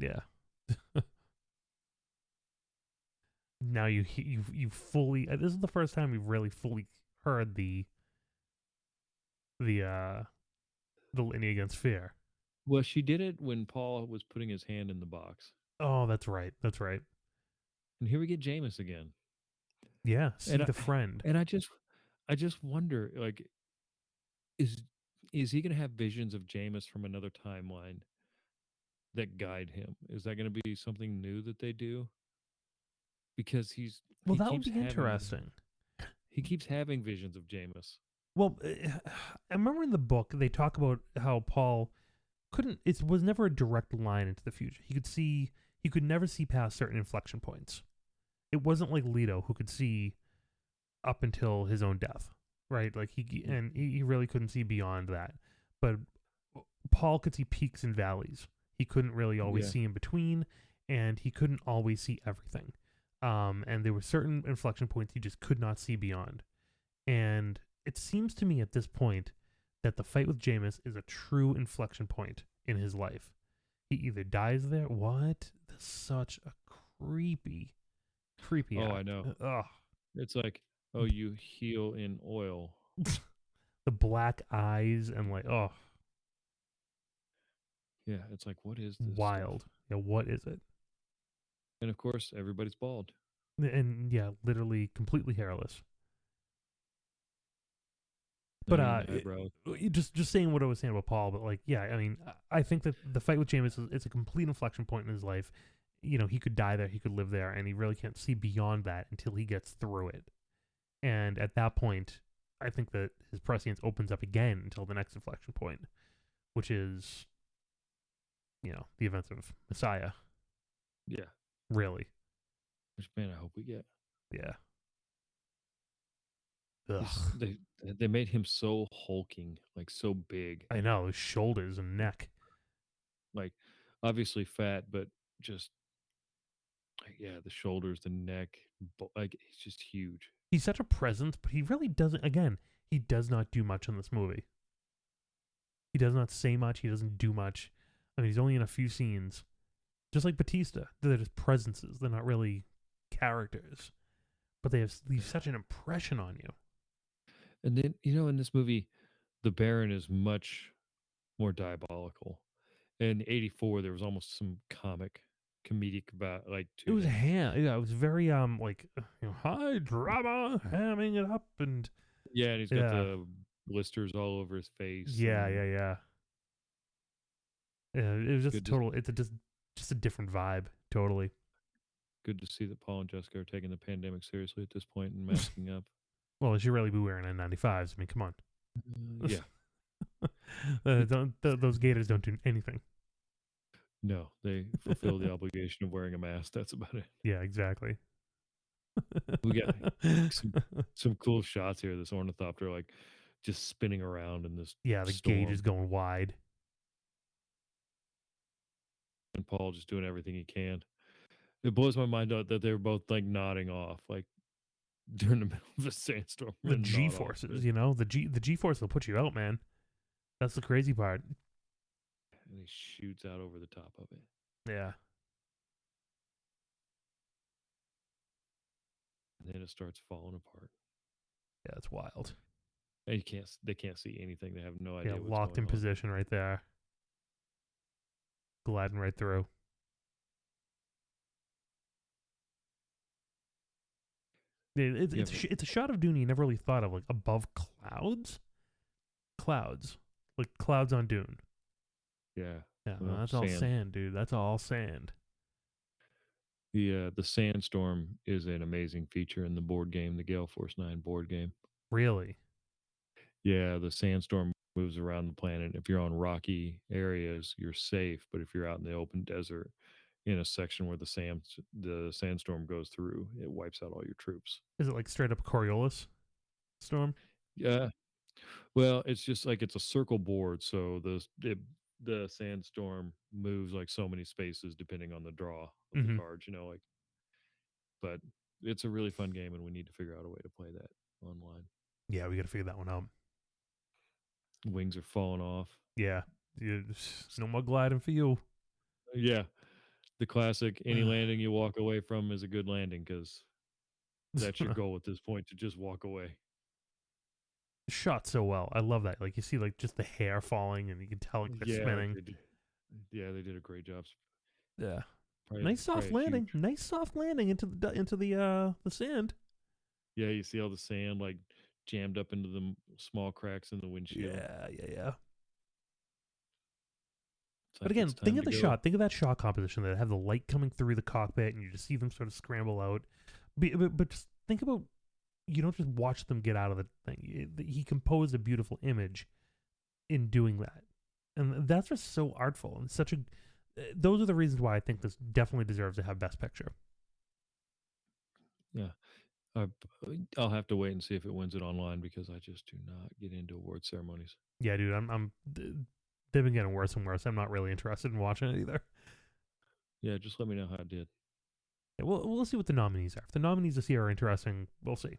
yeah. Now you fully. This is the first time we've really fully heard the uh the litany against fear. Well, she did it when Paul was putting his hand in the box. Oh, that's right. That's right. And here we get Jameis again. Yeah. See And I the friend. and I just wonder, like, is is he gonna have visions of Jameis from another timeline that guide him? Is that gonna be something new that they do? Because Well, that would be interesting. he keeps having visions of Jameis. Well, I remember in the book they talk about how Paul couldn't. It was never a direct line into the future. He could never see past certain inflection points. It wasn't like Leto who could see up until his own death, right? Like he really couldn't see beyond that. But Paul could see peaks and valleys. He couldn't really always Yeah. see in between, and he couldn't always see everything. And there were certain inflection points he just could not see beyond. And it seems to me at this point that the fight with Jameis is a true inflection point in his life. He either dies there. What? That's such a creepy. Oh, Act. I know. Ugh. It's like, oh, you heal in oil. The black eyes and like, oh, Yeah, it's like, what is this wild. stuff? Yeah, what is it? And of course, everybody's bald. And yeah, literally completely hairless. Not But even the eyebrows. just saying what I was saying about Paul, but like, yeah, I mean, I think that the fight with Jameis is a complete inflection point in his life. You know, he could die there, he could live there, and he really can't see beyond that until he gets through it. And at that point, I think that his prescience opens up again until the next inflection point, which is, the events of Messiah. Yeah. Really. Which, man, I hope we get. Yeah. They made him so hulking, like so big, I know, his shoulders and neck. like obviously fat, but just like, yeah, the shoulders, the neck, like he's just huge. He's such a presence, but he really doesn't. Again, he does not do much in this movie. He does not say much. He doesn't do much. I mean, he's only in a few scenes. Just like Batista, they're just presences. They're not really characters, but they leave such an impression on you. And then in this movie, the Baron is much more diabolical. In '84, there was almost some comic comedic about It to was him. Yeah, it was very like high drama, hamming it up, and Yeah, and he's got yeah, the blisters all over his face, yeah, and yeah, yeah. Yeah, it was just good to total. It's just a different vibe, totally. good to see that Paul and Jessica are taking the pandemic seriously at this point and masking up. Well, they should really be wearing N95s. I mean, come on. Yeah, Those gators don't do anything. no, they fulfill the obligation of wearing a mask. That's about it. Yeah, exactly. We got some some cool shots here. This ornithopter just spinning around in this Yeah, the gauge is storm, going wide. and Paul just doing everything he can. It blows my mind out that they were both nodding off, during the middle of a sandstorm The and G nod off. forces, the G force will put you out, man. That's the crazy part. And he shoots out over the top of it. Yeah, And then it starts falling apart. yeah, it's wild. And they can't see anything. They have no Yeah, idea what's locked going in on. position right there, gliding right through. Yeah, It's a shot of Dune you never really thought of, like above clouds, like clouds on Dune. yeah. Yeah, Well, that's all sand. sand, dude. That's all sand. The sandstorm is an amazing feature in the board game, the Gale Force 9 board game. Really? Yeah, the sandstorm moves around the planet. If you're on rocky areas, you're safe, but if you're out in the open desert in a section where the sandstorm goes through, it wipes out all your troops. Is it like straight up Coriolis storm? Yeah. Well, it's just it's a circle board, so the sandstorm moves like so many spaces depending on the draw of the Mm-hmm. cards, but it's a really fun game and we need to figure out a way to play that online. Yeah, we got to figure that one out. Wings are falling off. Yeah, no more gliding for you. Yeah. The classic any landing you walk away from is a good landing because that's your goal at this point, to just walk away. Shot so well. I love that. Like you see, like just the hair falling, and you can tell like they're Yeah, spinning. they did a great job. Yeah, Probably, nice soft probably a landing. huge. Nice soft landing into the sand. Yeah, you see all the sand jammed up into the small cracks in the windshield. Yeah, yeah, yeah. It's But like again, it's think time of to the go. shot. Think of that shot composition that have the light coming through the cockpit, and you just see them sort of scramble out. But just think about, you don't just watch them get out of the thing. He composed a beautiful image in doing that, and that's just so artful and such a. Those are the reasons why I think this definitely deserves to have Best Picture. Yeah, I, I'll have to wait and see if it wins it online because I just do not get into award ceremonies. Yeah, dude, they've been getting worse and worse. I'm not really interested in watching it either. Yeah, just let me know how it did. Yeah, we'll see what the nominees are. If the nominees this year are interesting, we'll see.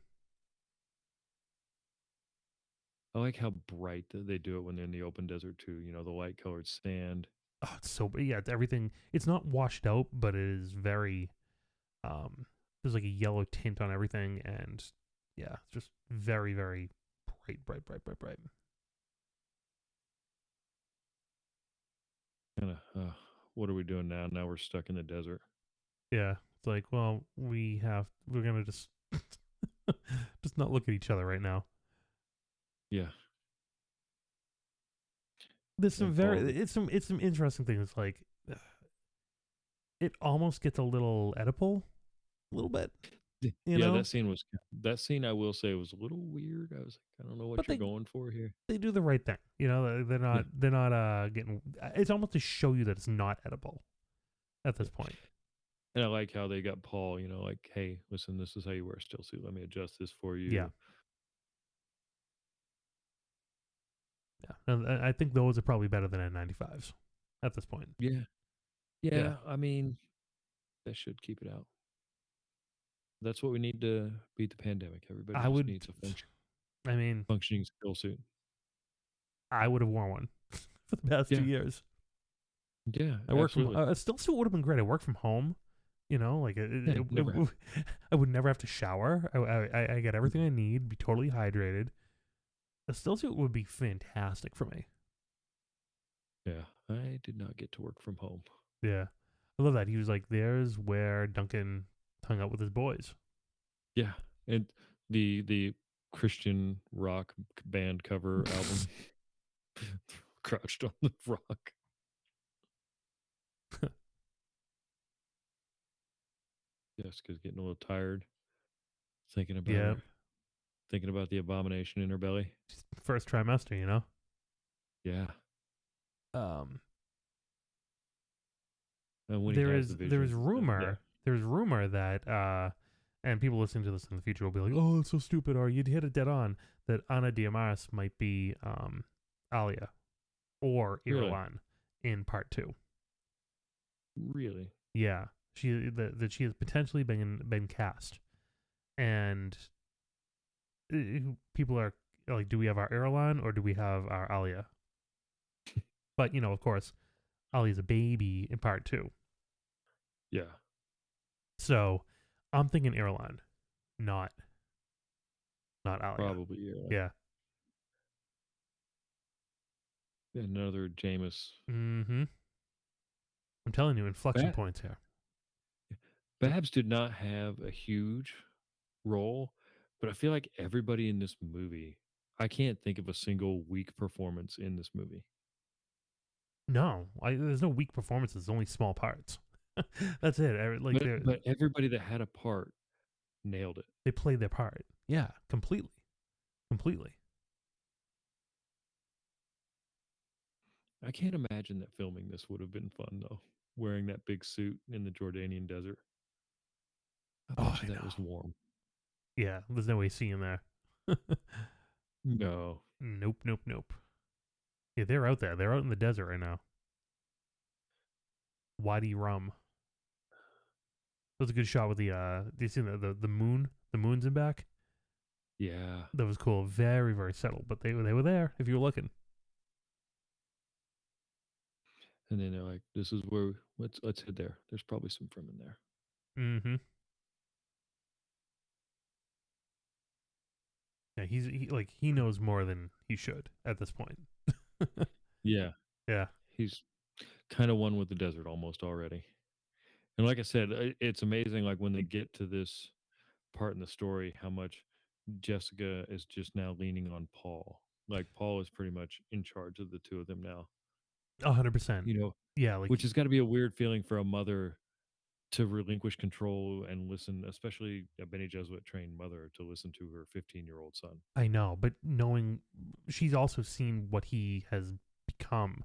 I like how bright they do it when they're in the open desert too. The light colored sand. Oh, it's so yeah, it's everything. It's not washed out, but it is very. There's like a yellow tint on everything, and yeah, it's just very, very bright, bright, bright, bright, bright. Kind of. What are we doing now? Now we're stuck in the desert. Yeah, it's like, well, we're gonna just just not look at each other right now. Yeah. There's some And Paul. it's some interesting things. Like, it almost gets a little Oedipal, a little bit. You Yeah, know, that scene. I will say was a little weird. I was like, I don't know what but you're going for here. they do the right thing. You know, Yeah. they're not getting. It's almost to show you that it's not edible at this point. And I like how they got Paul. Hey, listen, this is how you wear a still suit. Let me adjust this for you. Yeah, yeah. And I think those are probably better than N95s at this point. Yeah. Yeah, Yeah. I mean, that should keep it out. That's what we need to beat the pandemic. Everybody I just would. needs a I mean, functioning skill suit. I would have worn one for the past 2 Yeah. years. Yeah, I work from absolutely. a still suit would have been great. I work from home. You know, like Yeah, never. I would never have to shower. I get everything I need. Be totally hydrated. A still suit would be fantastic for me. Yeah, I did not get to work from home. Yeah. I love that. He was like, there's where Duncan hung out with his boys. Yeah, and the Christian rock band cover album, Crouched on the Rock. Jessica's getting a little tired thinking about Yeah. her, thinking about the abomination in her belly. First trimester, you know? Yeah, Um, and when he there has the is there's visions, yeah, rumor there's rumor that and people listening to this in the future will be like, oh, it's so stupid, or you'd hit it dead on, that Ana Diamaris might be Alia or really, Irulan in part 2. really, Yeah, that she has potentially been cast, and people are like, do we have our Irulan or do we have our Alia? But of course, Alia's a baby in part 2, yeah, so I'm thinking Irulan, not Alia. probably, yeah. Yeah. Another Jameis. Mm-hmm. I'm telling you, inflection Ba- points here. Babs did not have a huge role, but I feel like everybody in this movie, I can't think of a single weak performance in this movie. No, there's no weak performances. Only small parts. That's it. Like But everybody that had a part nailed it. they played their part. Yeah, completely, completely. I can't imagine that filming this would have been fun though. Wearing that big suit in the Jordanian desert. I Oh, bet I you that know. was warm. Yeah, there's no AC in there. No. Nope, nope, nope. Yeah, they're out there. They're out in the desert right now. Wadi Rum. That was a good shot with the. Do you see the moon? The moon's in back. Yeah. That was cool. Very very subtle, but they were there if you were looking. And then they're like, this is where let's head there. There's probably some Fremen there. Mm-hmm. Yeah, he knows more than he should at this point. Yeah. Yeah. He's kind of one with the desert almost already. And like I said, it's amazing like when they get to this part in the story how much Jessica is just now leaning on Paul. Like Paul is pretty much in charge of the two of them now. 100%. You know, Yeah, like which has got to be a weird feeling for a mother to relinquish control and listen, especially a Bene Gesserit trained mother, to listen to her 15-year-old son. I know, but knowing she's also seen what he has become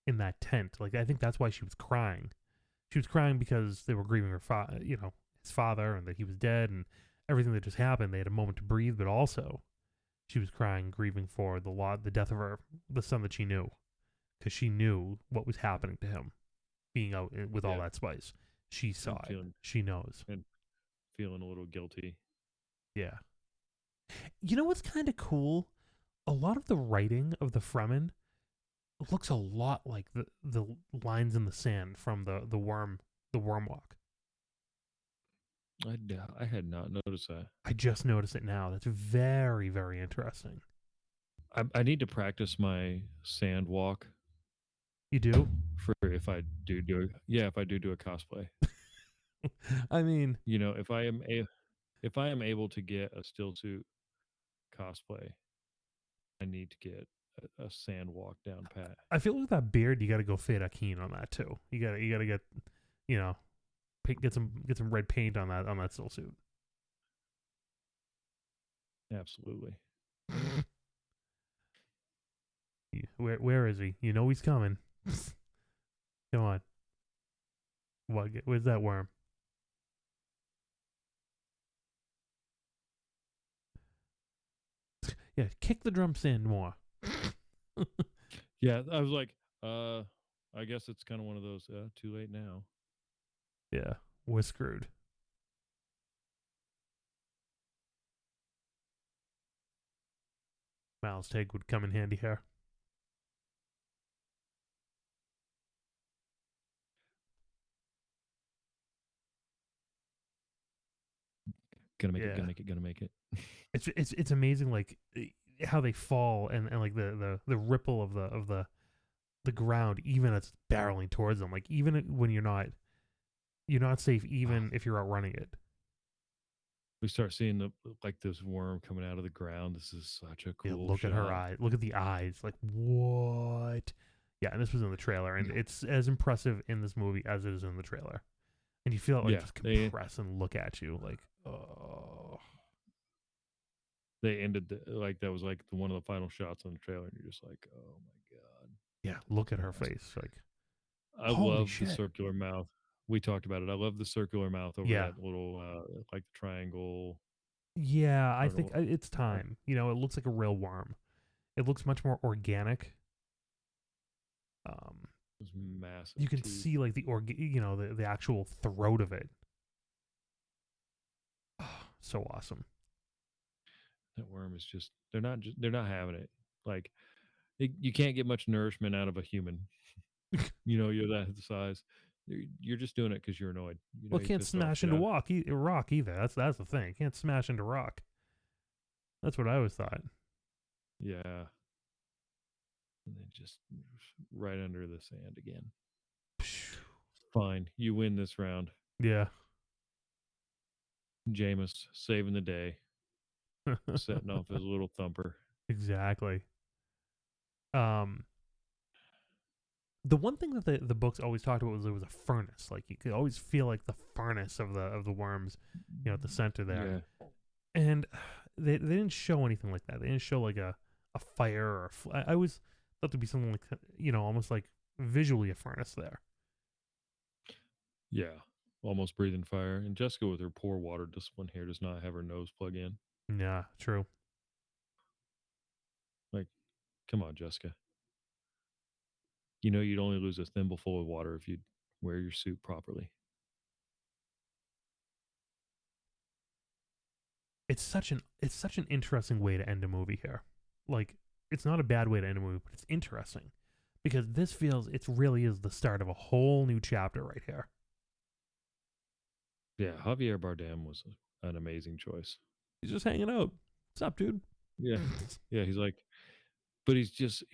in that tent. Like I think that's why she was crying. She was crying because they were grieving her his father, and that he was dead, and everything that just happened. They had a moment to breathe, but also she was crying, grieving for the death of the son that she knew, because she knew what was happening to him, being out with all Yeah, that spice. She saw and it. She knows. feeling a little guilty. Yeah. You know what's kind of cool? A lot of the writing of the Fremen looks a lot like the lines in the sand from the worm walk. I had not noticed that. I just noticed it now. That's very very interesting. I need to practice my sand walk You do? for if I if I do a cosplay. I mean, You know, if I am able to get a still suit cosplay, I need to get a sand walk down pat. I feel like that beard. You got to go fade Akin on that too. You got to get you know get some red paint on that still suit. Absolutely. Where is he? You know he's coming. Come on. Where's that worm? Yeah, kick the drum stand more. Yeah, I was like, I guess it's kind of one of those too late now. Yeah, we're screwed. Miles Teg would come in handy here. Gonna make it, Yeah, gonna make it, gonna make it. it's amazing like how they fall, and like the ripple of the ground even as it's barreling towards them. Like even when you're not You're not safe Oh, even if you're outrunning it. we start seeing the like this worm coming out of the ground. This is such a Yeah, cool look at her shot. eyes. Look at the eyes. Like what? Yeah, and this was in the trailer, and Yeah. it's as impressive in this movie as it is in the trailer. And you feel it like Yeah, just compress and look at you, like oh they ended like that was like one of the final shots on the trailer, and you're just like, oh my god, yeah. Look at looking her at us. face, like I holy love the shit. circular mouth. We talked about it. I love the circular mouth over Yeah, that little like triangle. yeah. I I don't know think what it's like time. You know, it looks like a real worm. It looks much more organic. Um, those massive you can teeth. see like the actual throat of it. So awesome. That worm is just they're not having it. Like you can't get much nourishment out of a human. You know, you're that size. You're just doing it because you're annoyed. You know, Well, it you can't pissed off. smash Get into out. rock either. That's the thing. It can't smash into rock. That's what I always thought. Yeah. And then just right under the sand again. Fine. You win this round. Yeah. Jameis saving the day, setting off his little thumper. Exactly. Um, the one thing that the books always talked about was there was a furnace. Like you could always feel like the furnace of the worms, at the center there. Yeah. And they didn't show anything like that. They didn't show like a fire or I always thought there'd be something like almost like visually a furnace there. Yeah. Almost breathing fire. And Jessica, with her poor water discipline here, does not have her nose plug in. Yeah, true. Like, come on, Jessica. You know, you'd only lose a thimbleful of water if you wear your suit properly. It's such an interesting way to end a movie here. Like it's not a bad way to end a movie, but it's interesting because this feels it really is the start of a whole new chapter right here. Yeah. Javier Bardem was an amazing choice. He's just hanging out. What's up, dude? Yeah. Yeah. He's like, but he's,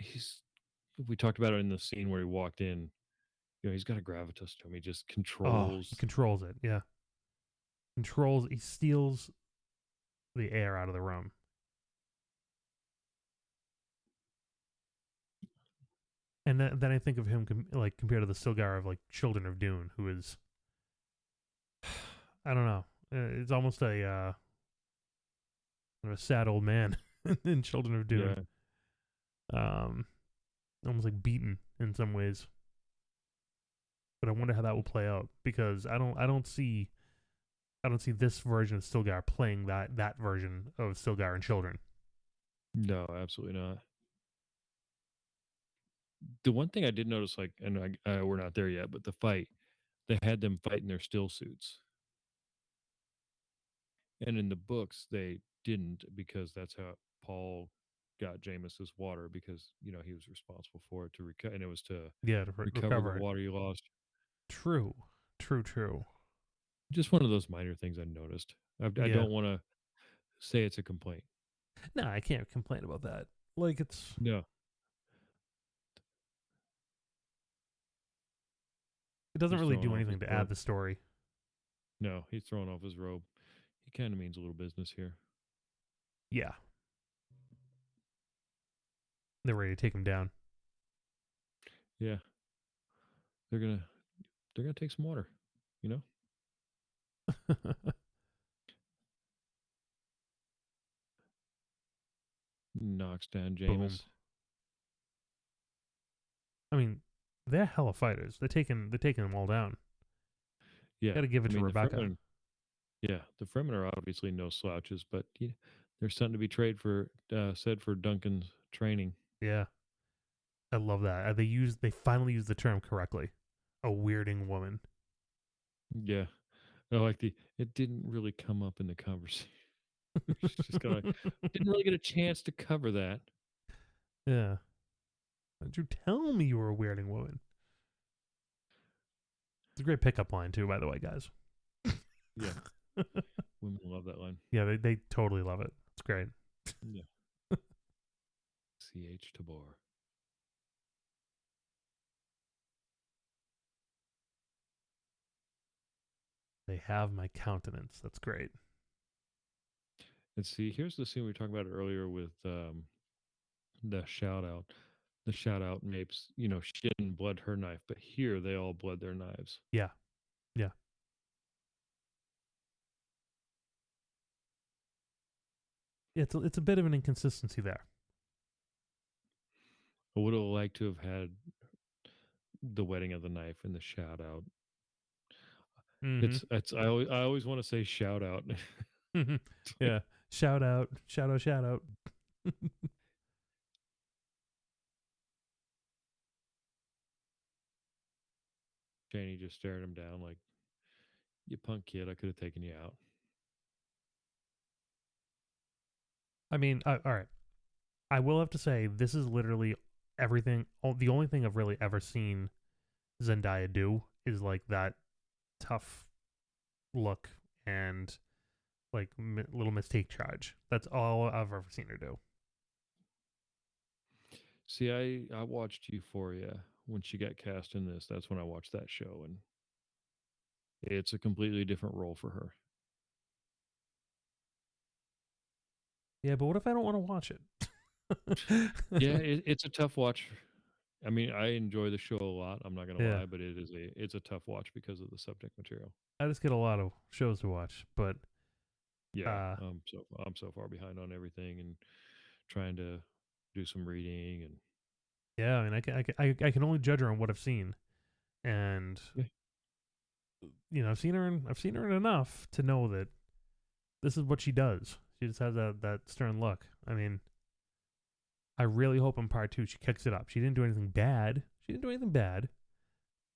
we talked about it in the scene where he walked in. You know, he's got a gravitas to him. He just Oh, he controls. controls it. Yeah, controls. He steals the air out of the room. And then I think of him like compared to the Stilgar of like Children of Dune, who is I don't know. It's almost a sad old man in Children of Dune. Yeah. Um, almost like beaten in some ways. But I wonder how that will play out because I don't see this version of Stilgar playing that version of Stilgar and Children. No, absolutely not. The one thing I did notice, like, and we're not there yet, but the fight, they had them fight in their still suits. And in the books, they didn't because that's how Paul got Jameis's water because, you know, he was responsible for it to recover, and it was to Yeah, to recover the recover it. water you lost. True, true, true. Just one of those minor things I noticed. I Yeah. don't want to say it's a complaint. No, I can't complain about that. Like No, it doesn't he's really throwing do off his anything to add robe. the story. No, he's throwing off his robe. He kind of means a little business here. Yeah, they're ready to take him down. Yeah, they're gonna they're gonna take some water. You know, knocks down Boom. Jameis. I mean, they're hella fighters. They're taking them all down. Yeah, Got to give it I to mean the Rebecca. Fremen. Yeah, the Fremen are obviously no slouches, but there's something to be said for Duncan's training. Yeah, I love that. They finally used the term correctly. A weirding woman. Yeah, I like the. It didn't really come up in the conversation. She's just kind of didn't really get a chance to cover that. Yeah. Why did you tell me you were a weirding woman? It's a great pickup line too, by the way, guys. Yeah, women love that line. Yeah, they totally love it. It's great. Yeah, Ch Tabor. They have my countenance. That's great. And see, here's the scene we talked about earlier with the shout out. The shout out Mapes, she didn't blood her knife, but here they all bled their knives. Yeah. Yeah. It's a bit of an inconsistency there. I would have liked to have had the wetting of the knife and the shout out. Mm-hmm. I always want to say shout out. Yeah. Shout out. Shout out. Shout out. Janie just staring him down like, you punk kid, I could have taken you out. I mean, all right. I will have to say, this is literally everything. The only thing I've really ever seen Zendaya do is like that tough look and like little mistake charge. That's all I've ever seen her do. See, I watched Euphoria when she got cast in this. That's when I watched that show, and it's a completely different role for her. Yeah, but what if I don't want to watch it? Yeah, it's a tough watch. I mean, I enjoy the show a lot. I'm not gonna Yeah, lie, but it's a tough watch because of the subject material. I just get a lot of shows to watch, but Yeah, uh, I'm so far behind on everything and trying to do some reading and yeah, I mean, I can only judge her on what I've seen, and yeah. I've seen her in enough to know that this is what she does. She just has that stern look. I mean, I really hope in part two she kicks it up. She didn't do anything bad.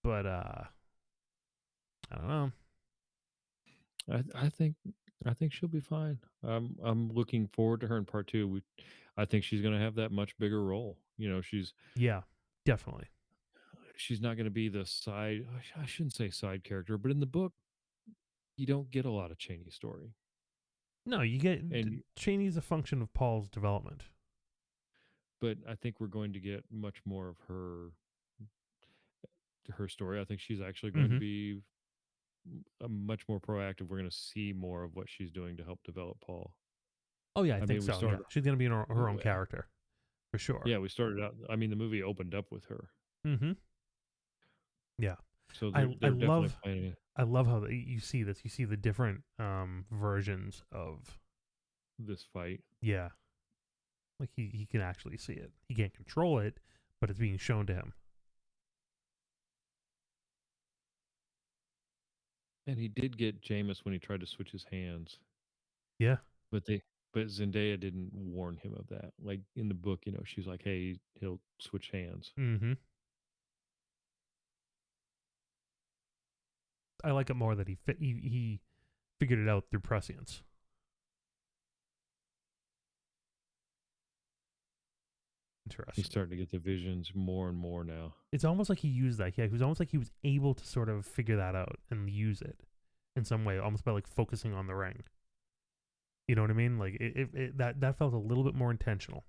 But I don't know. I think she'll be fine. I'm looking forward to her in part two. I think she's gonna have that much bigger role. Yeah, definitely. She's not gonna be the side. I shouldn't say side character, but in the book, you don't get a lot of Cheney story, No, you get and Cheney's a function of Paul's development. but I think we're going to get much more of her story. I think she's actually going to Mm-hmm. be much more proactive. We're going to see more of what she's doing to help develop Paul. Oh yeah, I I think mean, we so. Yeah, started, she's gonna be in her own character for sure. yeah, we started out. I mean, the movie opened up with her, Mm-hmm. Yeah, so I they're I they're definitely love playing I love how you see this. You see the different versions of this fight. yeah. Like he can actually see it. He can't control it, but it's being shown to him. And he did get Jameis when he tried to switch his hands, Yeah. but Zendaya didn't warn him of that. Like in the book, she's like, "Hey, he'll switch hands." Mm-hmm. I like it more that he figured it out through prescience. He's Interesting. starting to get the visions more and more now. It's almost like he used that. Yeah, it was almost like he was able to sort of figure that out and use it in some way, almost by like focusing on the ring. You know what I mean? Like that felt a little bit more intentional.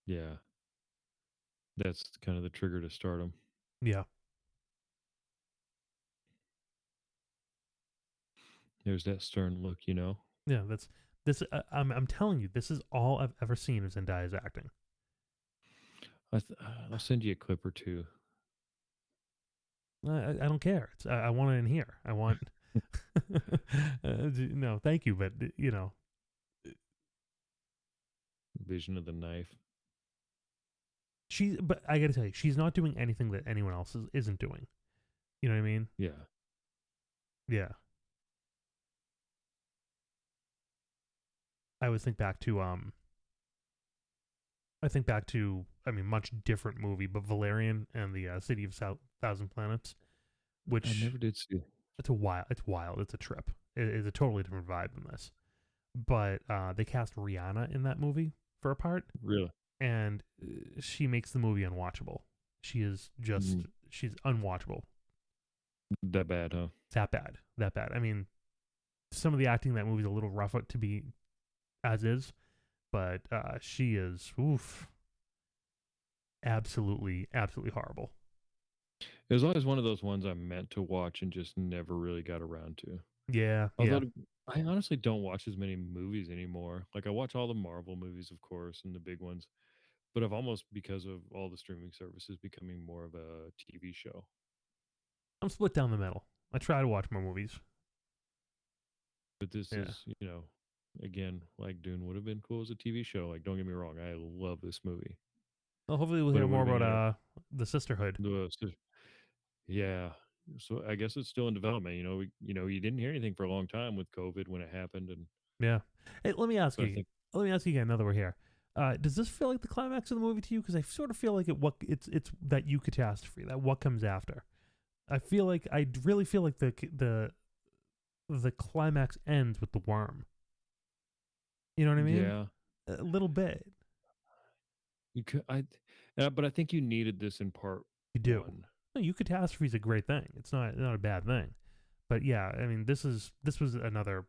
Yeah, that's kind of the trigger to start him. Yeah, There's that stern look. yeah. That's this. I'm telling you, this is all I've ever seen of Zendaya's acting. I'll send you a clip or two. I don't care. I want it in here. I want. No, thank you, but Vision of the knife. But I gotta tell you, she's not doing anything that anyone else isn't doing. You know what I mean? Yeah. Yeah. I always think back to I mean, much different movie, but Valerian and the City of Thousand Planets, I which never did see it. it's wild, it's a trip. It's a totally different vibe than this. But they cast Rihanna in that movie for a part, Really? and she makes the movie unwatchable. She is just Mm, she's unwatchable. that bad, huh? That bad. I mean, some of the acting in that movie is a little rough to be as is, but she is absolutely horrible. It was always one of those ones I meant to watch and just never really got around to. Yeah, Although yeah. I honestly don't watch as many movies anymore. Like I watch all the Marvel movies, of course, and the big ones, but I've almost because of all the streaming services becoming more of a TV show. I'm split down the middle. I try to watch more movies. But this Yeah. is, again, like Dune would have been cool as a TV show. Like, don't get me wrong, I love this movie, Well, hopefully we'll but hear it would more have been about the sisterhood. yeah. So I guess it's still in development. You didn't hear anything for a long time with COVID when it happened, and Yeah. Hey, let me ask but I you. think Let me ask you again. Another one here. Does this feel like the climax of the movie to you? Because I sort of feel like it's that you catastrophe, that what comes after. I really feel like the climax ends with the worm. You know what I mean? yeah, A little bit. you could but I think you needed this in part You do. one. No, you catastrophe is a great thing. It's not a bad thing. But yeah, I mean, this was another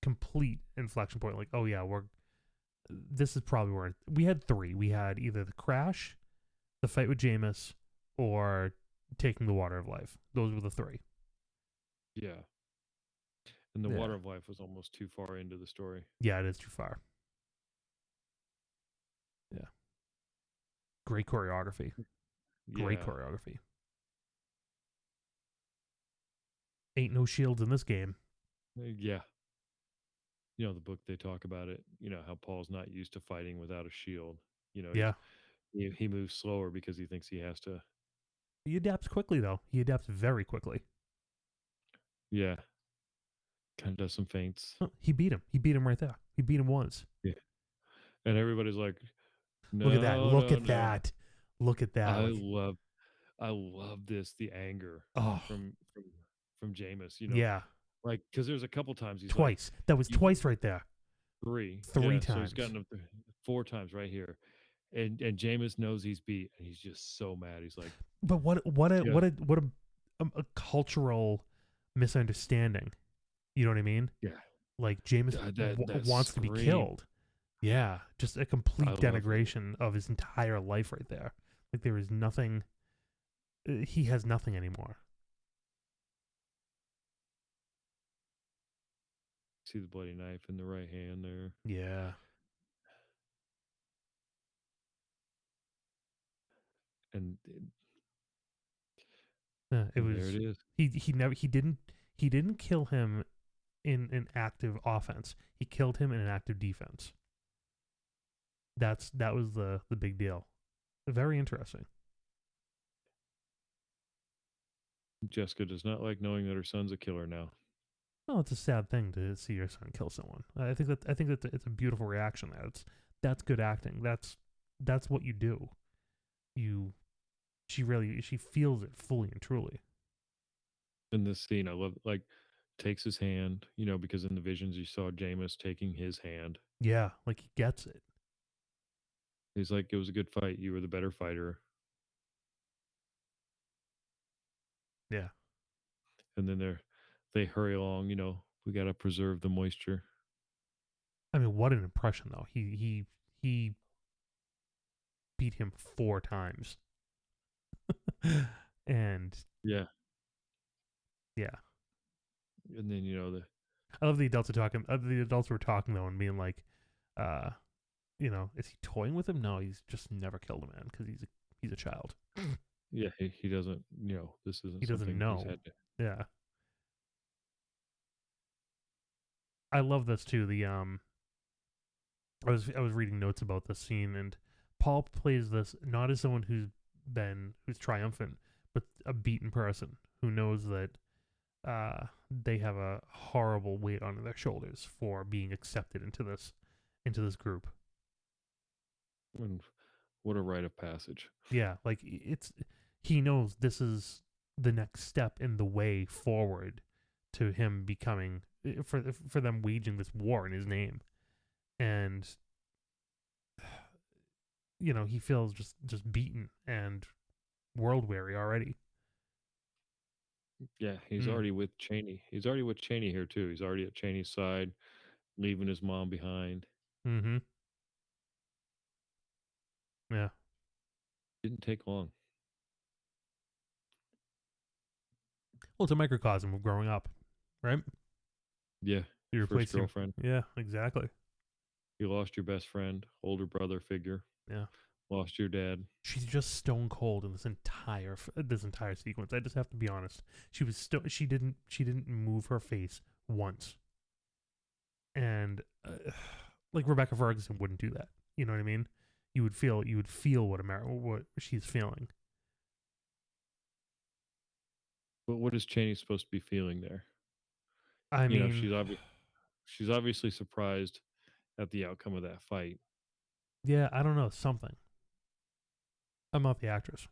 complete inflection point. Like, oh yeah, we're this is probably where we had three. We had either the crash, the fight with Jameis, or taking the water of life. Those were the three. Yeah, and the Yeah. Water of Life was almost too far into the story. Yeah, it is too far. Yeah. Great choreography. Great Yeah, choreography. Ain't no shields in this game. yeah. The book they talk about it. How Paul's not used to fighting without a shield. Yeah. He moves slower because he thinks he has to. He adapts quickly though. He adapts very quickly. Yeah, kind of does some feints. Oh, he beat him. He beat him right there. He beat him once. Yeah, and everybody's like, Look at that. no, Look no, at no. that. Look at that. I Like, love I love this, the anger oh, from Jameis, yeah. like because there's a couple times he's like, Twice. That was you twice right there. three, Three yeah, so he's times. gotten up there four times right here, and Jameis knows he's beat, and he's just so mad. He's like, But yeah, a cultural misunderstanding. You know what I mean? yeah, Like Jameis that wants to be scream, killed. Yeah, just a I complete love it. denigration of his entire life right there. Like there is nothing. He has nothing anymore. See the bloody knife in the right hand there, Yeah. and It and there it was is. he never he didn't kill him in an active offense. He killed him in an active defense. That was the big deal. Very interesting. Jessica does not like knowing that her son's a killer now. Well, it's a sad thing to see your son kill someone. I think that it's a beautiful reaction. That's good acting. That's what you do. You she feels it fully and truly. In this scene, I love like takes his hand, because in the visions you saw Jameis taking his hand. Yeah, like he gets it. He's like, it was a good fight. You were the better fighter. Yeah. And then they hurry along, we gotta preserve the moisture. I mean, what an impression though. He beat him four times, and Yeah. yeah, And then, the I love the adults are talking. The adults were talking though and being like, uh, is he toying with him? No, he's just never killed a man because he's a child. yeah, he doesn't, this He isn't doesn't something he's know. had to. Yeah, I love this too. I was reading notes about this scene, and Paul plays this not as someone who's triumphant, but a beaten person who knows that they have a horrible weight on their shoulders for being accepted into this group. And what a rite of passage. Yeah, like he knows this is the next step in the way forward to him becoming for them waging this war in his name, and he feels just beaten and world weary already. Yeah, he's Mm. already with Cheney. He's already with Cheney here too. He's already at Cheney's side, leaving his mom behind. Mm-hmm. Yeah. Didn't take long. Well, it's a microcosm of growing up, right? Yeah, You're first replacing. girlfriend. Yeah, exactly. You lost your best friend, older brother figure. Yeah. Lost your dad. She's just stone cold in this entire sequence. I just have to be honest. She didn't move her face once, and like Rebecca Ferguson wouldn't do that. You know what I mean? You would feel what she's feeling. But what is Cheney supposed to be feeling there? I You know, mean, she's obviously surprised at the outcome of that fight. yeah, I don't know something. I'm not the actress.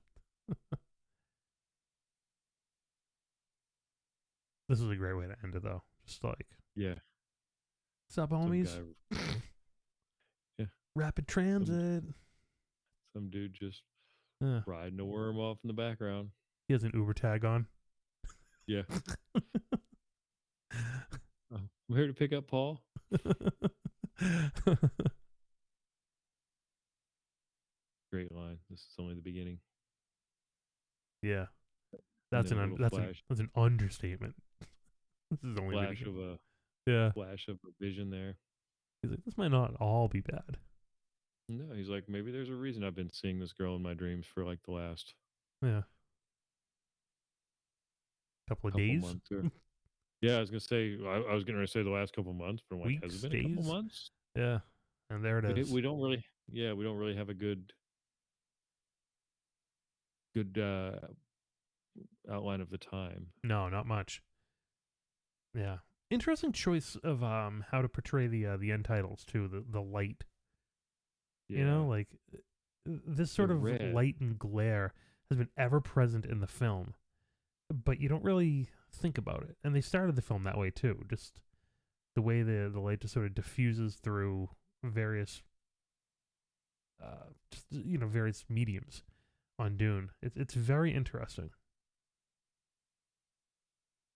This is a great way to end it, though. Just like, Yeah, what's up, some homies? guy. Yeah, Rapid some transit. some dude just Yeah. riding a worm off in the background. He has an Uber tag on. Yeah, I'm here to pick up Paul. Great line. This is only the beginning. Yeah, And that's then an a little that's an understatement. This is only the flash beginning. of a Yeah, flash of a vision there. he's like, this might not all be bad. No, he's like, maybe there's a reason I've been seeing this girl in my dreams for like the last Yeah, couple of couple days, months. Or yeah, I was gonna say I was gonna say the last couple months, but I'm like, has it weeks, been a couple days. months? Yeah, and there it is. We don't really, yeah, we don't really have a good outline of the time. No, not much. Yeah, interesting choice of how to portray the end titles too. The light, Yeah, like this the sort of red. light and glare has been ever present in the film, but you don't really think about it. And they started the film that way too. Just the way the light just sort of diffuses through various various mediums on Dune. It's very interesting.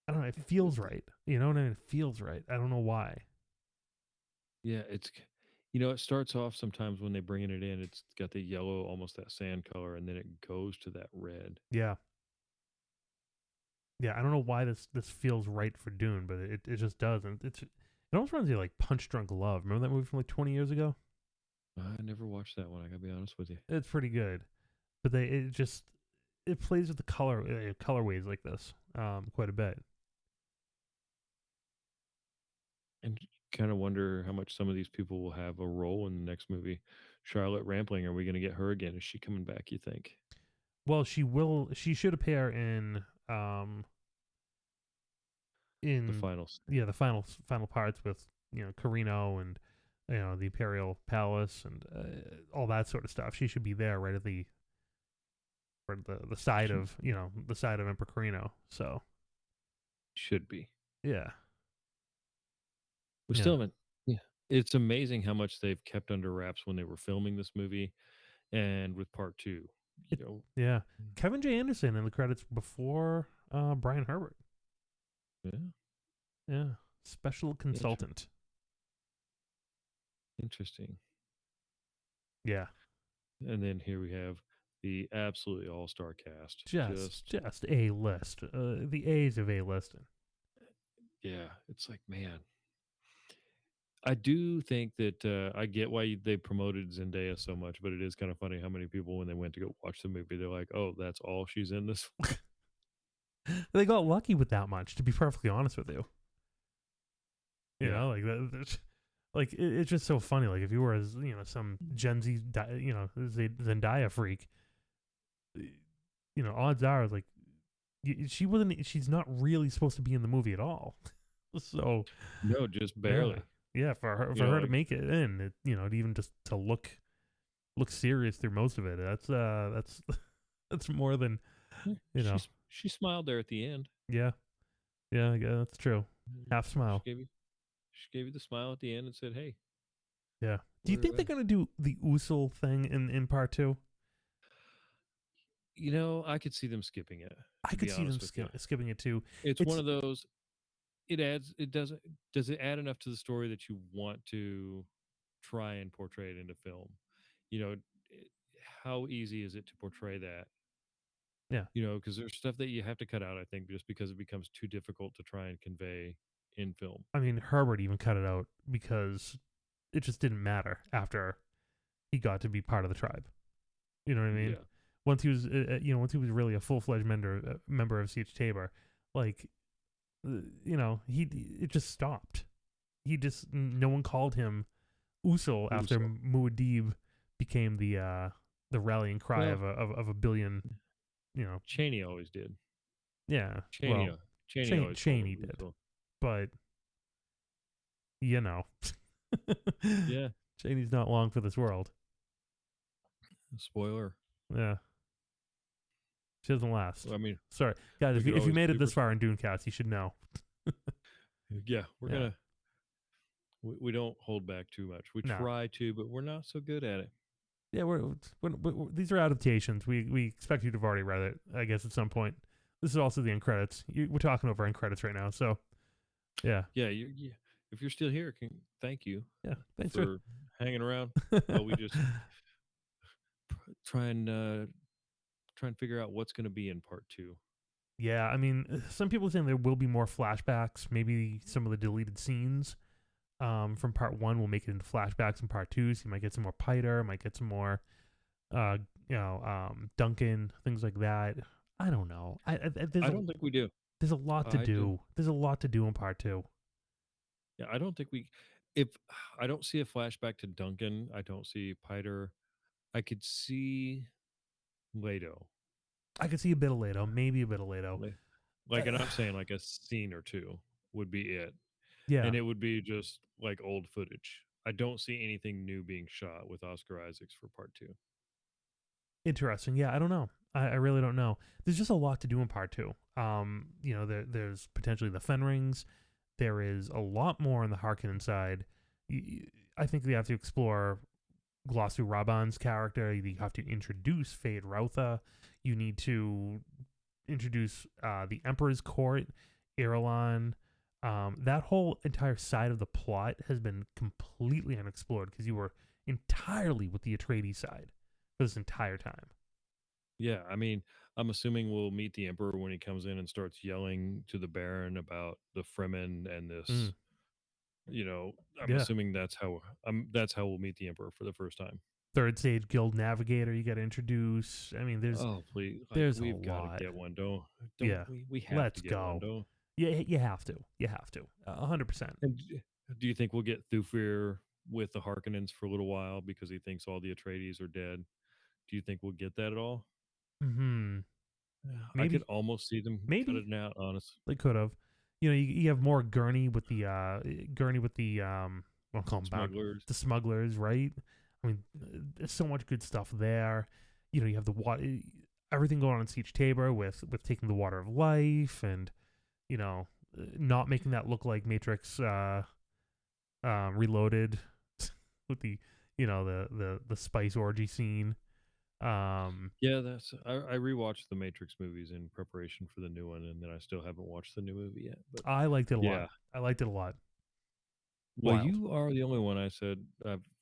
I don't know. It feels right. You know what I mean? It feels right. I don't know why. Yeah, you know, it starts off sometimes when they bringing it in. It's got the yellow, almost that sand color, and then it goes to that red. Yeah, yeah. I don't know why this feels right for Dune, but it just does, and it almost reminds me of like Punch Drunk Love. Remember that movie from like 20 years ago? I never watched that one. I gotta be honest with you. It's pretty good, but it plays with the colorways like this quite a bit. And kind of wonder how much some of these people will have a role in the next movie. Charlotte Rampling, are we going to get her again? Is she coming back? You think Well, she will. She should appear in the in finals? yeah the final parts with Carino and the Imperial Palace and all that sort of stuff. She should be there right at the side She of the side of Emperor Carino. So should be. yeah, We yeah, still haven't. Yeah, it's amazing how much they've kept under wraps when they were filming this movie, and with part two. You it, know, yeah. Kevin J. Anderson in the credits before Brian Herbert. yeah, Yeah, special inter- consultant. interesting. Yeah, And then here we have the absolutely all-star cast. just A list. The A's of A listing. Yeah, it's like, man, I do think that I get why they promoted Zendaya so much, but it is kind of funny how many people, when they went to go watch the movie, they're like, "Oh, that's all she's in this." They got lucky with that much, to be perfectly honest with you. Yeah, Like like it's just so funny. Like if you were as some Gen Z, Zendaya freak, odds are like she wasn't. She's not really supposed to be in the movie at all. So no, just yeah, barely. yeah, for You know, her to like make it in, even just to look serious through most of it. That's that's more than yeah, she smiled there at the end. yeah, yeah, that's true. Half She smile. gave you she gave you the smile at the end and said, "Hey, Yeah. Do you think we're." they're gonna do the Usul thing in part two? You know, I could see them skipping it. I To could be see them honest with you, skipping it too. it's one It's of those. It adds. It doesn't. Does it add enough to the story that you want to try and portray it into film? You know, it- how easy is it to portray that? Yeah. Because there's stuff that you have to cut out, I think, just because it becomes too difficult to try and convey in film. I mean, Herbert even cut it out because it just didn't matter after he got to be part of the tribe. You know what I mean? Yeah. Once he was, once he was really a full-fledged member of Siege Tabor, like, he it just stopped. No one called him Usul after Usul. Muad'Dib became the rallying cry Well, of a billion. Cheney always did. Yeah. Cheney, Well, Cheney always called Cheney him did, Usul. but you know, Yeah. Cheney's not long for this world. Spoiler. Yeah. She doesn't last. I mean, Sorry, guys. we If could you always made it super. this far in Dunecast, you should know. Yeah, we're Yeah. gonna. We don't hold back too much. We No. try to, but we're not so good at it. Yeah, these are adaptations. We expect you to have already read it, I guess, at some point. This is also the end credits. We're talking over end credits right now, so yeah. Yeah, if you're still here, thank you. Yeah, thanks for hanging around. We just try and figure out what's going to be in part 2. Yeah, I mean, some people are saying there will be more flashbacks. Maybe some of the deleted scenes from part 1 will make it into flashbacks in part 2. So you might get some more Piter, might get some more, Duncan, things like that. I don't know. I don't think we do. There's a lot to do. There's a lot to do in part 2. Yeah, I don't think we. If I don't see a flashback to Duncan, I don't see Piter. I could see Leto. I could see a bit of Leto, maybe a bit of Leto. And I'm saying like a scene or two would be it. Yeah. And it would be just like old footage. I don't see anything new being shot with Oscar Isaacs for part 2. Interesting. Yeah, I don't know. I really don't know. There's just a lot to do in part 2. There's potentially the Fen Rings. There is a lot more on the Harkonnen side. I think they have to explore Glossu Raban's character. You have to introduce Fade Rautha. You need to introduce the Emperor's Court, Irulan. That whole entire side of the plot has been completely unexplored because you were entirely with the Atreides side for this entire time. Yeah, I mean, I'm assuming we'll meet the Emperor when he comes in and starts yelling to the Baron about the Fremen and this. I'm assuming that's how we'll meet the Emperor for the first time. Third stage guild navigator you got to introduce. I mean, there's please, there's we've got to get one, don't yeah. we have Let's to get go. one, don't. Yeah, you have to. 100%. And do you think we'll get Thufir with the Harkonnens for a little while because he thinks all the Atreides are dead? Do you think we'll get that at all? Mm-hmm. Maybe. I could almost see them cutting it out, honestly. They could have. You have more Gurney with the what call them smugglers. The smugglers, right? I mean, there's so much good stuff there. You have the water, everything going on in Siege Tabor with taking the water of life and not making that look like Matrix Reloaded with the the spice orgy scene. Yeah, I rewatched the Matrix movies in preparation for the new one, and then I still haven't watched the new movie yet. But I liked it a lot. I liked it a lot. Well, wild. You are the only one I've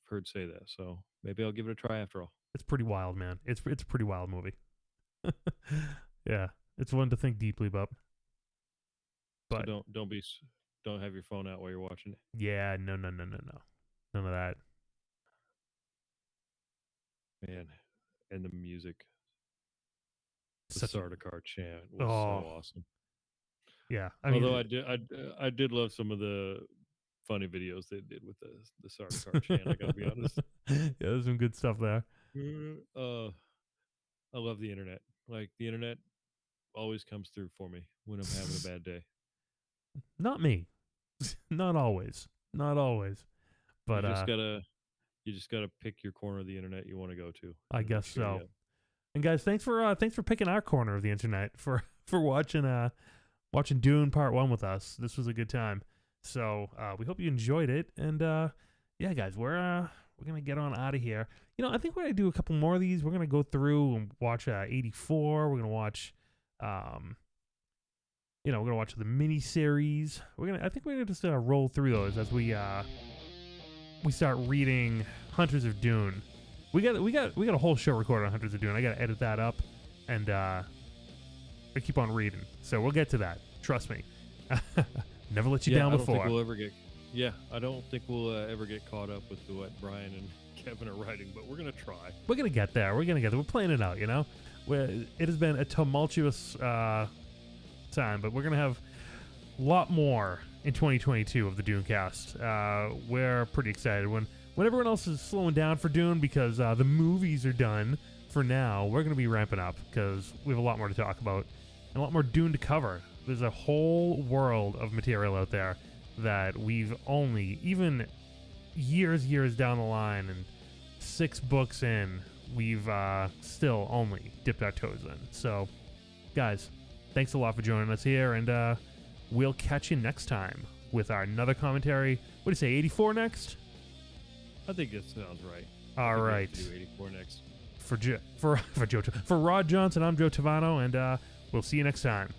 heard say that, so maybe I'll give it a try after all. It's pretty wild, man. It's a pretty wild movie. Yeah, it's one to think deeply about. But so don't have your phone out while you're watching it. Yeah, no, none of that. Man, and the music, the Sardaukar chant was so awesome. Yeah, although I did love some of the funny videos they did with the Sardaukar chant. I gotta be honest. Yeah, there's some good stuff there. I love the internet. Like the internet always comes through for me when I'm having a bad day. Not me. Not always. But you just gotta pick your corner of the internet you want to go to. I guess so. And guys, thanks for picking our corner of the internet for watching Dune Part 1 with us. This was a good time. So we hope you enjoyed it. And yeah, guys, we're gonna get on out of here. I think we're gonna do a couple more of these. We're gonna go through and watch 84. We're gonna watch we're gonna watch the mini series. I think we're gonna just roll through those as we start reading Hunters of Dune. We got a whole show recorded on Hunters of Dune. I gotta edit that up and I keep on reading. So we'll get to that. Trust me. Never let you down I don't before. think we'll ever get. Yeah, I don't think we'll ever get caught up with what Brian and Kevin are writing, but we're gonna try. We're gonna get there. We're gonna get there. We're playing it out. You know, it has been a tumultuous time, but we're gonna have a lot more in 2022 of the Dune cast. We're pretty excited when everyone else is slowing down for Dune because the movies are done for now. We're gonna be ramping up because we have a lot more to talk about and a lot more Dune to cover. There's a whole world of material out there that we've only, even years down the line and 6 books in, we've still only dipped our toes in. So, guys, thanks a lot for joining us here, and we'll catch you next time with our another commentary. What do you say, 84 next? I think that sounds right. All right. Do 84 next. For Rod Johnson, I'm Joe Tavano, and we'll see you next time.